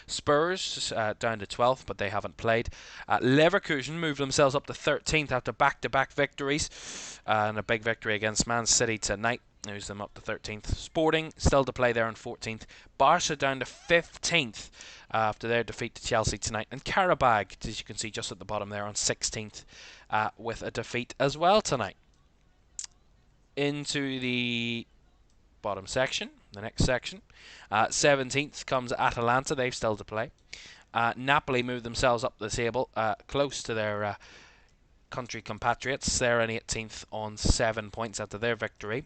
Spurs down to 12th, but they haven't played. Leverkusen moved themselves up to 13th after back-to-back victories. And a big victory against Man City tonight. Moves them up to 13th. Sporting still to play there on 14th. Barca down to 15th after their defeat to Chelsea tonight. And Karabag, as you can see just at the bottom there, on 16th with a defeat as well tonight. Into the bottom section, the next section. 17th comes Atalanta. They've still to play. Napoli moved themselves up the table close to their country compatriots. They're in 18th on 7 points after their victory.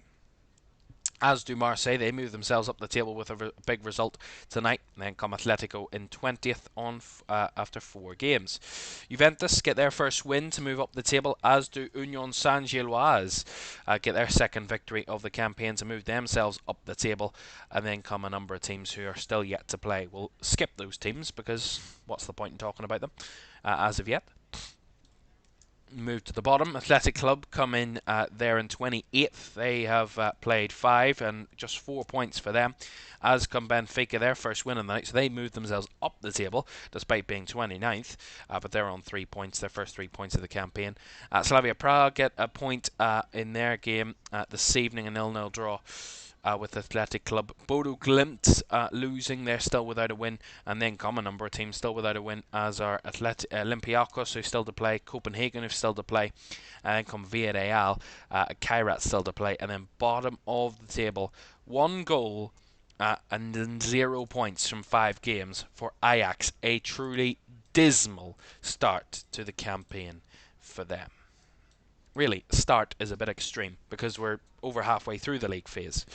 As do Marseille. They move themselves up the table with a big result tonight. And then come Atletico in 20th on after 4 games. Juventus get their first win to move up the table, as do Union Saint-Gilloise get their second victory of the campaign to move themselves up the table. And then come a number of teams who are still yet to play. We'll skip those teams because what's the point in talking about them as of yet. Move to the bottom. Athletic Club come in there in 28th. They have played 5 and just 4 points for them. As come Benfica, their first win of the night, so they moved themselves up the table despite being 29th, but they're on 3 points, their first 3 points of the campaign. Slavia Prague get a point in their game this evening, a 0-0 draw. With Athletic Club. Bodo Glimt losing, they're still without a win, and then come a number of teams still without a win, as are Olympiacos, who's still to play, Copenhagen, who's still to play, and then come Villarreal, Kairat still to play, and then bottom of the table, 1 goal and then 0 points from 5 games for Ajax, a truly dismal start to the campaign for them. Really, start is a bit extreme because we're over halfway through the league phase.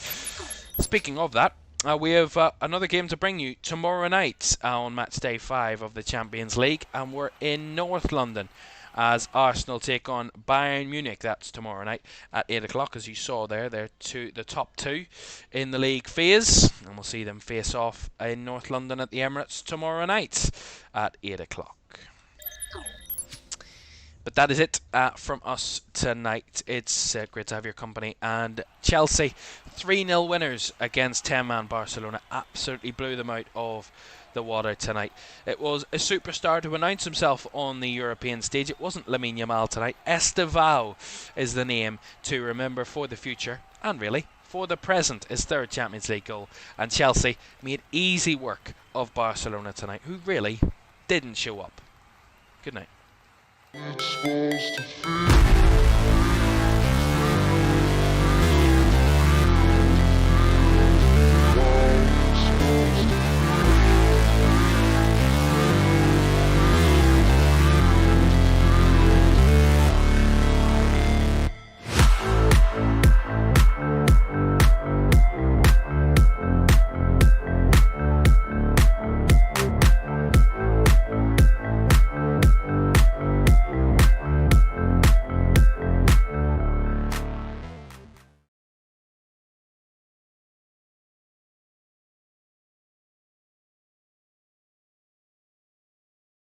Speaking of that, we have another game to bring you tomorrow night on match day 5 of the Champions League, and we're in North London as Arsenal take on Bayern Munich. That's tomorrow night at 8 o'clock, as you saw there. They're the top 2 in the league phase, and we'll see them face off in North London at the Emirates tomorrow night at 8 o'clock. But that is it from us tonight. It's great to have your company. And Chelsea, 3-0 winners against 10-man Barcelona. Absolutely blew them out of the water tonight. It was a superstar to announce himself on the European stage. It wasn't Lamine Yamal tonight. Estevao is the name to remember for the future. And really, for the present, his 3rd Champions League goal. And Chelsea made easy work of Barcelona tonight, who really didn't show up. Good night. It's supposed to feel